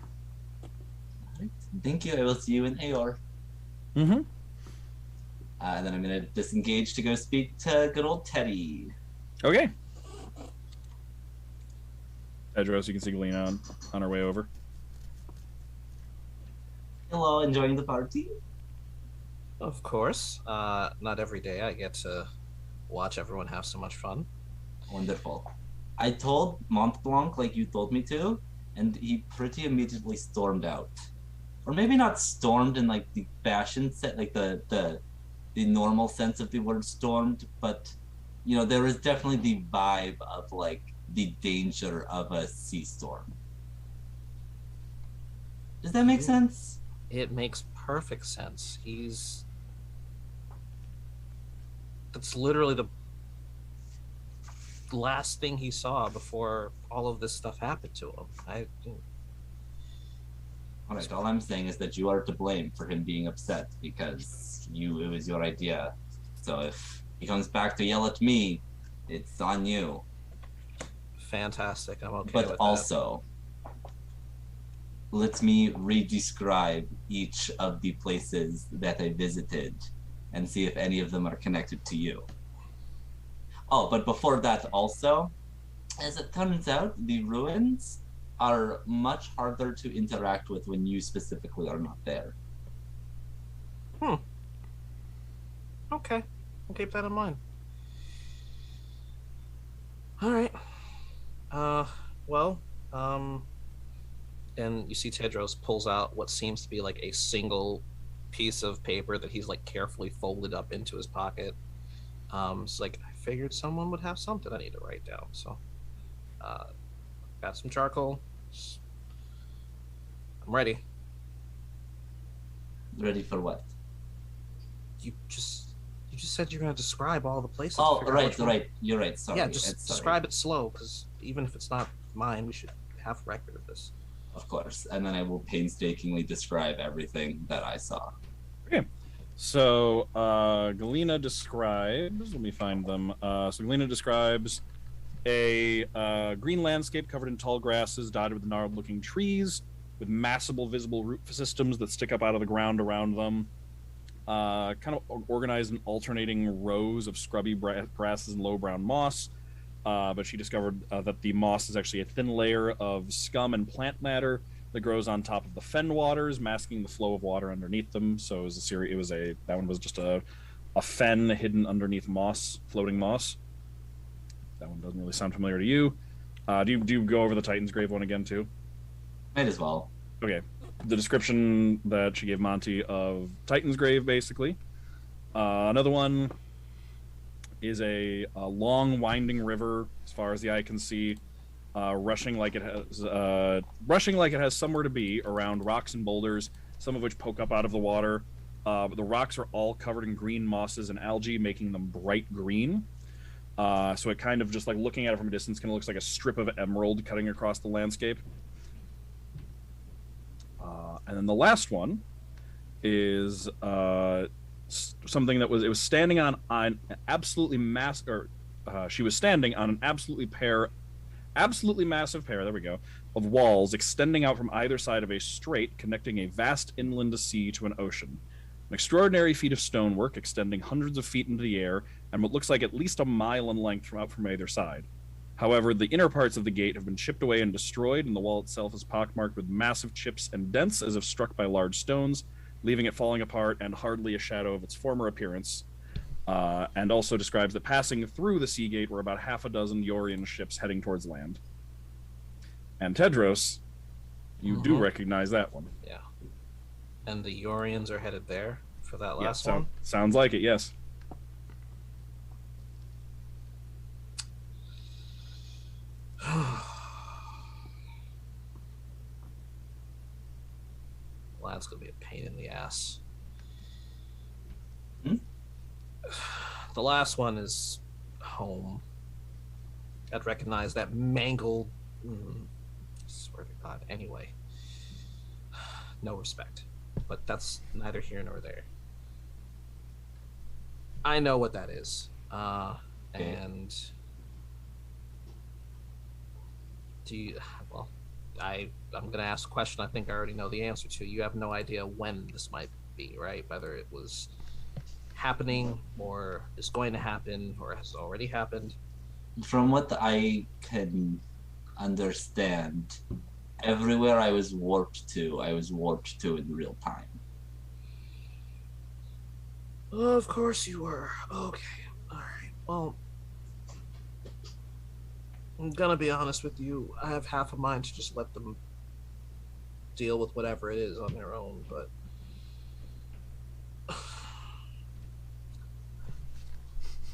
All right. Thank you. I will see you in Aor. Mm-hmm. And then I'm going to disengage to go speak to good old Teddy. Okay. Tedros, you can see Galina on her way over. Hello, enjoying the party? Of course. Not every day I get to watch everyone have so much fun. Wonderful. I told Montblanc like you told me to, and he pretty immediately stormed out. Or maybe not stormed in like the fashion set, like the normal sense of the word stormed, but you know, there is definitely the vibe of like the danger of a sea storm. Does that make sense? It makes perfect sense. That's literally the last thing he saw before all of this stuff happened to him. All right, all I'm saying is that you are to blame for him being upset because it was your idea. So if he comes back to yell at me, it's on you. Fantastic. I'm okay But with also, let me re-describe each of the places that I visited and see if any of them are connected to you. Oh, but before that also, as it turns out, the ruins are much harder to interact with when you specifically are not there. Okay. I'll keep that in mind. All right. And you see Tedros pulls out what seems to be like a single piece of paper that he's like carefully folded up into his pocket. It's like, I figured someone would have something I need to write down. So, got some charcoal. I'm ready. Ready for what? You just said you're going to describe all the places. Oh, right. You're right. Sorry. Yeah, just describe it slow, because even if it's not mine, we should have record of this. Of course. And then I will painstakingly describe everything that I saw. Okay. So Galina describes, let me find them. So Galina describes a green landscape covered in tall grasses, dotted with gnarled-looking trees, with massive visible root systems that stick up out of the ground around them. Kind of organized in alternating rows of scrubby grasses and low brown moss. But she discovered that the moss is actually a thin layer of scum and plant matter that grows on top of the fen waters, masking the flow of water underneath them. So that one was just a fen hidden underneath moss, floating moss. That one doesn't really sound familiar to you. Do you go over the Titan's Grave one again too? Might as well. Okay. The description that she gave Monty of Titan's Grave, basically. Another one is a long, winding river, as far as the eye can see, rushing like it has somewhere to be around rocks and boulders, some of which poke up out of the water. But the rocks are all covered in green mosses and algae, making them bright green. So it kind of, just like looking at it from a distance, kind of looks like a strip of emerald cutting across the landscape. And then the last one is something that was standing on an absolutely she was standing on an absolutely massive pair, there we go, of walls extending out from either side of a strait connecting a vast inland sea to an ocean. An extraordinary feat of stonework extending hundreds of feet into the air and what looks like at least a mile in length from either side. However, the inner parts of the gate have been chipped away and destroyed, and the wall itself is pockmarked with massive chips and dents as if struck by large stones, leaving it falling apart and hardly a shadow of its former appearance. And also describes that passing through the sea gate were about half a dozen Yorian ships heading towards land. And Tedros, you do recognize that one. Yeah. And the Yorians are headed there for that last one? Sounds like it, yes. Well, that's gonna be a pain in the ass. Hmm? The last one is home. I'd recognize that mangled. Swear to God. Anyway, no respect, but that's neither here nor there. I know what that is, and do you? Well, I'm gonna ask a question I think I already know the answer to. You have no idea when this might be, right? Whether it was happening or is going to happen or has already happened. From what I can understand, everywhere I was warped to in real time. Of course you were. Okay. All right. Well, I'm gonna be honest with you. I have half a mind to just let them deal with whatever it is on their own, but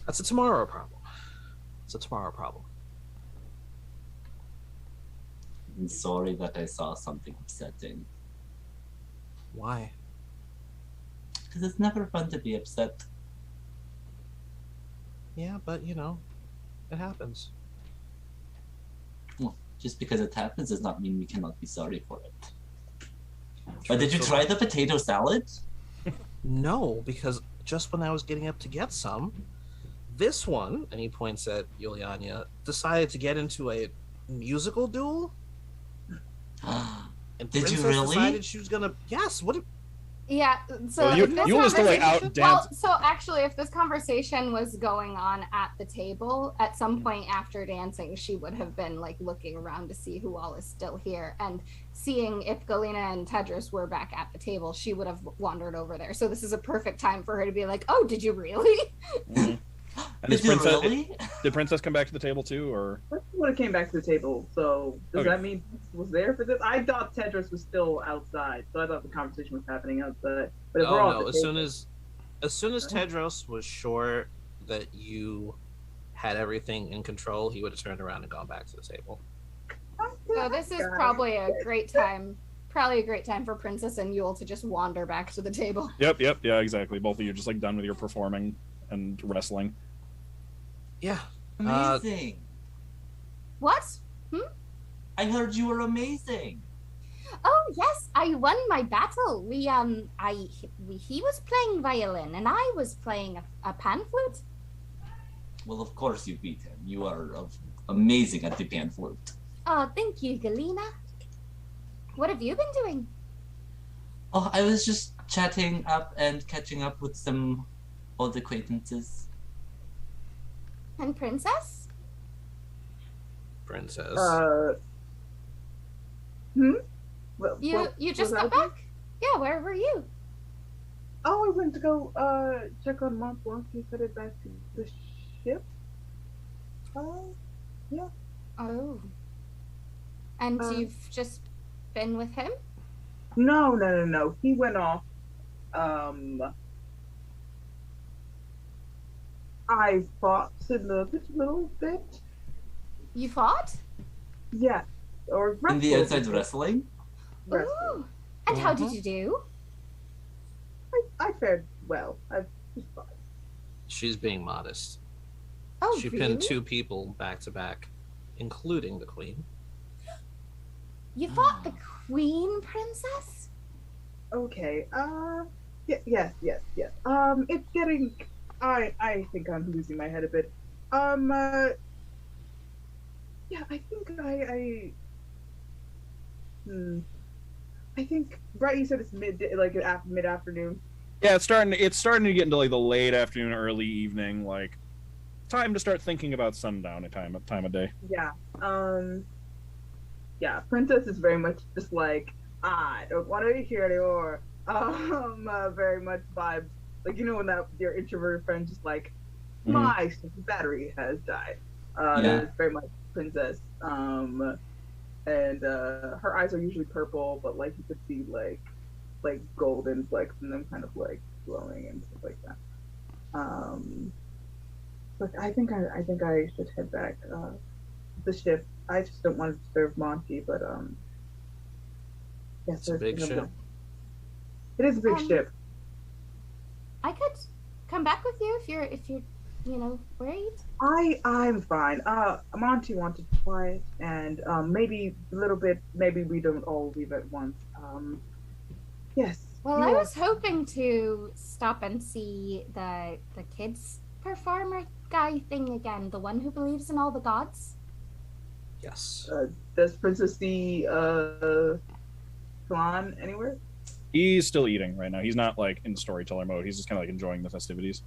that's a tomorrow problem. It's a tomorrow problem. I'm sorry that I saw something upsetting. Why? Because it's never fun to be upset. Yeah, but you know, it happens. Well, just because it happens does not mean we cannot be sorry for it. But did you try the potato salad? No, because just when I was getting up to get some, this one, and he points at Yulyanya, decided to get into a musical duel. And Did you Princess really? decided she was gonna. Yes. What? Yeah, so Well, if this you was going out conversation- dance. Well, so actually, if this conversation was going on at the table, at some point after dancing, she would have been like looking around to see who all is still here, and seeing if Galina and Tedros were back at the table, she would have wandered over there. So this is a perfect time for her to be like, "Oh, did you really?" Mhm. And Did is you Princess, really? did Princess come back to the table too, or? Would have came back to the table. So does Okay. that mean he was there for this? I thought Tedros was still outside, so I thought the conversation was happening outside. But if we're all Oh at no! the As soon as Okay. Tedros was sure that you had everything in control, he would have turned around and gone back to the table. So this is probably a great time. Probably a great time for Princess and Yule to just wander back to the table. Yep, yeah, exactly. Both of you just like done with your performing and wrestling. Yeah. Amazing. What? I heard you were amazing. Oh yes, I won my battle. He was playing violin and I was playing a pan flute. Well, of course you beat him. You are amazing at the pan flute. Oh, thank you, Galina. What have you been doing? Oh, I was just chatting up and catching up with some old acquaintances. And Princess? Princess. Well, You just was got I- back? Yeah, where were you? Oh, I went to go check on Montblanc. He's headed back to the ship. Oh. And you've just been with him? No. He went off. I fought in the little bit. You fought? Yeah. Or In the wrestled. outside wrestling? Wrestled. Ooh. And how did you do? I fared well. I was fine. She's being modest. Oh, She really? pinned 2 people back to back, including the queen. You fought the Queen, Princess? Okay. Yes. It's getting. I think I'm losing my head a bit. Yeah, I think I think Brett, you said it's mid afternoon. Yeah, it's starting to get into like the late afternoon, early evening, like time to start thinking about sundown time of day. Yeah. Yeah. Princess is very much just like I don't want to hear anymore. Very much vibes like when that your introverted friend just like my battery has died. That's very much Princess. And her eyes are usually purple, but like you could see like golden flecks in them, kind of like glowing and stuff like that. But I think I should head back. The ship I just don't want to disturb Monty, but yes, It's a big ship. It is a big ship. I could come back with you if you're worried. I'm fine. Monty wanted quiet and maybe a little bit. Maybe we don't all leave at once. Yes. Well, I was hoping to stop and see the kids performer guy thing again, the one who believes in all the gods. Yes. Does Princess see Floriane anywhere? He's still eating right now. He's not like in storyteller mode. He's just kind of like enjoying the festivities.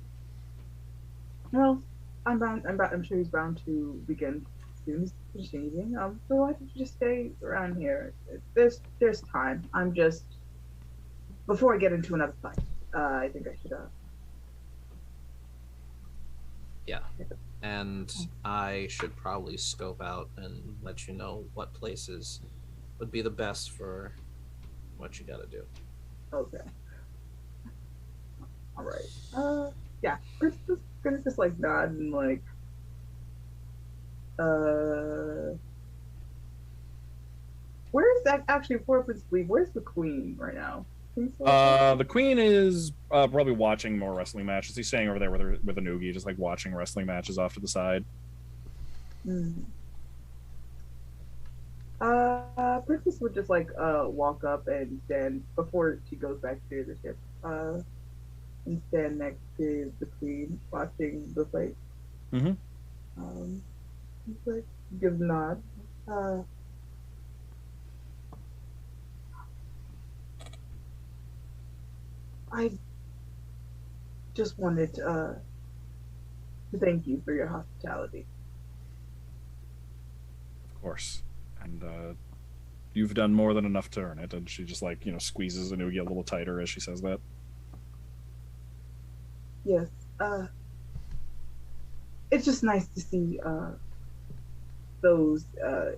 Well, I'm sure he's bound to begin soon. He's changing. So why don't you just stay around here? There's time. I'm just before I get into another fight. I think I should. Yeah, and I should probably scope out and let you know what places would be the best for what you got to do. Okay. All right. Yeah. Gonna just like nod and like. Where's that actually? Before Prince leave, where's the queen right now? The queen is probably watching more wrestling matches. He's staying over there with Anugi, just like watching wrestling matches off to the side. Princess would just like walk up and stand before she goes back to the ship. And stand next to the queen, watching the fight. Like give a nod. I just wanted to thank you for your hospitality. Of course. And you've done more than enough to earn it. And she just like, squeezes Anugi a little tighter as she says that. Yes. It's just nice to see those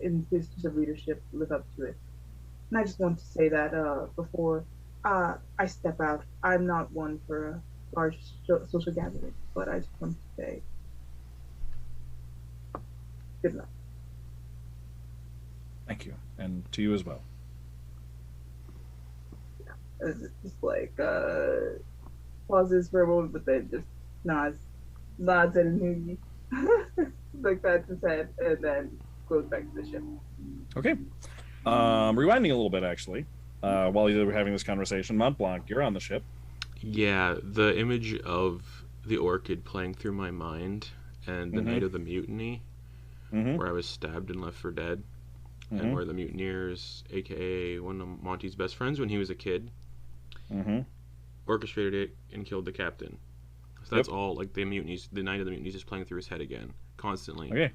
in positions of leadership live up to it. And I just want to say that before I step out, I'm not one for a large social gathering, but I just want to say good luck. Thank you. And to you as well. Yeah. Just like pauses for a moment, but then just nods at Anugi, like pats his head, and then goes back to the ship. Okay. Rewinding a little bit, actually, while you were having this conversation, Montblanc, you're on the ship. Yeah, the image of the orchid playing through my mind, and the night of the mutiny, where I was stabbed and left for dead, and where the mutineers, aka one of Monty's best friends when he was a kid, orchestrated it and killed the captain. So that's all, like, the night of the mutinies is playing through his head again, constantly. Okay.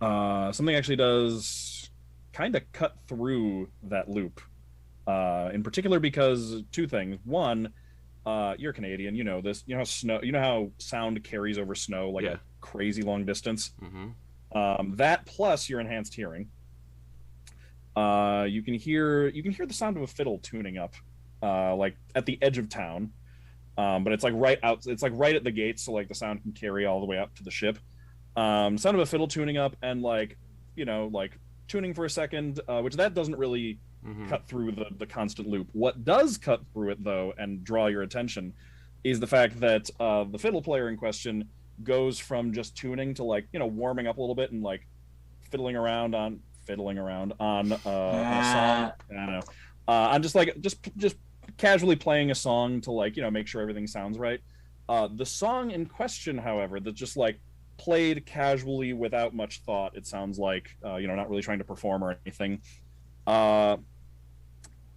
Something actually does kind of cut through that loop. In particular because two things. One, you're Canadian, you know this. You know how sound carries over snow like a crazy long distance? That plus your enhanced hearing. You can hear the sound of a fiddle tuning up, like at the edge of town. But it's like right out. It's like right at the gates, so like the sound can carry all the way up to the ship. Sound of a fiddle tuning up and like tuning for a second, which that doesn't really cut through the constant loop. What does cut through it though and draw your attention is the fact that the fiddle player in question goes from just tuning to like warming up a little bit and like fiddling around on a song. I don't know. I'm just casually playing a song to like make sure everything sounds right. The song in question, however, that just like played casually without much thought, it sounds like not really trying to perform or anything,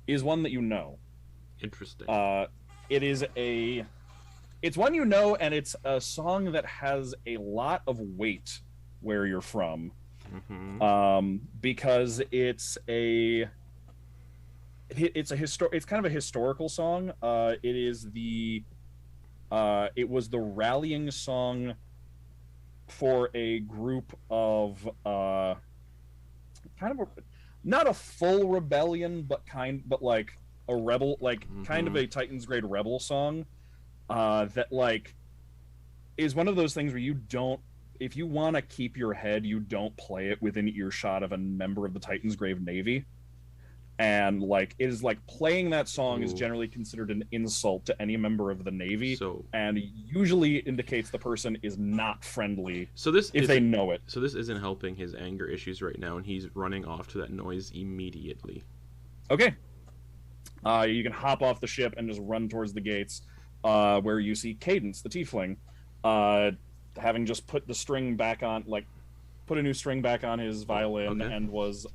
is one that Interesting. It's one and it's a song that has a lot of weight where you're from, because it's kind of a historical song. It was the rallying song for a group of not a full rebellion, but like a rebel, like kind of a Titans grade rebel song, that like is one of those things where you don't if you want to keep your head, you don't play it within earshot of a member of the Titan's Grave Navy. And like it is like playing that song is generally considered an insult to any member of the Navy, and usually indicates the person is not friendly. So this if they know it. So this isn't helping his anger issues right now, and he's running off to that noise immediately. Okay. You can hop off the ship and just run towards the gates, where you see Cadence, the tiefling, having just put the string back on, like put a new string back on his violin, and was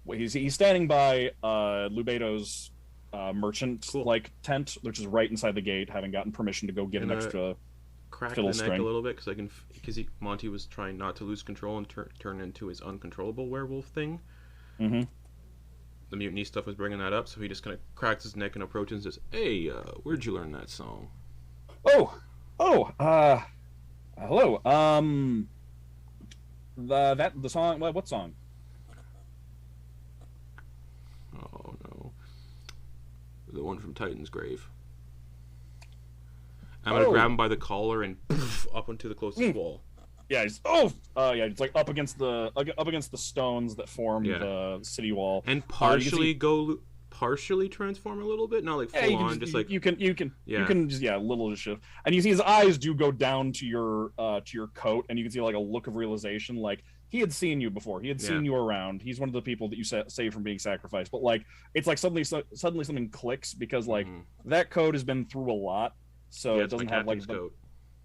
he's standing by Lubeto's merchant tent, which is right inside the gate, having gotten permission to go get an extra crack fiddle the neck string. a little bit because Monty was trying not to lose control and turn into his uncontrollable werewolf thing. Mm-hmm. The mutiny stuff was bringing that up, so he just kind of cracks his neck and approaches and says, "Hey, where'd you learn that song?" Hello. The song. What song? Oh no, the one from Titan's Grave. I'm gonna grab him by the collar and poof, up onto the closest wall. Yeah, it's like up against the stones that form the city wall, and partially transform a little bit, not like full on, just like you can just a little just shift, and you see his eyes do go down to your coat, and you can see like a look of realization, like he had seen you before, he had seen you around. He's one of the people that you saved from being sacrificed, but like it's like suddenly something clicks because like that coat has been through a lot, so it doesn't have like coat.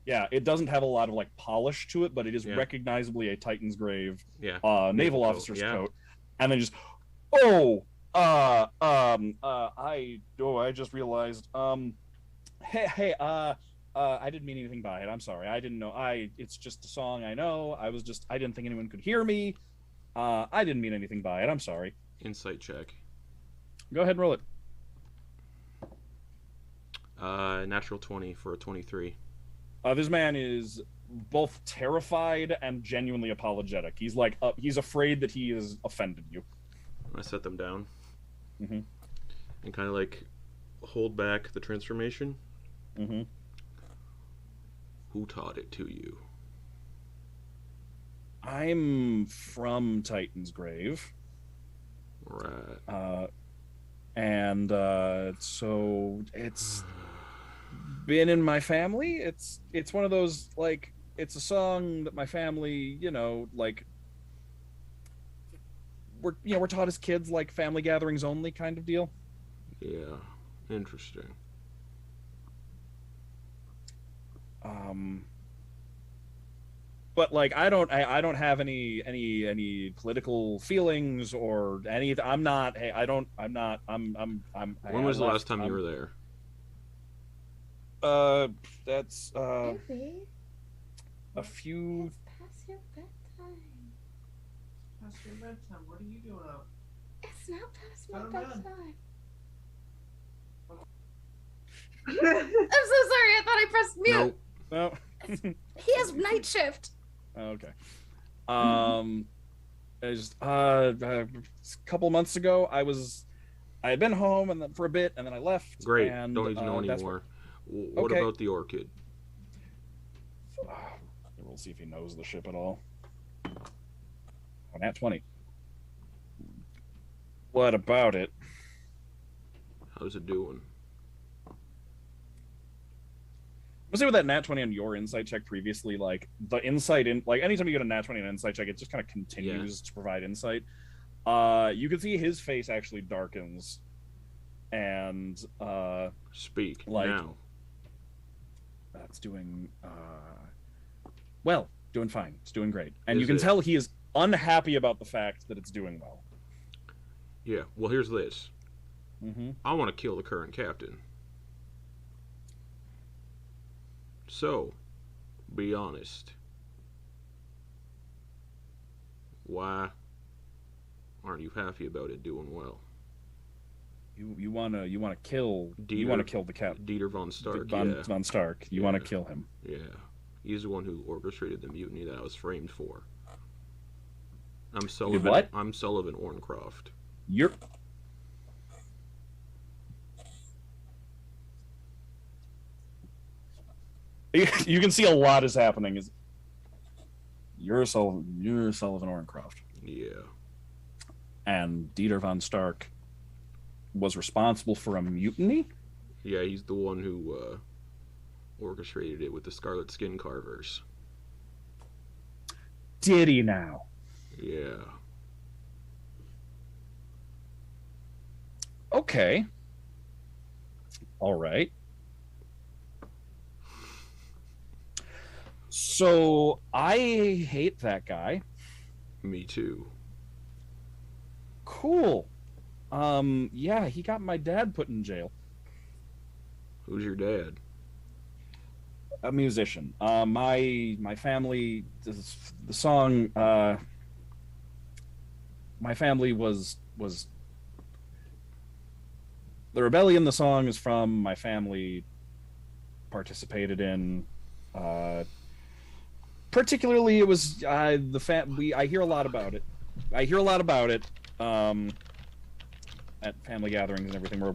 Yeah, it doesn't have a lot of like polish to it, but it is recognizably a Titan's Grave naval officer's coat. And then just I just realized I didn't mean anything by it. I'm sorry. I didn't know. It's just a song I know. I didn't think anyone could hear me. I didn't mean anything by it. I'm sorry. Insight check. Go ahead and roll it. Natural 20 for a 23. This man is both terrified and genuinely apologetic. He's like, he's afraid that he has offended you. I set them down, and kind of like hold back the transformation. Who taught it to you? I'm from Titan's Grave. Right. And so it's been in my family. It's one of those, like, it's a song that my family, like, we're taught as kids, like family gatherings only kind of deal. Yeah, interesting. But like I don't have any political feelings or anything. I'm not. Hey, I don't. I'm not. I'm. When was the last time you were there? That's Baby, a few. past your bedtime. Past your bedtime. What are you doing up? It's not past my Calm down. bedtime. I'm so sorry. I thought I pressed mute. No. He has night shift. Okay. A couple months ago, I had been home and then for a bit, and then I left. Great. And, don't need to know anymore. What about the orchid? We'll see if he knows the ship at all. Nat 20. What about it? How's it doing? Let's say with that nat 20 on your insight check previously, like the insight in, like anytime you get a nat 20 on insight check, it just kind of continues to provide insight. You can see his face actually darkens, and speak like, now. It's doing doing fine. It's doing great, and you can tell he is unhappy about the fact that it's doing well. Yeah. Well, here's this. I want to kill the current captain. So, be honest. Why aren't you happy about it doing well? You wanna kill Dieter, you wanna kill the captain. Dieter von Stark. Von Stark. You wanna kill him. Yeah. He's the one who orchestrated the mutiny that I was framed for. I'm Sullivan. What? I'm Sullivan Orncroft. You're. You can see a lot is happening. you're Sullivan Orncroft. Yeah. And Dieter von Stark was responsible for a mutiny? Yeah, he's the one who orchestrated it with the Scarlet Skin Carvers. Did he now? Yeah. Okay. All right. So I hate that guy. Me too. Cool. Yeah, he got my dad put in jail. Who's your dad? A musician. My family, the song, my family was the rebellion the song is from. My family participated in. Particularly, it was I hear a lot about it. I hear a lot about it at family gatherings and everything. We're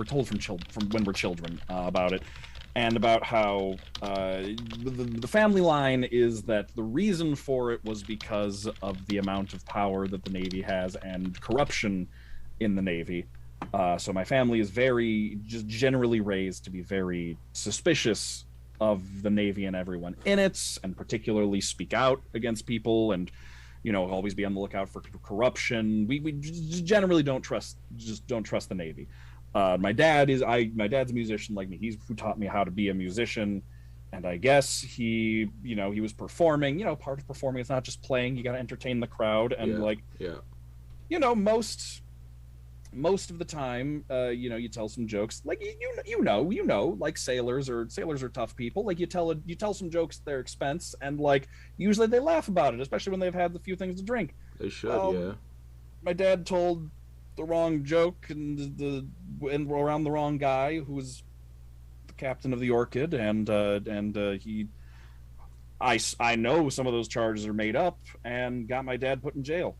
told from when we're children about it, and about how the family line is that the reason for it was because of the amount of power that the Navy has and corruption in the Navy. So my family is just generally raised to be very suspicious of the Navy and everyone in it, and particularly speak out against people, and always be on the lookout for corruption. We generally don't trust the Navy. My dad's a musician like me. He's who taught me how to be a musician, and I guess he was performing. Part of performing is not just playing. You got to entertain the crowd, and most of the time, you tell some jokes, like like sailors are tough people. Like you tell some jokes at their expense, and like usually they laugh about it, especially when they've had a few things to drink. They should, yeah. My dad told the wrong joke and around the wrong guy, who was the captain of the Orchid, and I know some of those charges are made up, and got my dad put in jail.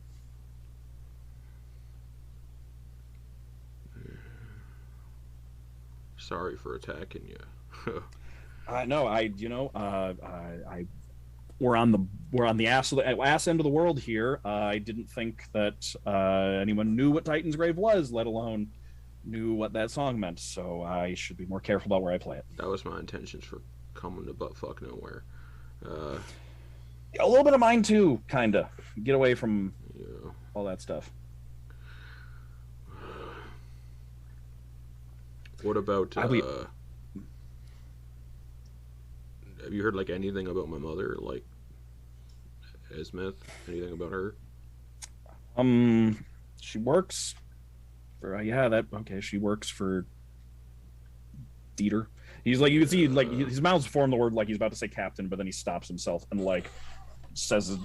Sorry for attacking you. I know. We're on the ass end of the world here. I didn't think that anyone knew what Titan's Grave was, let alone knew what that song meant. So I should be more careful about where I play it. That was my intentions for coming to buttfuck nowhere. A little bit of mine too, kinda. Get away from all that stuff. What about have you heard like anything about my mother, like Esmith? Anything about her? She works for she works for Dieter. He's like, you can see like his mouth's formed the word like he's about to say captain, but then he stops himself and like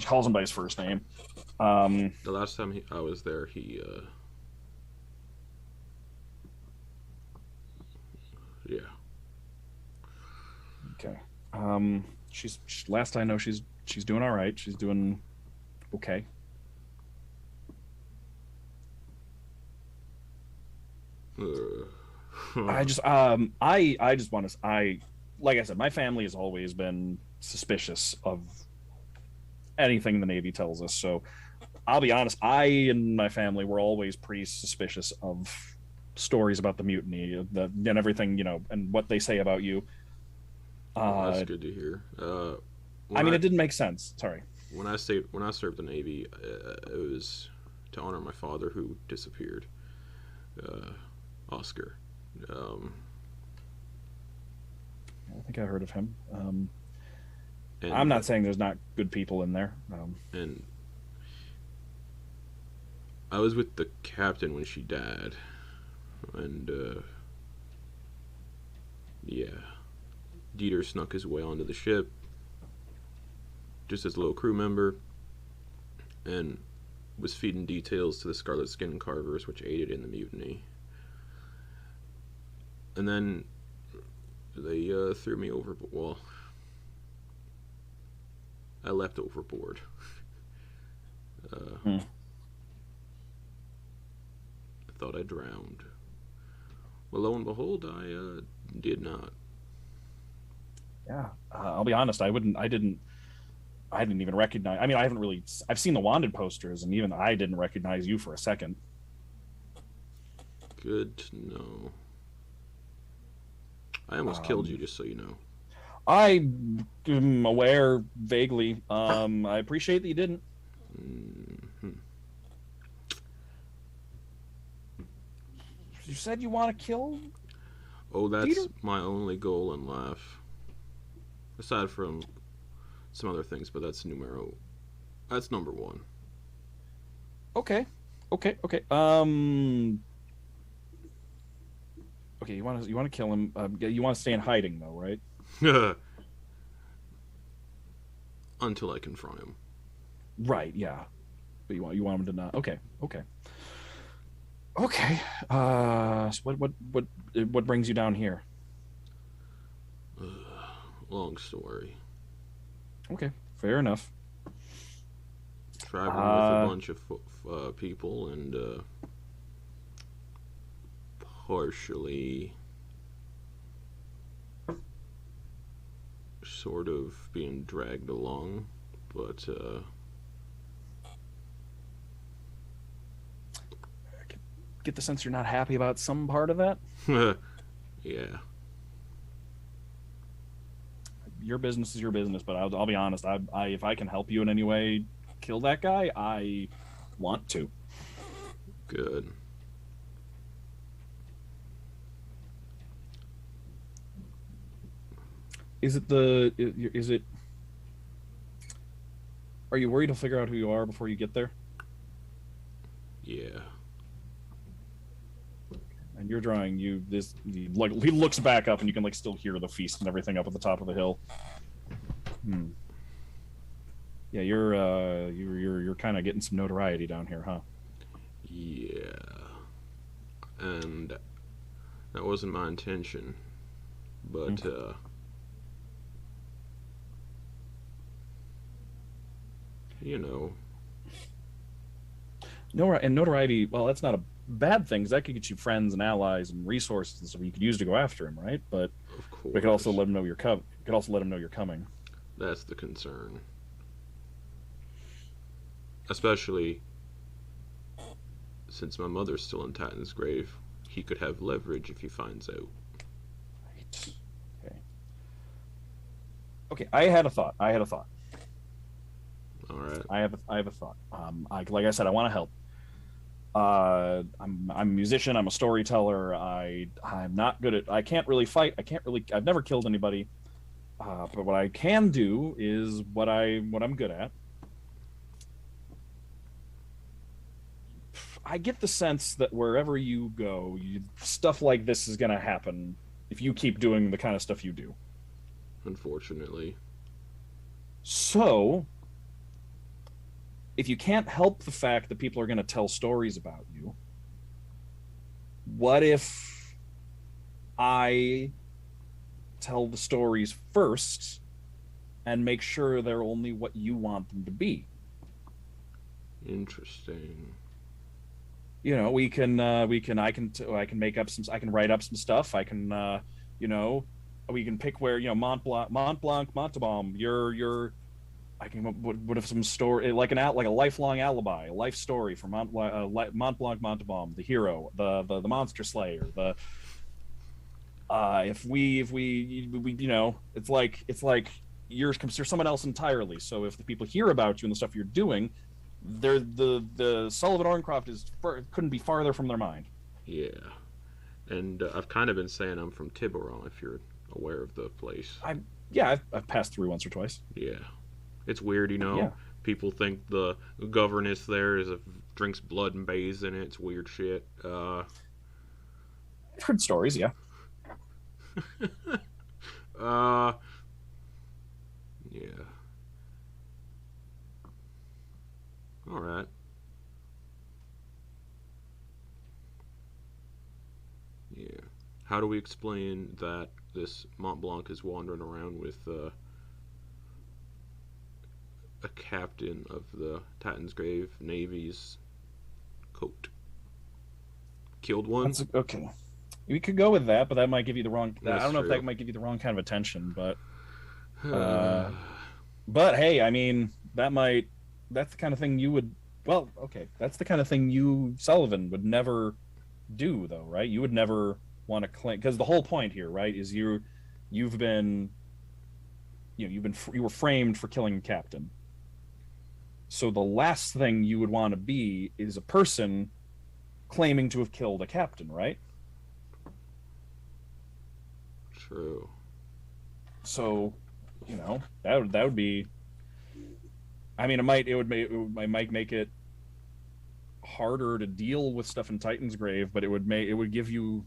calls him by his first name. The last time I was there, he yeah. Okay. She's last I know she's doing all right. She's doing okay. I just want to like I said, my family has always been suspicious of anything the Navy tells us. So I'll be honest, I and my family were always pretty suspicious of stories about the mutiny and everything, and what they say about you. That's good to hear. It didn't make sense. Sorry. When I served the Navy, it was to honor my father who disappeared, Oscar. I think I heard of him. I'm not saying there's not good people in there. And I was with the captain when she died. And Dieter snuck his way onto the ship just as a little crew member and was feeding details to the Scarlet Skin Carvers, which aided in the mutiny. And then they threw me overboard. Well, I left overboard. I thought I drowned. Well, lo and behold, I did not. Yeah, I'll be honest. I didn't I didn't even recognize. I mean, I haven't really. I've seen the wanted posters, and even I didn't recognize you for a second. Good to know. I almost killed you, just so you know. I am aware vaguely. I appreciate that you didn't. Mm-hmm. You said you want to kill. Oh, that's Peter? my only goal in life. Aside from some other things, but that's number one. Okay. Okay. Okay, you want to kill him. You want to stay in hiding though, right? Until I confront him. Right. Yeah. But you want him to not. Okay. So what brings you down here? Long story. Okay. Fair enough. Traveling with a bunch of people and partially sort of being dragged along, but Get the sense you're not happy about some part of that. yeah. Your business is your business, but I'll be honest. I if I can help you in any way, kill that guy, I want to. Good. Is it? Are you worried he'll figure out who you are before you get there? Yeah. And you're drawing he looks back up and you can still hear the feast and everything up at the top of the hill. Yeah, you're kind of getting some notoriety down here, huh? Yeah. And that wasn't my intention, but you know. Notoriety, well, that's not a bad thing, because that could get you friends and allies and resources and stuff you could use to go after him, right? But of course, we could also let him know you're coming. That's the concern. Especially since my mother's still in Titan's grave, he could have leverage if he finds out. Right. Okay, I had a thought. All right. I have a thought. Like I said, I want to help. I'm a musician. I'm a storyteller. I'm not good at. I can't really fight. I've never killed anybody. But what I can do is what I'm good at. I get the sense that wherever you go, stuff like this is going to happen if you keep doing the kind of stuff you do. Unfortunately. So, if you can't help the fact that people are going to tell stories about you, what if I tell the stories first and make sure they're only what you want them to be? Interesting. You know, I can make up some, I can write up some stuff. I can, we can pick where, Montblanc, Montblanc, I can what if some story like a lifelong alibi, a life story for Montblanc, Montblanc, the hero, the monster slayer, if we it's like you're someone else entirely. So if the people hear about you and the stuff you're doing, the Sullivan Orncroft couldn't be farther from their mind. Yeah, and I've kind of been saying I'm from Tiburon, if you're aware of the place. I've passed through once or twice. Yeah, it's weird, Yeah. People think the governess there drinks blood and bathes in it. It's weird shit. I've heard stories, yeah. Yeah. All right. Yeah. How do we explain that this Montblanc is wandering around with a captain of the Titan's Grave Navy's coat? Killed one? Okay. We could go with that, but that might give you the wrong... That's I don't know true. if that might give you the wrong kind of attention, but... But hey, I mean, that's the kind of thing you would, well, okay, that's the kind of thing you, Sullivan, would never do, though, right? You would never want to claim, because the whole point here, right, is you've been, you were framed for killing a captain. So the last thing you would want to be is a person claiming to have killed a captain, right? True. So, that would be. I mean, it might make it harder to deal with stuff in Titan's Grave, but it would give you.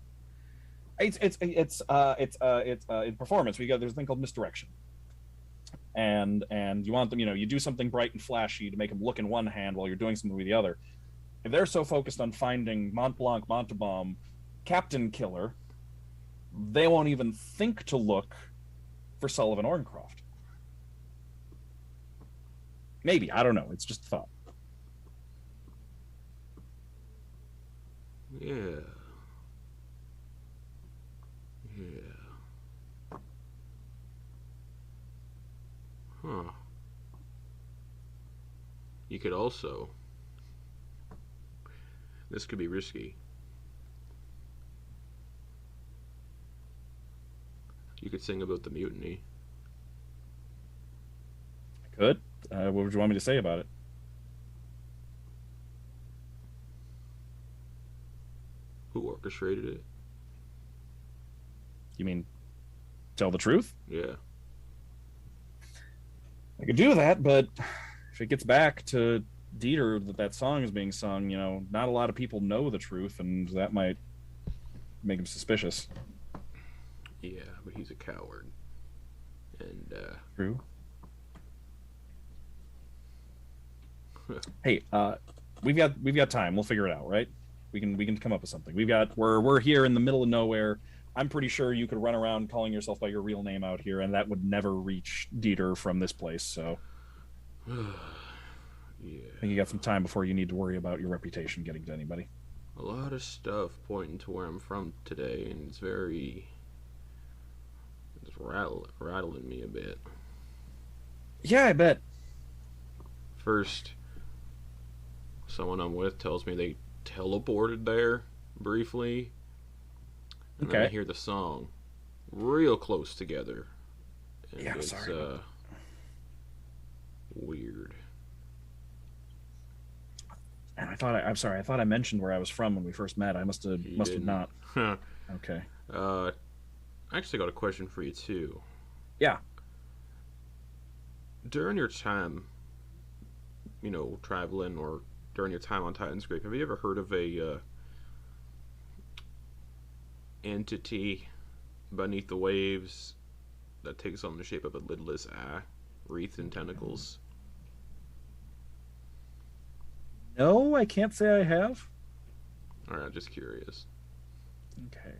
It's in performance. There's a thing called misdirection, and you want them. You do something bright and flashy to make them look in one hand while you're doing something with the other. If they're so focused on finding Montblanc, Montblanc, Captain Killer, they won't even think to look for Sullivan Orncroft. Maybe, I don't know. It's just a thought. Yeah. Huh. You could also... This could be risky. You could sing about the mutiny. I could. What would you want me to say about it? Who orchestrated it? You mean tell the truth? Yeah. I could do that, but if it gets back to Dieter that song is being sung, not a lot of people know the truth, and that might make him suspicious. Yeah, but he's a coward. And, True. Hey, we've got time. We'll figure it out, right? We can come up with something. We're here in the middle of nowhere. I'm pretty sure you could run around calling yourself by your real name out here, and that would never reach Dieter from this place. So, yeah. I think you got some time before you need to worry about your reputation getting to anybody. A lot of stuff pointing to where I'm from today, and it's rattling me a bit. Yeah, I bet. First, someone I'm with tells me they teleported there briefly, and then I hear the song real close together. And yeah, it's sorry. Weird. And I'm sorry. I thought I mentioned where I was from when we first met. I must have not. Okay. I actually got a question for you too. Yeah. During your time, traveling, or during your time on Titan's Grave, have you ever heard of a entity beneath the waves that takes on the shape of a lidless eye, wreathed in tentacles? No, I can't say I have. Alright, just curious. Okay.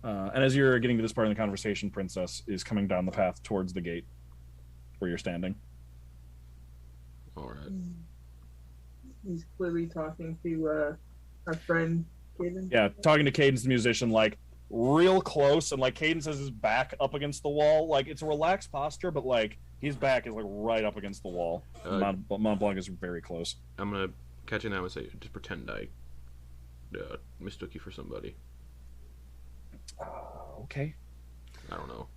And as you're getting to this part of the conversation, Princess is coming down the path towards the gate where you're standing. Alright. He's clearly talking to our friend Caden. Yeah, talking to Cadence the musician, like real close, and like Cadence has his back up against the wall. Like it's a relaxed posture, but like his back is like right up against the wall. Montblanc is very close. I'm gonna catch you now and say, just pretend I mistook you for somebody. Okay. I don't know.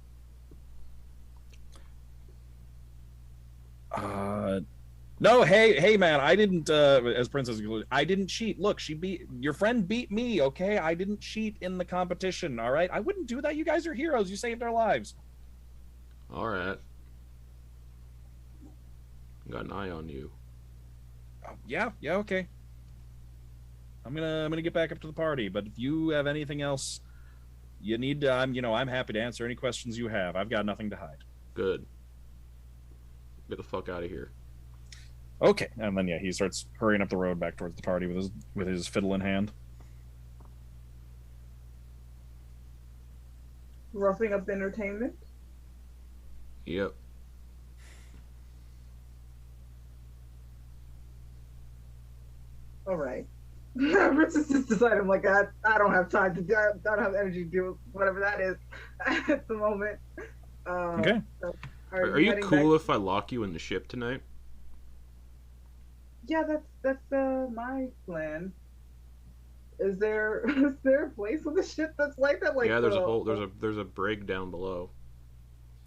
No, hey, man, I didn't. As Princess, I didn't cheat. Look, your friend beat me. Okay, I didn't cheat in the competition. All right, I wouldn't do that. You guys are heroes. You saved our lives. All right. Got an eye on you. Yeah, okay. I'm gonna get back up to the party. But if you have anything else you need to, I'm happy to answer any questions you have. I've got nothing to hide. Good. Get the fuck out of here. Okay, and then he starts hurrying up the road back towards the party with his fiddle in hand. Roughing up the entertainment. Yep. All right. Princess just decided, I'm like, I don't have time to do. I don't have energy to do whatever that is at the moment. Okay. Are you cool if I lock you in the ship tonight? Yeah, that's my plan. Is there a place on the ship that's like that? Like yeah, there's a hole. There's a brig down below.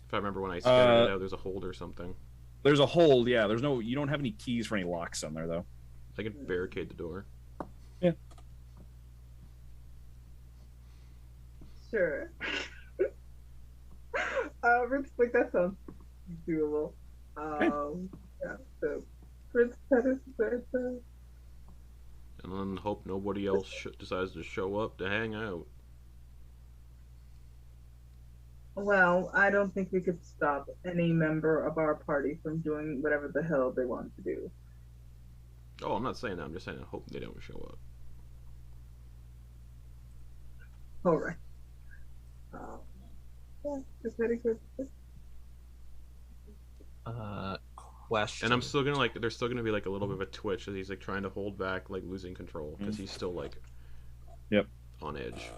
If I remember when I scanned it out, there's a hold or something. There's a hold. Yeah, there's no. You don't have any keys for any locks on there though. I can barricade the door. Yeah. Sure. Like that sounds doable. Yeah. So, Prince Tedros there. And then hope nobody else decides to show up to hang out. Well, I don't think we could stop any member of our party from doing whatever the hell they want to do. Oh, I'm not saying that. I'm just saying I hope they don't show up. All right. Yeah, just very good. Question. And I'm still gonna there's still gonna be like a little bit of a twitch as he's like trying to hold back, like losing control because he's still like, on edge.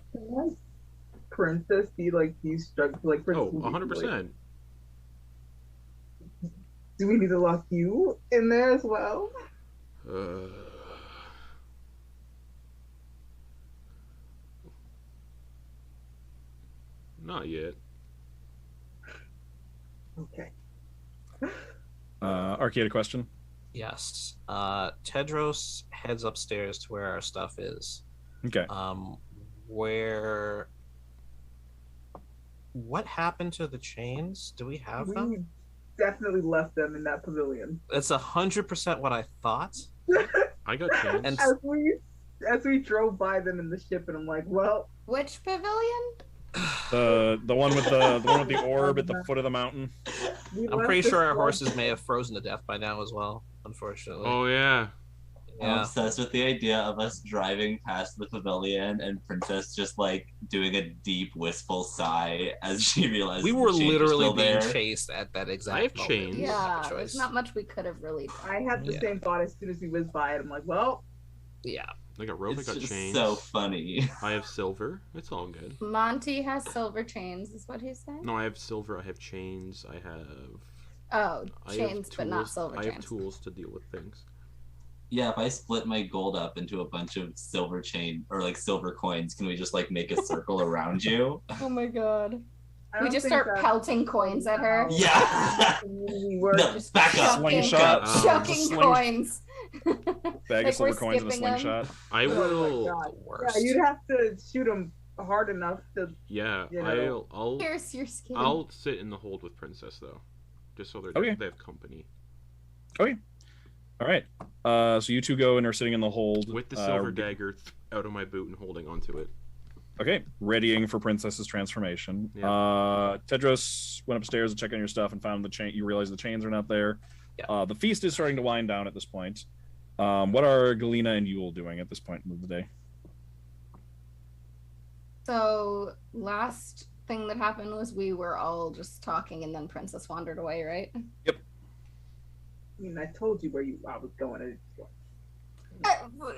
Princess, he's struggling like. Oh, 100%. Do we need to lock you in there as well? Not yet. Okay. Arcade, a question? Yes. Tedros heads upstairs to where our stuff is. Okay. What happened to the chains? Do we have them? We definitely left them in that pavilion. That's 100% what I thought. I got chains. And as we drove by them in the ship, and I'm like, well, Which pavilion? The one with the orb at the foot of the mountain. I'm pretty sure our horses may have frozen to death by now as well, unfortunately. Oh yeah. I'm obsessed with the idea of us driving past the pavilion and Princess just like doing a deep wistful sigh as she realized we were literally being there. chased at that exact I have moment. chains. Yeah, there's not much we could have really done. I had the same thought as soon as we whizzed by it. I'm like, well, yeah. I got rope, It's I got just chains. so funny. I have silver. It's all good. Monty has silver chains, is what he's saying? No, I have silver, I have chains, I have... Oh, I have chains, but not tools- silver I chains. have tools to deal with things. Yeah, if I split my gold up into a bunch of silver chain or like silver coins, can we just like make a circle around you? Oh my god. I We don't just think start that's pelting coins at her. Yeah. We were No, just back up. Slingshot. Chucking coins. Bag Like of silver we're coins and a skipping 'em. slingshot. I Oh my will... God. Worst. Yeah, you'd have to shoot them hard enough to. Yeah, You know. I'll Pierce your skin. I'll sit in the hold with Princess though, just so Okay. they have company. Okay. All right. So you two go and are sitting in the hold With the silver dagger out of my boot and holding onto it. Okay, readying for Princess's transformation. Yeah. Tedros went upstairs to check on your stuff and found the chain. You realize the chains are not there. Yeah. The feast is starting to wind down at this point. What are Galina and Yule doing at this point in the day? So last thing that happened was we were all just talking and then Princess wandered away, right? I mean, I told you where I was going.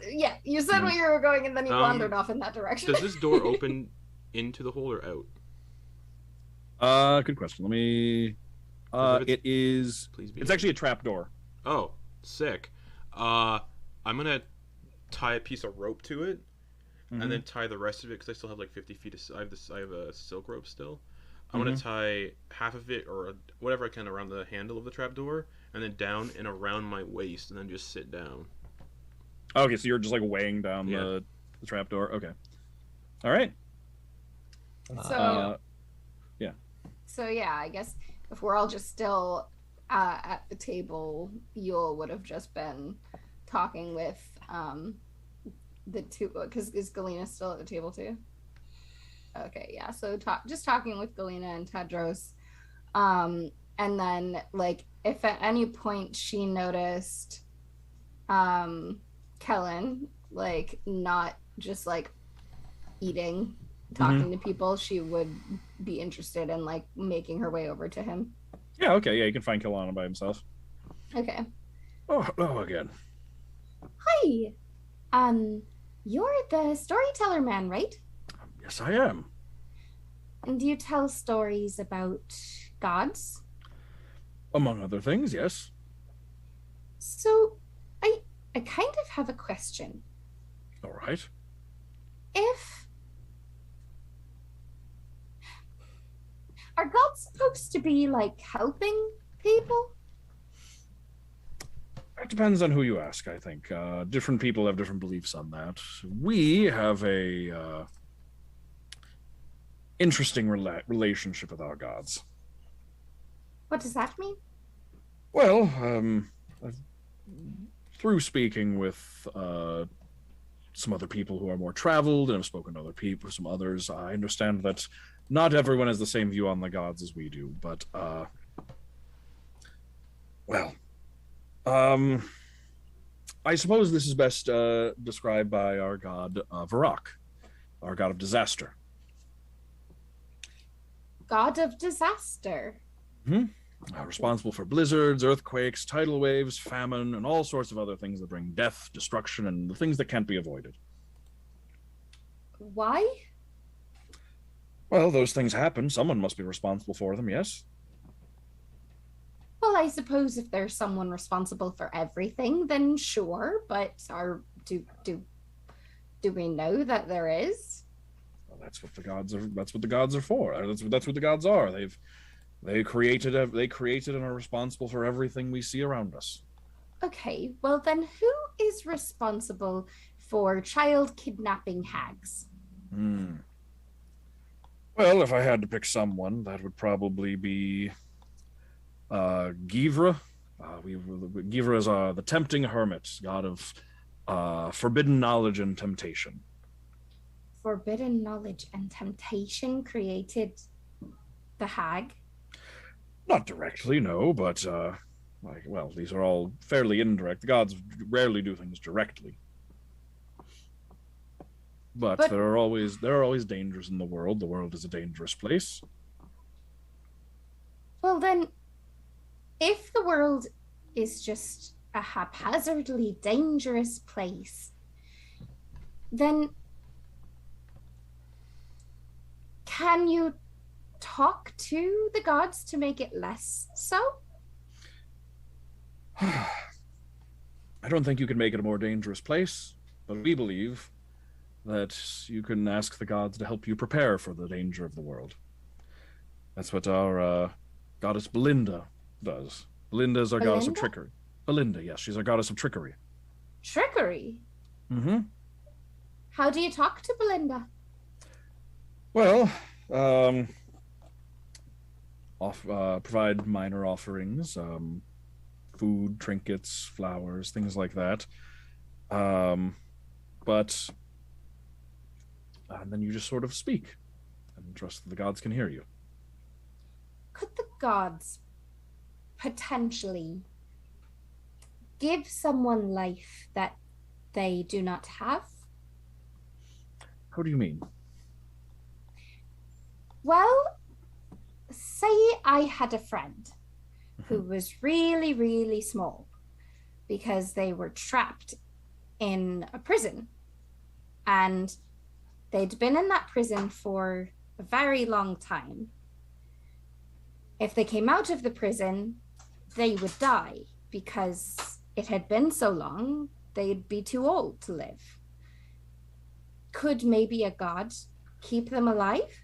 Yeah, you said where you were going and then you wandered off in that direction. Does this door open into the hole or out? Good question. Let me. It is. Please be. It's actually a trap door. Oh, sick. I'm gonna tie a piece of rope to it, and then tie the rest of it because I still have like 50 feet. I have a silk rope still. I'm gonna tie half of it or whatever I can around the handle of the trap door, and then down and around my waist, and then just sit down. Okay, so you're just like weighing down the trap door. Okay. All right. So yeah, I guess if we're all just still at the table, Yule would have just been talking with the two. Because is Galina still at the table too? Okay, yeah. So just talking with Galina and Tedros, and then like if at any point she noticed, Kellen like not just like eating, talking to people, she would be interested in like making her way over to him. Yeah. Okay. Yeah, you can find Galina by himself. Okay. Oh, again. Hi. You're the storyteller man, right? Yes, I am. And do you tell stories about gods? Among other things, yes. So, I kind of have a question. All right. If are gods supposed to be like helping people? It depends on who you ask, I think. Different people have different beliefs on that. We have a interesting relationship with our gods. What does that mean? Well, through speaking with some other people who are more traveled, and I've spoken to other people, some others, I understand that not everyone has the same view on the gods as we do, but, I suppose this is best described by our god, Varrock, our god of disaster. God of disaster. Responsible for blizzards, earthquakes, tidal waves, famine, and all sorts of other things that bring death, destruction, and the things that can't be avoided. Why? Well, those things happen. Someone must be responsible for them, yes? Well, I suppose if there's someone responsible for everything, then sure, but do we know that there is? Well, that's what the gods are. That's what the gods are for. That's what the gods are. They created and are responsible for everything we see around us. Okay, well then who is responsible for child kidnapping hags? Well, if I had to pick someone, that would probably be Givra. Givra is the tempting hermit, god of forbidden knowledge and temptation. Forbidden knowledge and temptation created the hag? Not directly, no, but these are all fairly indirect. The gods rarely do things directly. But there are always dangers in the world. The world is a dangerous place. Well then, if the world is just a haphazardly dangerous place, then can you talk to the gods to make it less so? I don't think you can make it a more dangerous place, but we believe that you can ask the gods to help you prepare for the danger of the world. That's what our goddess Belinda does. Belinda is our goddess of trickery. Belinda, yes, she's our goddess of trickery. Trickery? Mm-hmm. How do you talk to Belinda? Well, provide minor offerings, food, trinkets, flowers, things like that. But and then you just sort of speak and trust that the gods can hear you. Could the gods potentially give someone life that they do not have? How do you mean? Well, say I had a friend who was really, really small because they were trapped in a prison, and they'd been in that prison for a very long time. If they came out of the prison, they would die because it had been so long, they'd be too old to live. Could maybe a god keep them alive?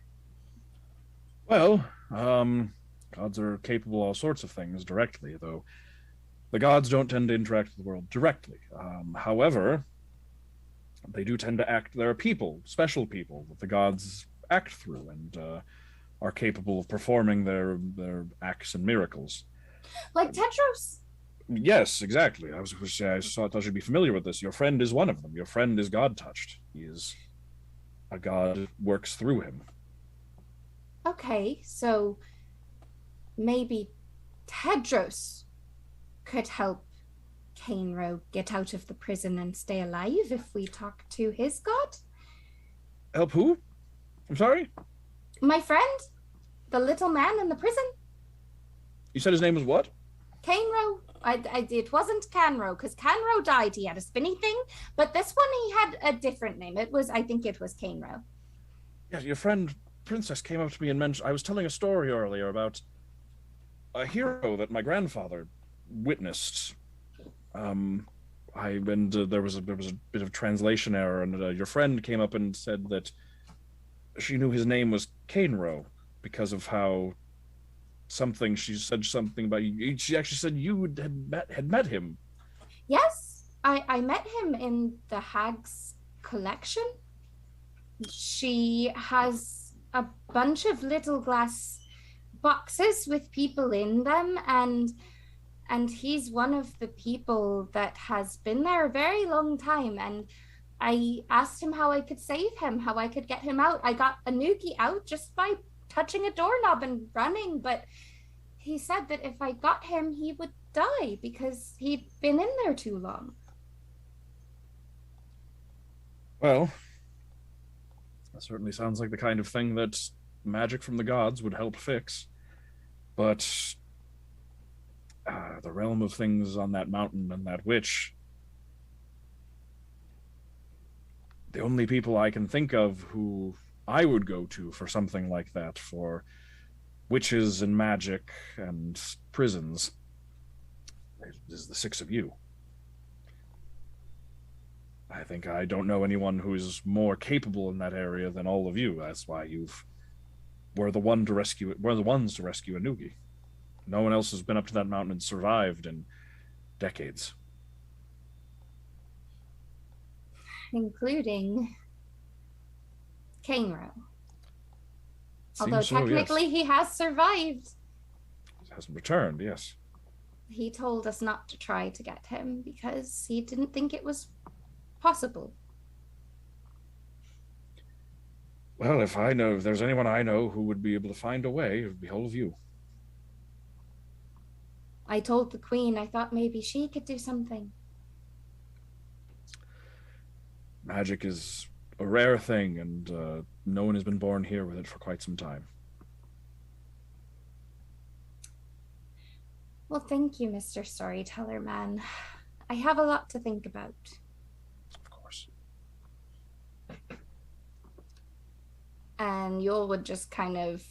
Well, gods are capable of all sorts of things directly, though the gods don't tend to interact with the world directly. However, they do tend to act. There are people, special people, that the gods act through and are capable of performing their acts and miracles. Like Tedros? Yes, exactly. I thought you'd be familiar with this. Your friend is one of them. Your friend is God-touched. He is a god works through him. Okay, so maybe Tedros could help Cainro get out of the prison and stay alive if we talk to his god? Help who? I'm sorry? My friend? The little man in the prison? You said his name was what? Cainro. It wasn't Canro, because Canro died. He had a spinny thing, but this one he had a different name. I think it was Cainro. Yeah, your friend Princess came up to me and mentioned, I was telling a story earlier about a hero that my grandfather witnessed. There was a bit of translation error, and your friend came up and said that she knew his name was Cainro because of how she said something about you. She actually said you had met him. Yes, I met him in the Hag's collection. She has a bunch of little glass boxes with people in them, and he's one of the people that has been there a very long time. And I asked him how I could save him, how I could get him out. I got Anuki out just by touching a doorknob and running, but he said that if I got him, he would die because he'd been in there too long. Well, that certainly sounds like the kind of thing that magic from the gods would help fix. But the realm of things on that mountain and that witch, the only people I can think of who I would go to for something like that, for witches and magic and prisons, is the six of you. I think I don't know anyone who's more capable in that area than all of you. That's why we're the ones to rescue Anuki. No one else has been up to that mountain and survived in decades. Including Cainro. Although So, technically yes. he has survived. He hasn't returned, yes. He told us not to try to get him because he didn't think it was possible. Well, if there's anyone I know who would be able to find a way, it would be all of you. I told the Queen I thought maybe she could do something. Magic is a rare thing, and no one has been born here with it for quite some time. Well, thank you, Mr. Storyteller Man. I have a lot to think about. Of course. And Yul would just kind of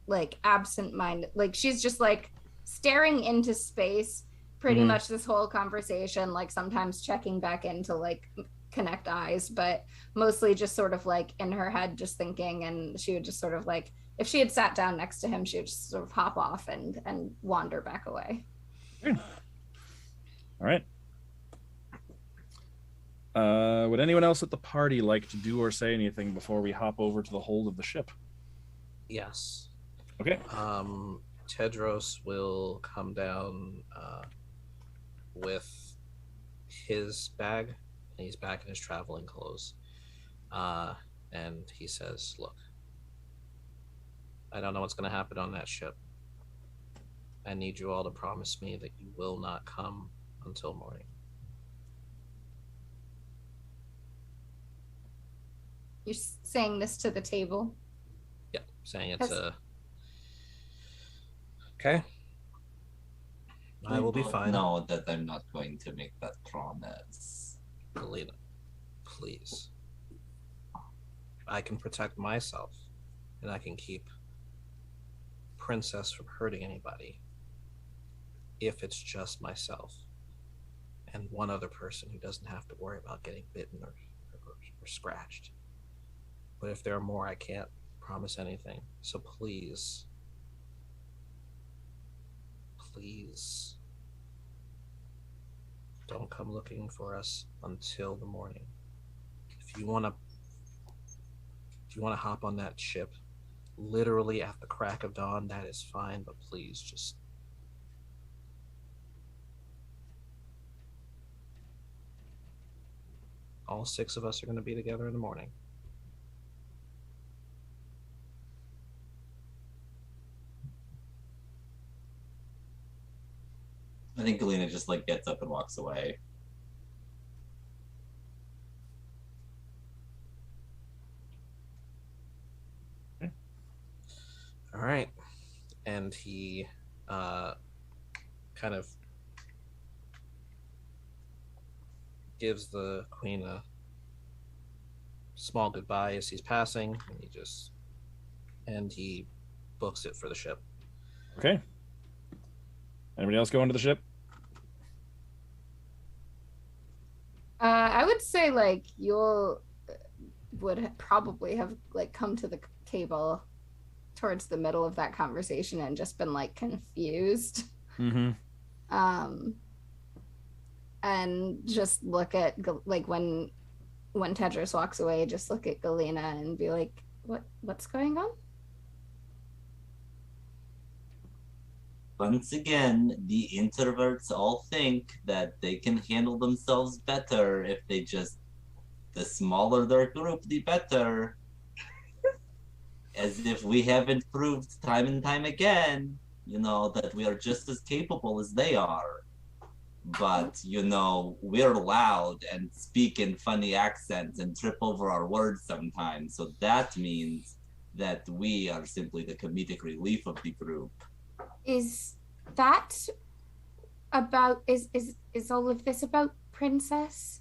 like absent-minded, like she's just like staring into space pretty much this whole conversation, like sometimes checking back in to like connect eyes, but mostly just sort of like in her head just thinking. And she would just sort of like, if she had sat down next to him, she would just sort of hop off and wander back away. All right. Would anyone else at the party like to do or say anything before we hop over to the hold of the ship? Yes. Okay. Tedros will come down with his bag, and he's back in his traveling clothes. And he says, look, I don't know what's going to happen on that ship. I need you all to promise me that you will not come until morning. You're saying this to the table? Yeah, saying it's okay. I will be fine. No, that I'm not going to make that promise. Galina, please. I can protect myself, and I can keep Princess from hurting anybody if it's just myself and one other person who doesn't have to worry about getting bitten or scratched. But if there are more, I can't promise anything. So please, don't come looking for us until the morning. If you want to hop on that ship literally at the crack of dawn, that is fine, but please just all 6 of us are going to be together in the morning. I think Galina just like gets up and walks away. All right. And he kind of gives the queen a small goodbye as he's passing, and he books it for the ship. Okay. Anybody else going to the ship? I would say like you'll probably have like come to the table towards the middle of that conversation and just been like confused. And just look at like when Tedros walks away, just look at Galina and be like, what's going on? Once again, the introverts all think that they can handle themselves better if they just, the smaller their group, the better. As if we haven't proved time and time again, you know, that we are just as capable as they are. But, you know, we're loud and speak in funny accents and trip over our words sometimes. So that means that we are simply the comedic relief of the group. Is that about, is all of this about Princess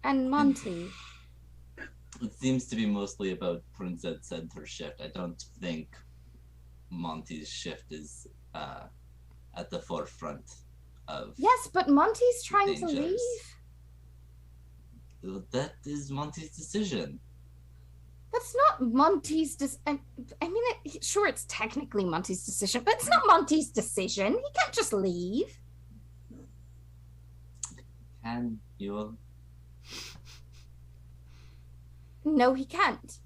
and Monty? It seems to be mostly about Princess and her shift. I don't think Monty's shift is at the forefront of. Yes, but Monty's trying to leave. That is Monty's decision. That's not Monty's I mean, sure, it's technically Monty's decision, but it's not Monty's decision. He can't just leave. Can you? No, he can't.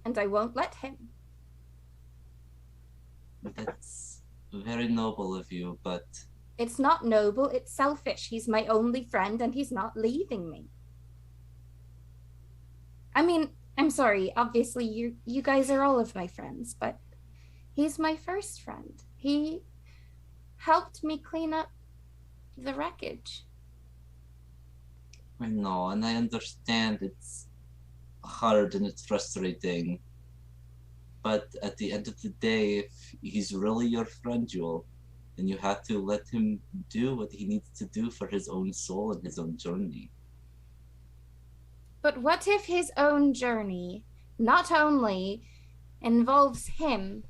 And I won't let him. That's very noble of you, but. It's not noble, it's selfish. He's my only friend and he's not leaving me. I mean, I'm sorry, obviously you guys are all of my friends, but he's my first friend. He helped me clean up the wreckage. I know, and I understand it's hard and it's frustrating. But at the end of the day, if he's really your friend, Jewel, then you have to let him do what he needs to do for his own soul and his own journey. But what if his own journey not only involves him,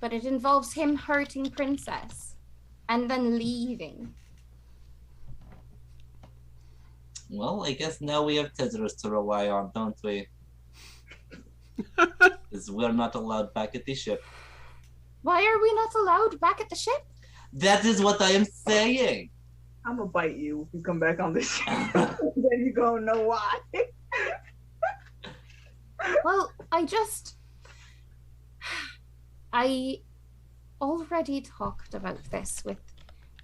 but it involves him hurting Princess and then leaving? Well, I guess now we have Tedros to rely on, don't we? Because we're not allowed back at the ship. Why are we not allowed back at the ship? That is what I am saying. I'm gonna bite you if you come back on this ship. Then you gonna know why. Well, I already talked about this with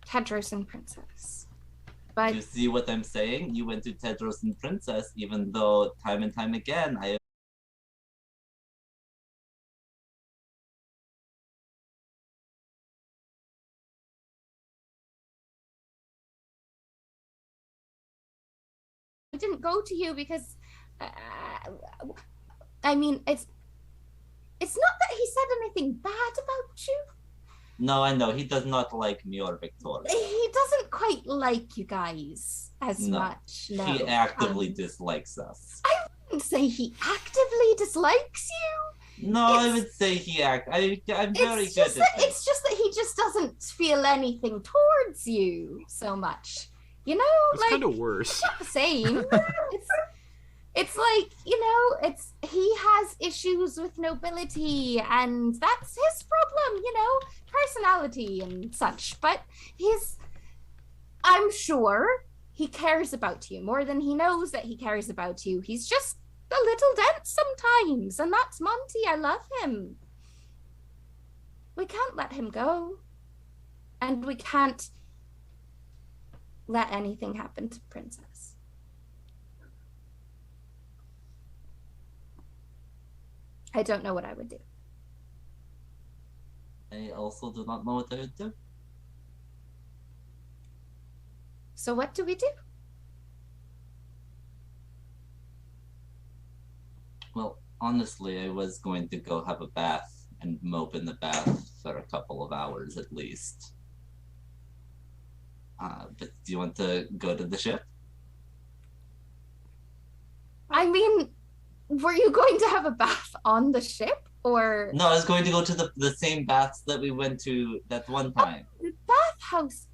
Tedros and Princess. But you see what I'm saying? You went to Tedros and Princess, even though time and time again I have. I didn't go to you because, I mean, it's not that he said anything bad about you. No, I know. He does not like me or Viktoria. He doesn't quite like you guys as much. No. He actively dislikes us. I wouldn't say he actively dislikes you. No, I would say he I'm very good at this. It's just that he just doesn't feel anything towards you so much. You know, it's like, kind of worse. It's not the same. It's like, you know, he has issues with nobility, and that's his problem, you know, personality and such. But I'm sure he cares about you more than he knows that he cares about you. He's just a little dense sometimes, and that's Monty. I love him. We can't let him go, and we can't let anything happen to Princess. I don't know what I would do. I also do not know what I would do. So what do we do? Well, honestly, I was going to go have a bath and mope in the bath for a couple of hours at least. But do you want to go to the ship? I mean, were you going to have a bath on the ship, or? No, I was going to go to the same baths that we went to that one time. That bathhouse,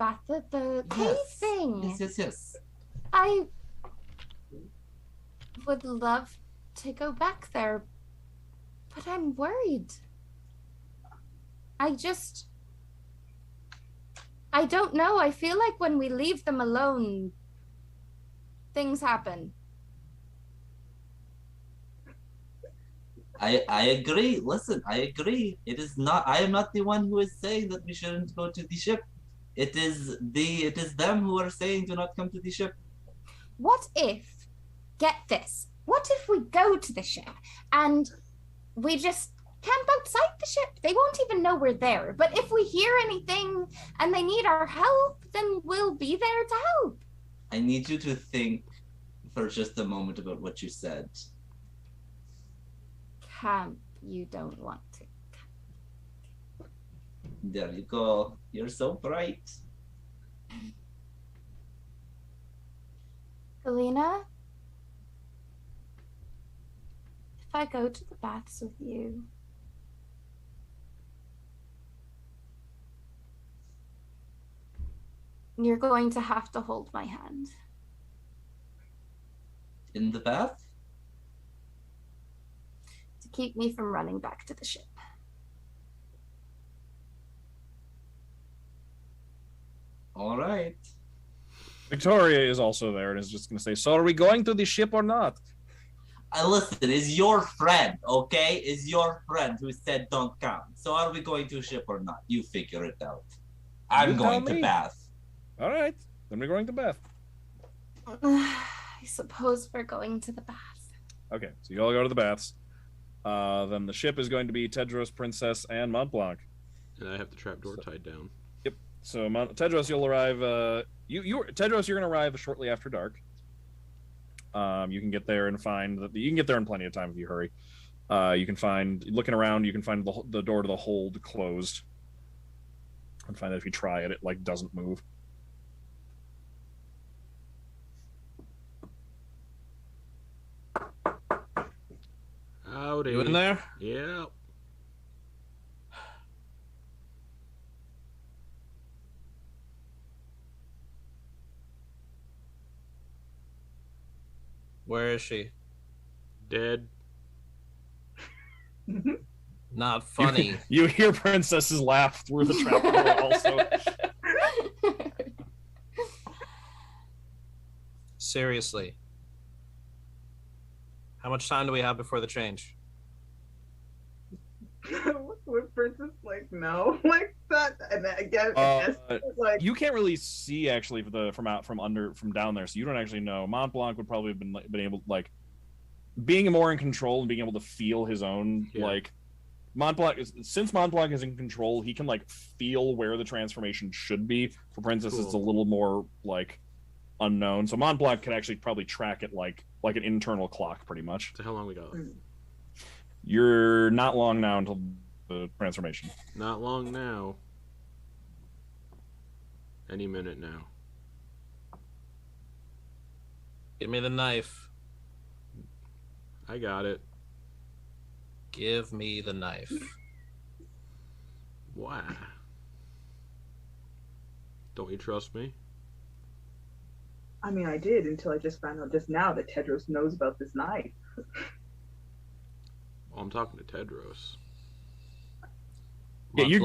the cave thing. Yes. I would love to go back there, but I'm worried. I don't know. I feel like when we leave them alone, things happen. I agree. Listen, I agree. I am not the one who is saying that we shouldn't go to the ship. It is them who are saying do not come to the ship. What if, get this, what if we go to the ship and we just camp outside the ship? They won't even know we're there. But if we hear anything and they need our help, then we'll be there to help. I need you to think for just a moment about what you said. Camp, you don't want to. There you go. You're so bright. Galina, if I go to the baths with you, you're going to have to hold my hand. In the bath? To keep me from running back to the ship. All right. Viktoria is also there and is just going to say, so are we going to the ship or not? Listen, is your friend, okay? Is your friend who said don't come. So are we going to ship or not? You figure it out. I'm going to bath. All right. Then we're going to bath. I suppose we're going to the bath. Okay, so you all go to the baths. Then the ship is going to be Tedros, Princess, and Montblanc. And I have the trapdoor tied down. Yep. So Tedros, you'll arrive. Tedros, you're going to arrive shortly after dark. You can get there and find that you can get there in plenty of time if you hurry. You can find, looking around, you can find the door to the hold closed, and find that if you try it, it like doesn't move. Howdy. You in there? Yeah. Where is she? Dead. Not funny. You hear Princess's laugh through the trapdoor also. Seriously. How much time do we have before the change? Would Princess like no like that? And then again, like you can't really see actually from down there, so you don't actually know. Montblanc would probably have been able like being more in control and being able to feel his own like Montblanc. Since Montblanc is in control, he can like feel where the transformation should be. For Princess, it's a little more like unknown. So Montblanc can actually probably track it like an internal clock, pretty much. So how long we got? You're not long now until the transformation. Not long now. Any minute now. Give me the knife. I got it. Give me the knife. Why? Don't you trust me? I mean, I did until I just found out just now that Tedros knows about this knife. Well, I'm talking to Tedros. Yeah, you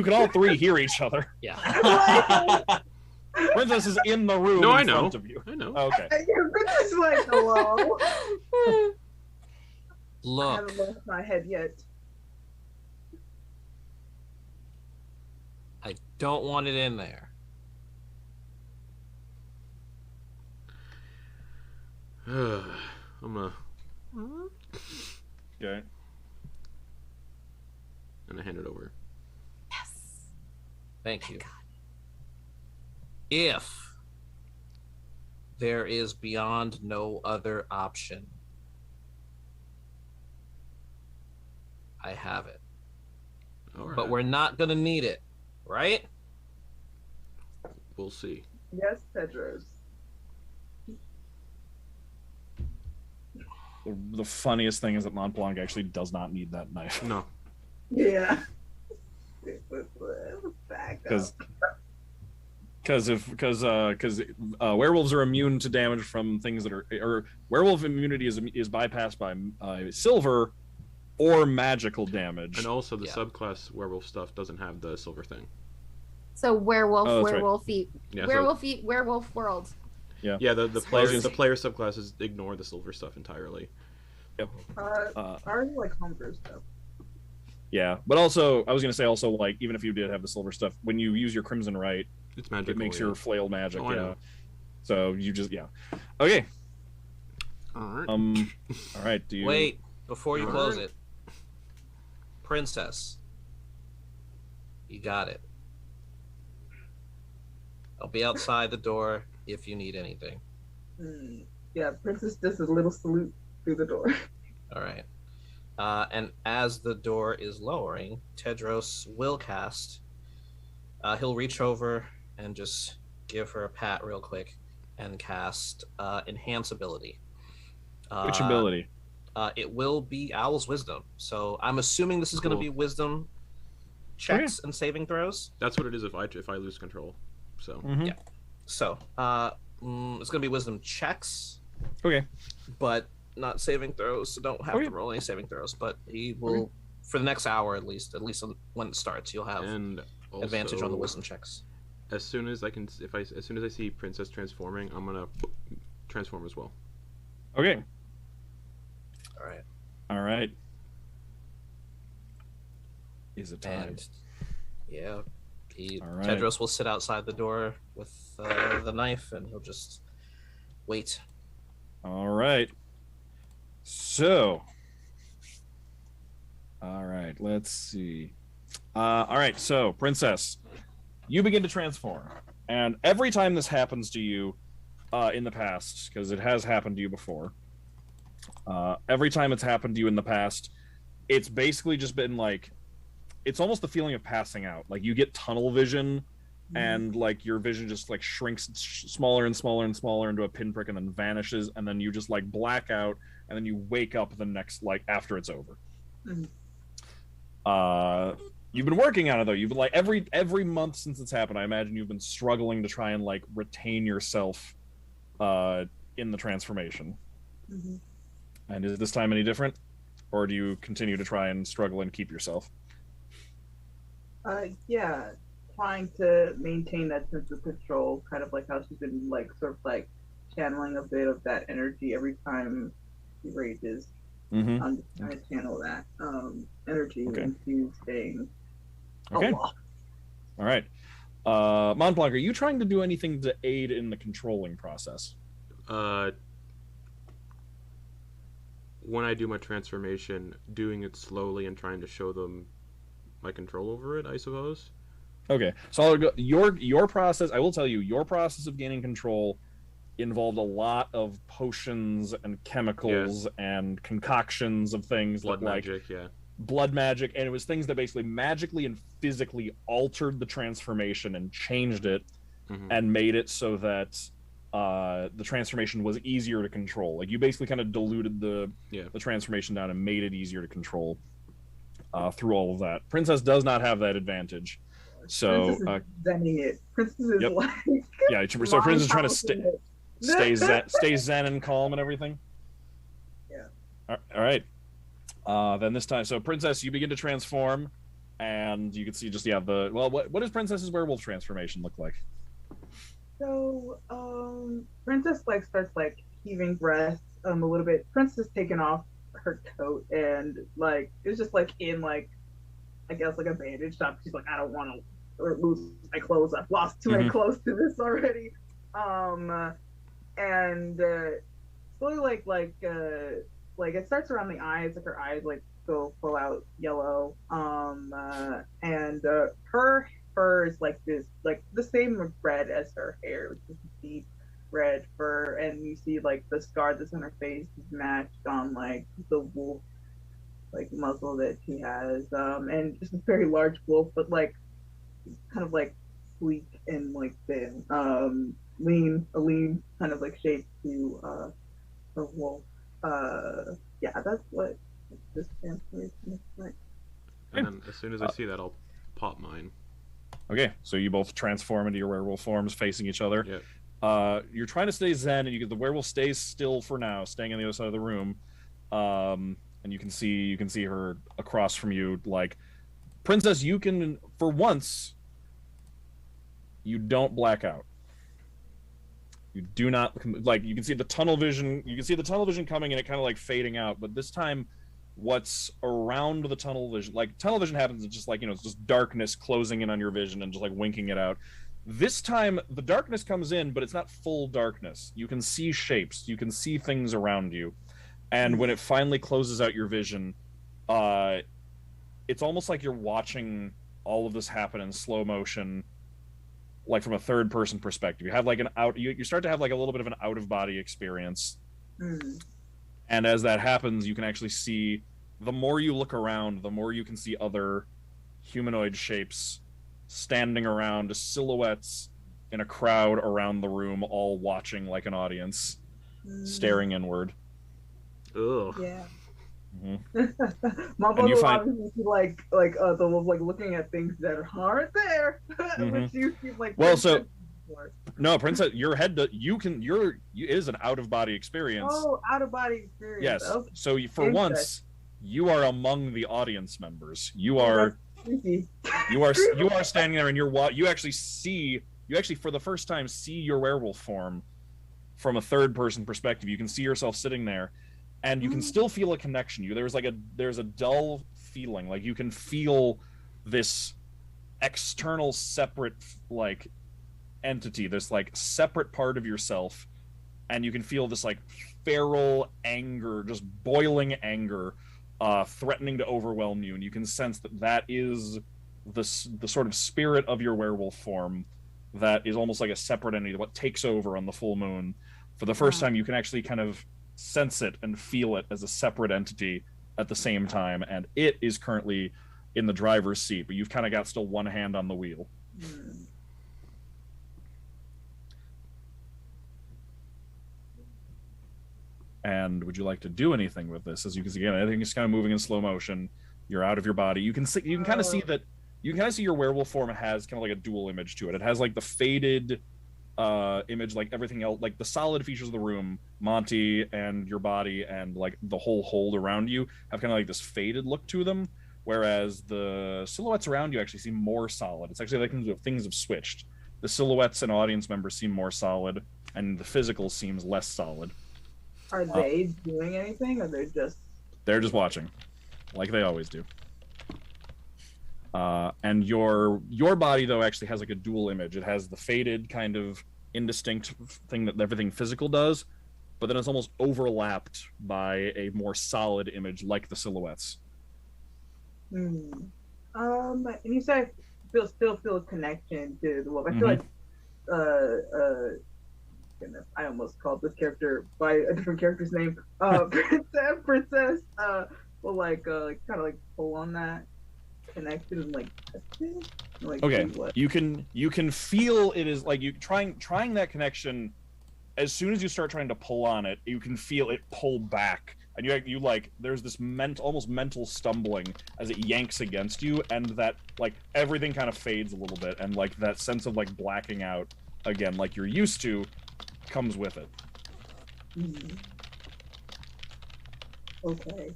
can all three hear each other. Yeah. Princess is in the room in front of you. I know. Okay. Princess is like, hello. Look. I haven't left my head yet. I don't want it in there. I'm gonna... Okay. And I hand it over. Yes. Thank you. If there is beyond no other option, I have it. All right. But we're not going to need it, right? We'll see. Yes, Tedros. The funniest thing is that Montblanc actually does not need that knife. No. Yeah. Back Because up. because werewolves are immune to damage from things that are, or werewolf immunity is bypassed by silver or magical damage. And also the subclass werewolf stuff doesn't have the silver thing. So werewolf, Oh, that's right. werewolf feet, Yeah, werewolf feet, werewolf world. Yeah. Yeah, the Sorry. player subclasses ignore the silver stuff entirely. Yep. I already like homebrew stuff. Yeah, but also I was gonna say also, like, even if you did have the silver stuff, when you use your Crimson Right, It's magical. it makes your flail magic. Oh, I know. So you just Okay. All right. All right. Do you Wait, before you All close right. it. Princess. You got it. I'll be outside the door if you need anything. Yeah, Princess does a little salute through the door. All right. And as the door is lowering, Tedros will cast. He'll reach over and just give her a pat real quick and cast Enhance Ability. Which ability? It will be Owl's Wisdom. So I'm assuming this is going to be Wisdom checks and saving throws. That's what it is if I lose control. So Mhm. Yeah. So it's going to be Wisdom checks. Okay. But not saving throws, so don't have to roll any saving throws. But he will, for the next hour at least when it starts, you'll have advantage on the wisdom checks. As soon as I see Princess transforming, I'm gonna transform as well. Okay. All right. All right. Is it time? And yeah, right. Tedros will sit outside the door with the knife, and he'll just wait. All right. So, all right, let's see. All right, so Princess, you begin to transform, and every time this happens to you in the past, because it has happened to you before, every time it's happened to you in the past, it's basically just been like, it's almost the feeling of passing out. Like you get tunnel vision, and like your vision just like shrinks smaller and smaller and smaller into a pinprick, and then vanishes, and then you just like black out, and then you wake up the next, like, after it's over. You've been working on it though. You've been like every month since it's happened, I imagine you've been struggling to try and like retain yourself in the transformation. And is this time any different, or do you continue to try and struggle and keep yourself? Yeah, trying to maintain that sense of control, kind of like how she's been like sort of like channeling a bit of that energy every time she rages. I'm just trying to channel that energy into staying alive. All right. Montblanc, are you trying to do anything to aid in the controlling process? When I do my transformation, doing it slowly and trying to show them my control over it, I suppose. Okay, so I'll go, your process. I will tell you, your process of gaining control involved a lot of potions and chemicals and concoctions of things, blood like magic, blood magic, and it was things that basically magically and physically altered the transformation and changed it, and made it so that the transformation was easier to control. Like you basically kind of diluted the transformation down and made it easier to control through all of that. Princess does not have that advantage. So zenning it. Princess is like so Princess is trying to stay zen and calm and everything. All right. Then this time, so Princess, you begin to transform, and you can see just what does Princess's werewolf transformation look like? So Princess like starts like heaving breaths a little bit. Princess taking off her coat and like it's just like in like I guess like a bandage shop. She's like, I don't want to lose my clothes. I've lost too many clothes to this already. And slowly like it starts around the eyes. Like her eyes like go full out yellow. And her fur is like this, like the same red as her hair, which is deep red fur. And you see like the scar that's on her face is matched on like the wolf like muzzle that she has, and just a very large wolf, but like kind of like sleek and like thin, lean kind of like shape to a wolf. That's what this transformation looks like. And then as soon as I see that, I'll pop mine. Okay, so you both transform into your werewolf forms, facing each other. Yep. You're trying to stay zen, and the werewolf stays still for now, staying on the other side of the room. And you can see her across from you. Like, Princess, you can, for once, you don't black out. You do not, like, you can see the tunnel vision. You can see the tunnel vision coming, and it kind of like fading out. But this time, what's around the tunnel vision, like tunnel vision happens, it's just like, it's just darkness closing in on your vision and just like winking it out. This time the darkness comes in, but it's not full darkness. You can see shapes, you can see things around you, and when it finally closes out your vision, it's almost like you're watching all of this happen in slow motion, like from a third person perspective. You have like you start to have like a little bit of an out of body experience. And as that happens, you can actually see, the more you look around, the more you can see other humanoid shapes standing around, silhouettes in a crowd around the room, all watching like an audience, staring inward. Ugh. Yeah. Mm-hmm. My brother obviously like looking at things that aren't there. Which you seem like. Well, so. No, Princess, your head, it is an out-of-body experience. Oh, out-of-body experience. Yes. Okay. So for once, you are among the audience members. You are standing there, and you actually for the first time see your werewolf form from a third-person perspective. You can see yourself sitting there, and you can still feel a connection. There's a dull feeling, like you can feel this external, separate, like, entity, this like separate part of yourself, and you can feel this like feral anger, just boiling anger, threatening to overwhelm you, and you can sense that is the sort of spirit of your werewolf form that is almost like a separate entity, what takes over on the full moon. For the first time, you can actually kind of sense it and feel it as a separate entity at the same time, and it is currently in the driver's seat, but you've kind of got still one hand on the wheel. And would you like to do anything with this? As you can see, again, everything is kind of moving in slow motion. You're out of your body. You can kind of see your werewolf form has kind of like a dual image to it. It has like the faded image, like everything else, like the solid features of the room, Monty and your body and like the whole hold around you have kind of like this faded look to them. Whereas the silhouettes around you actually seem more solid. It's actually like things have switched. The silhouettes and audience members seem more solid, and the physical seems less solid. Are they doing anything, or they're just watching, like they always do. And your body though actually has like a dual image. It has the faded kind of indistinct thing that everything physical does, but then it's almost overlapped by a more solid image like the silhouettes. And you said still feel a connection to the wolf. I feel like goodness, I almost called this character by a different character's name. Princess will like kind of like pull on that connection and like test it. Like, okay, you can feel it is like you trying that connection. As soon as you start trying to pull on it, you can feel it pull back, and you like there's this almost mental stumbling as it yanks against you, and that like everything kind of fades a little bit, and like that sense of like blacking out again, like you're used to, comes with it. Okay.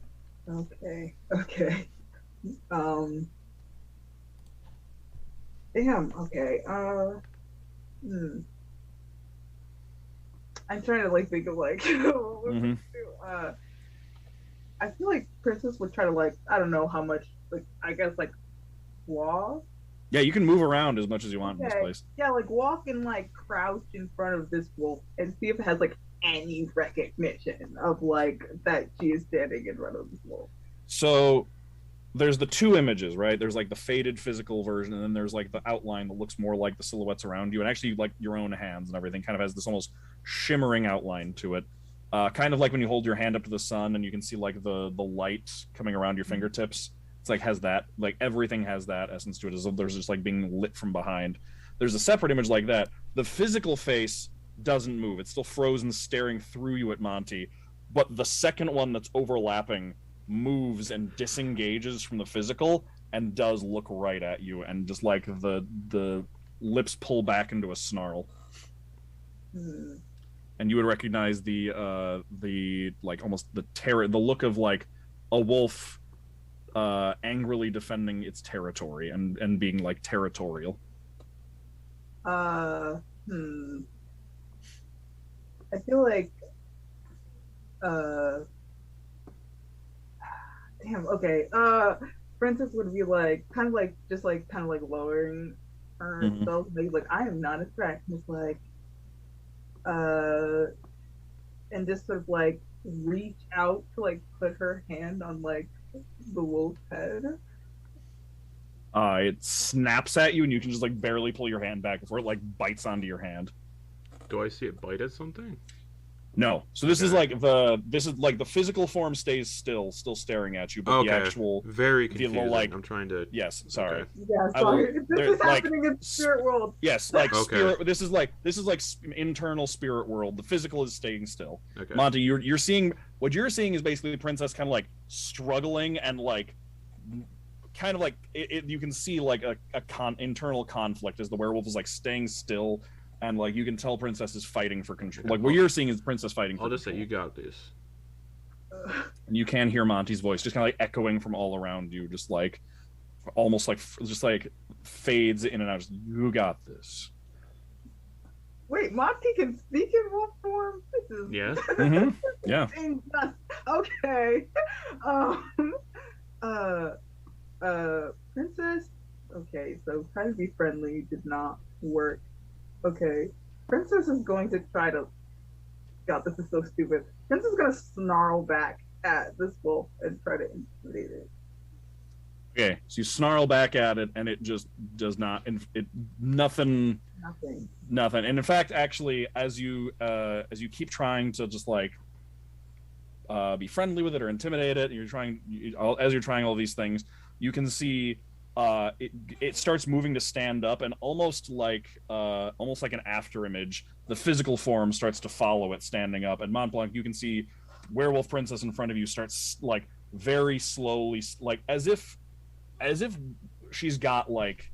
Damn. Okay. I'm trying to like think of like. I feel like Princess would try to like, I don't know how much, like I guess like walk. Yeah, you can move around as much as you want in this place. Yeah, like walk and like crouch in front of this wolf and see if it has like any recognition of like that she is standing in front of this wolf. So there's the two images, right? There's like the faded physical version, and then there's like the outline that looks more like the silhouettes around you, and actually like your own hands and everything kind of has this almost shimmering outline to it. Kind of like when you hold your hand up to the sun and you can see like the light coming around your fingertips. It's like has that, like everything has that essence to it, as though there's just like being lit from behind. There's a separate image like that. The physical face doesn't move. It's still frozen, staring through you at Monty. But the second one that's overlapping moves and disengages from the physical, and does look right at you, and just like the lips pull back into a snarl. And you would recognize the like almost the terror, the look of like a wolf angrily defending its territory and being like territorial. I feel like damn, okay. Princess would be like kind of like lowering herself, maybe like I am not a threat. Just like and just sort of like reach out to like put her hand on like the wolf's head. It snaps at you, and you can just like barely pull your hand back before it like bites onto your hand. Do I see it bite at something? No. So this is like the physical form stays still staring at you, but the actual very confusing. Like, I'm trying to. Yes, sorry. Okay. Yeah, sorry. This is happening in spirit world. Yes, like spirit. This is like internal spirit world. The physical is staying still. Okay. Monty, you're seeing what you're seeing is basically the princess kind of like struggling and like kind of like you can see like a internal conflict as the werewolf is like staying still. And like you can tell princess is fighting for control. Like what you're seeing is princess fighting for I'll just control. say you got this. And you can hear Monty's voice just kind of like echoing from all around you, just like almost like just like fades in and out. Just, you got this. Wait, Monty can speak in wolf form? This is yeah. Yeah. Okay. Princess. Okay, so trying to be friendly did not work. Okay, Princess is going to try to. God, this is so stupid. Princess is going to snarl back at this wolf and try to intimidate it. Okay, so you snarl back at it, and it just does not. Nothing. And in fact, actually, as you keep trying to just like be friendly with it or intimidate it, and as you're trying all these things, you can see. It starts moving to stand up, and almost like an after image, the physical form starts to follow it standing up. And Montblanc, you can see werewolf princess in front of you starts like very slowly, like as if she's got like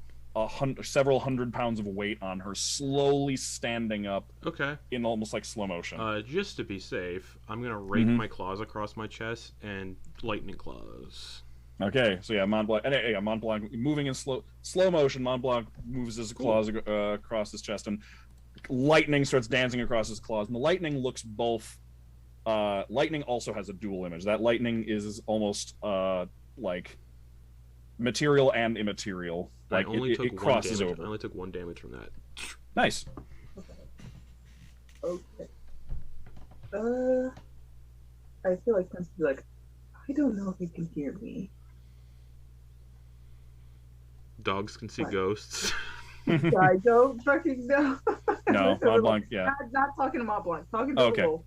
several hundred pounds of weight on her, slowly standing up. Okay. In almost like slow motion. Just to be safe, I'm gonna rake my claws across my chest and lightning claws. Okay, so yeah, Montblanc moving in slow motion. Montblanc moves his claws across his chest, and lightning starts dancing across his claws. And the lightning looks both. Lightning also has a dual image. That lightning is almost like material and immaterial. Like it crosses over. I only took 1 damage from that. Nice. Okay. I feel like Prince is like, I don't know if you can hear me. Dogs can see ghosts. I don't fucking know. No, Montblanc, yeah. Not talking to Montblanc, talking to the wolf.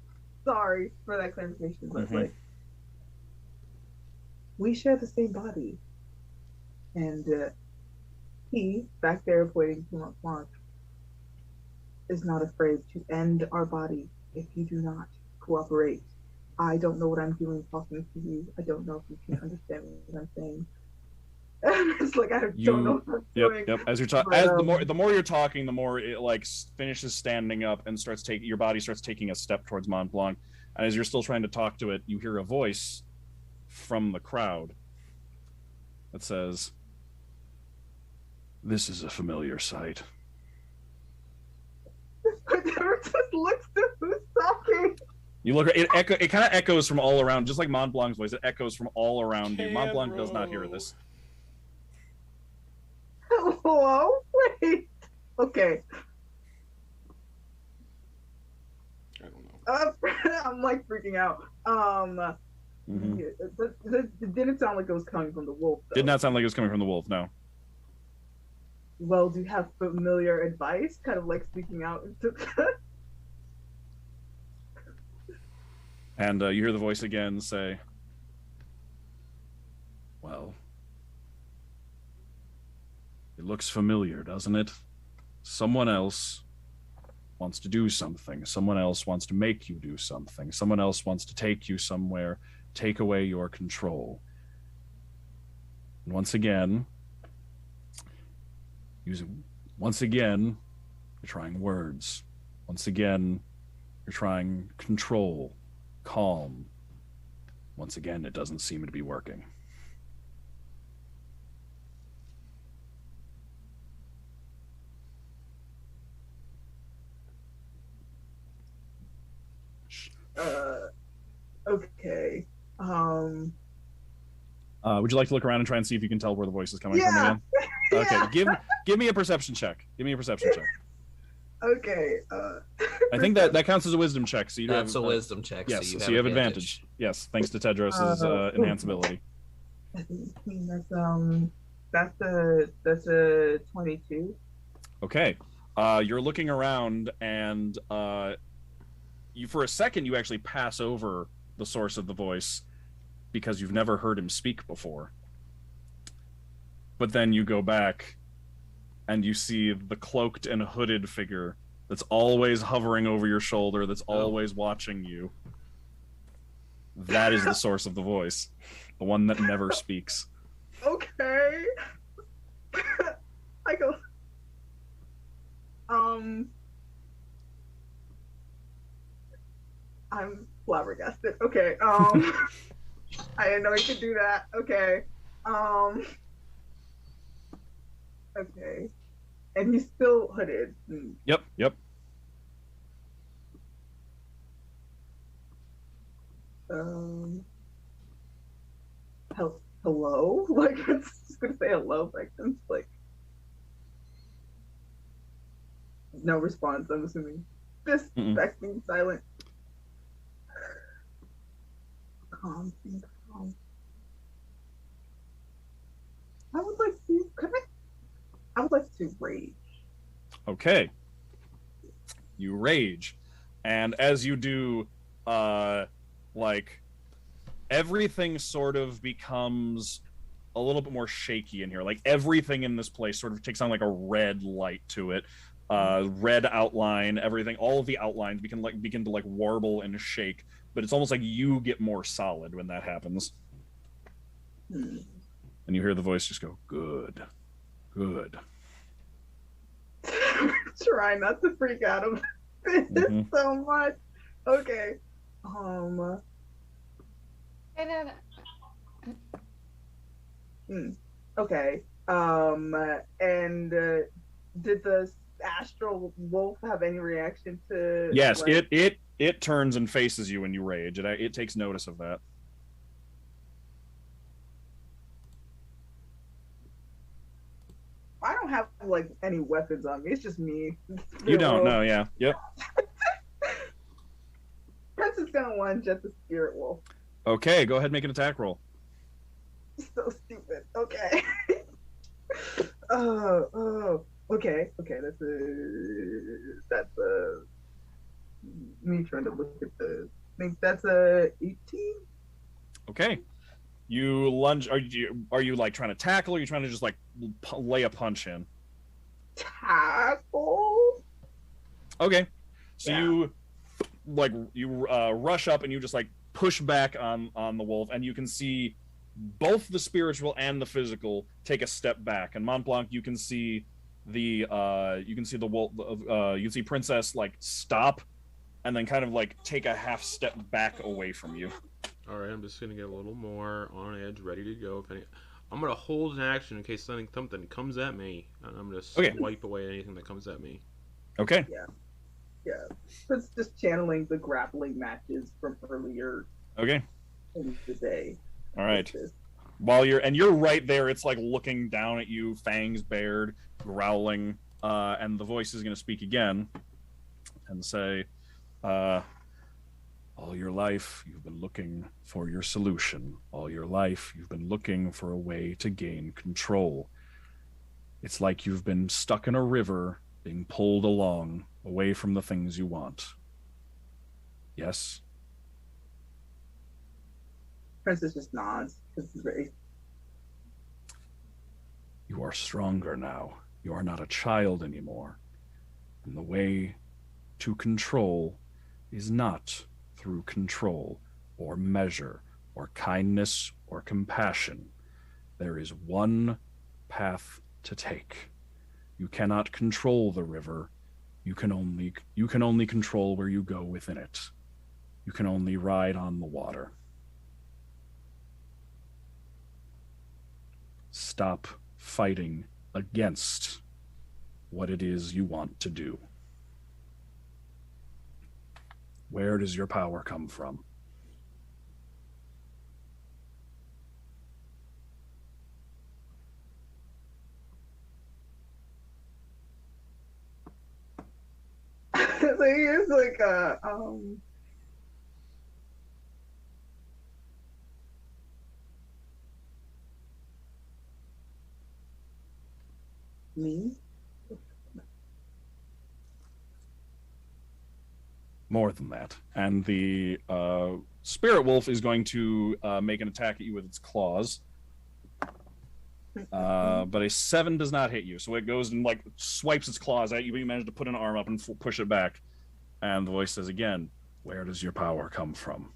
Sorry for that clarification, but like, we share the same body. And he, back there pointing to Montblanc, is not afraid to end our body if you do not cooperate. I don't know what I'm doing talking to you. I don't know if you can understand what I'm saying. It's like I don't know what I'm doing. Yep. As you're talking, the more you're talking, the more it like finishes standing up and starts taking your body starts taking a step towards Montblanc. And as you're still trying to talk to it, you hear a voice from the crowd that says, "This is a familiar sight." Tedros just looks to who's talking. You look. It kind of echoes from all around, just like Montblanc's voice. It echoes from all around you. Montblanc does not hear this. Hello? Wait. Okay. I don't know. I'm like freaking out. It didn't sound like it was coming from the wolf, though. Did not sound like it was coming from the wolf, no. Well, do you have familiar advice? Kind of like speaking out into And you hear the voice again say, "Well, it looks familiar, doesn't it? Someone else wants to do something. Someone else wants to make you do something. Someone else wants to take you somewhere, take away your control. And once again, you're trying words. Once again, you're trying control, calm. Once again, it doesn't seem to be working. Okay. Would you like to look around and try and see if you can tell where the voice is coming from again? Okay, give me a perception check. Okay. I think that counts as a wisdom check. So That's a wisdom check. Yes, so you have advantage. Yes, thanks to Tedros' enhance ability. That's a 22. Okay. You're looking around, and you for a second you actually pass over the source of the voice because you've never heard him speak before. But then you go back and you see the cloaked and hooded figure that's always hovering over your shoulder, that's always watching you. That is the source of the voice. The one that never speaks. Okay. I go. I'm flabbergasted. Okay. I didn't know he could do that. Okay. Okay. And he's still hooded. Yep. Hello? Like, I was just gonna say hello, but it's like no response, I'm assuming. Just being silent. Calm. I would like to rage. Okay. You rage. And as you do, like, everything sort of becomes a little bit more shaky in here. Like, everything in this place sort of takes on like a red light to it. Red outline, everything, all of the outlines begin to warble and shake, but it's almost like you get more solid when that happens. And you hear the voice just go, good. Try not to freak out about it so much. Okay. Okay. And did the astral wolf have any reaction to? Yes, it turns and faces you when you rage. It takes notice of that. I don't have like any weapons on me. It's just me. You don't know, yeah. Yep. Prince is gonna one-jet the spirit wolf. Okay, go ahead and make an attack roll. So stupid. Okay. Okay. That's me trying to look at the. I think that's a 18. Okay. You lunge. Are you like trying to tackle, or are you trying to just like lay a punch in? Tackle. Okay. So you rush up and you just like push back on the wolf, and you can see both the spiritual and the physical take a step back. And Montblanc, you can see the wolf. You can see Princess like stop, and then kind of like take a half step back away from you. All right, I'm just gonna get a little more on edge, ready to go. I'm gonna hold an action in case something comes at me, and I'm gonna swipe away anything that comes at me. Okay. Yeah. It's just channeling the grappling matches from earlier. Okay. In the day. All right. While you're right there, it's like looking down at you, fangs bared, growling, and the voice is gonna speak again, and say, all your life, you've been looking for your solution. All your life, you've been looking for a way to gain control. It's like you've been stuck in a river, being pulled along, away from the things you want. Yes? Princess just nods. This is very... You are stronger now. You are not a child anymore. And the way to control is not through control or measure or kindness or compassion. There is one path to take. You cannot control the river. You can only control where you go within it. You can only ride on the water. Stop fighting against what it is you want to do. Where does your power come from? So here's like me. More than that. And the spirit wolf is going to make an attack at you with its claws. But a 7 does not hit you. So it goes and like swipes its claws at you, but you manage to put an arm up and push it back. And the voice says again, where does your power come from?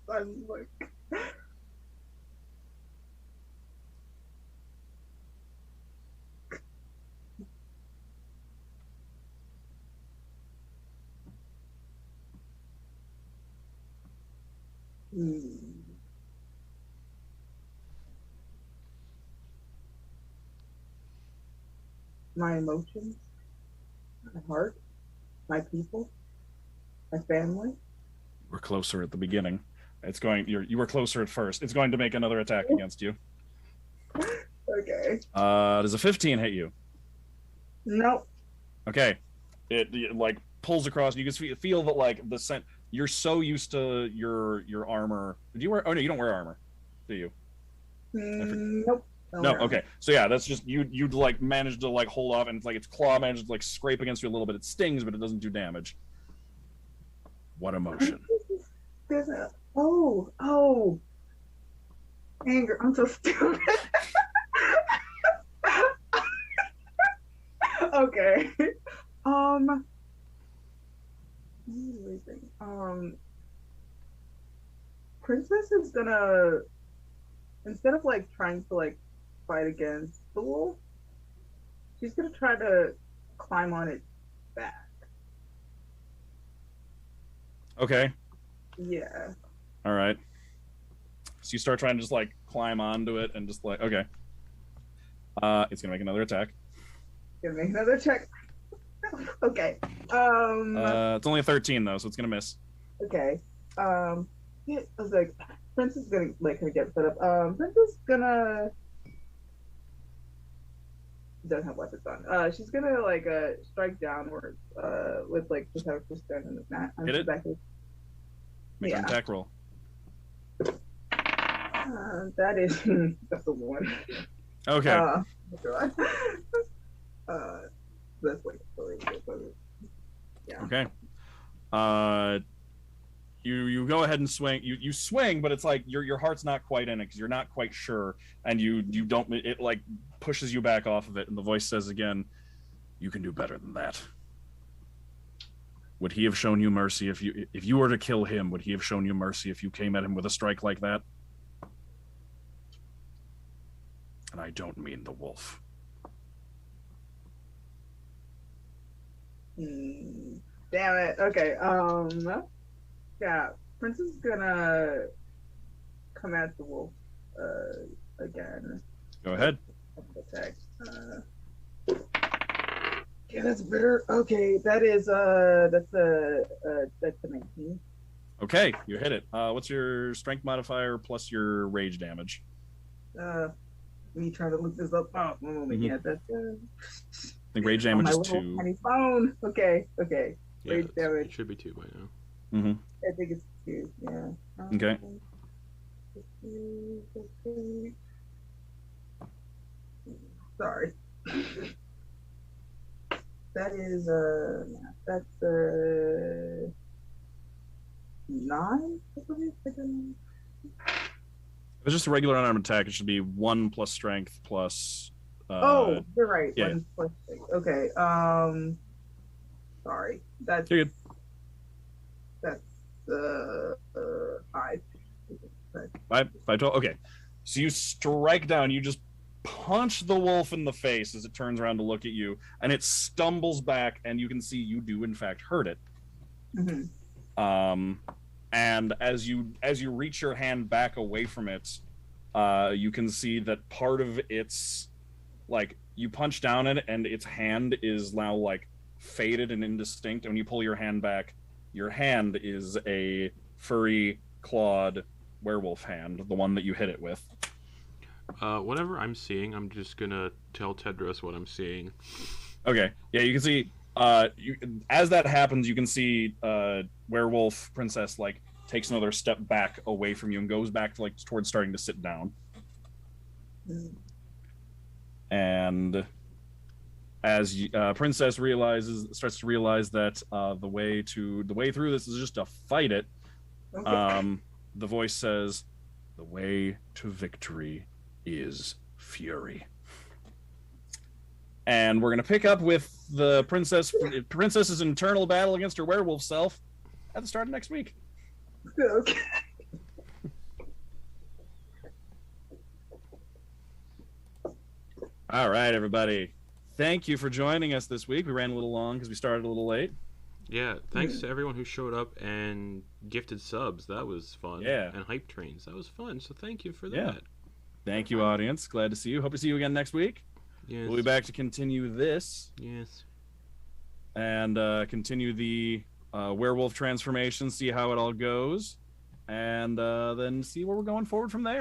I'm like, my emotions, my heart, my people, my family. We're closer at the beginning. It's going. You were closer at first. It's going to make another attack against you. Okay. Does a 15 hit you? Nope. Okay. It like pulls across. You can feel that like the scent. You're so used to your armor. Do you wear? Oh no, you don't wear armor, do you? Nope. No. Okay. So yeah, that's just you'd like manage to like hold off, and it's like its claw manages to like scrape against you a little bit. It stings, but it doesn't do damage. What emotion? Oh, anger. I'm so stupid. Okay. Princess is gonna, instead of like trying to like fight against the wolf, she's gonna try to climb on its back. Okay. Yeah. All right. So you start trying to just like climb onto it and just like okay. It's gonna make another attack. Gonna make another check. Okay. It's only a 13 though, so it's gonna miss. Okay. Yeah, I was like, Princess is gonna like her get set up. Princess is gonna doesn't have weapons on. She's gonna like strike downwards with like the type of stone in the mat. Hit it. Make an attack roll. That is that's a 1. Okay. That's like yeah. Okay. You go ahead and swing. You swing, but it's like your heart's not quite in it because you're not quite sure, and you don't. It like pushes you back off of it, and the voice says again, "You can do better than that." Would he have shown you mercy if you were to kill him? Would he have shown you mercy if you came at him with a strike like that? And I don't mean the wolf. Damn it. Okay. Yeah. Princess is gonna come at the wolf again. Go ahead. Attack. Yeah, that's better. Okay, that's a 19. Okay, you hit it. What's your strength modifier plus your rage damage? Me trying to look this up. Oh, yeah, that's I think rage damage is 2. Tiny phone. Okay. Yeah, Rage damage. it should be 2 by now. Mm-hmm. I think it's 2. Yeah. Okay. Sorry. That is that's 9, I believe. If it's just a regular unarmed attack, it should be 1 plus strength plus. Oh, you're right. Yeah. 1 plus 6. Okay. Sorry. That's You're good. That's 5. 5, 12. Okay. So you strike down. You just punch the wolf in the face as it turns around to look at you, and it stumbles back, and you can see you do in fact hurt it. And as you reach your hand back away from it, you can see that part of its, like, you punch down it, and its hand is now like faded and indistinct. And when you pull your hand back, your hand is a furry, clawed werewolf hand, the one that you hit it with. Whatever I'm seeing, I'm just gonna tell Tedros what I'm seeing. Okay. Yeah, you can see. As that happens, you can see werewolf princess like takes another step back away from you and goes back to like towards starting to sit down. And as princess starts to realize that the way through this is just to fight it. Okay. The voice says, "The way to victory is fury." And we're going to pick up with the princess's internal battle against her werewolf self at the start of next week. Okay. All right, everybody. Thank you for joining us this week. We ran a little long because we started a little late. Yeah, thanks to everyone who showed up and gifted subs. That was fun. Yeah. And hype trains. That was fun. So thank you for that. Yeah. Thank you, audience. Glad to see you. Hope to see you again next week. Yes. We'll be back to continue this. Yes. And continue the werewolf transformation, see how it all goes, and then see where we're going forward from there.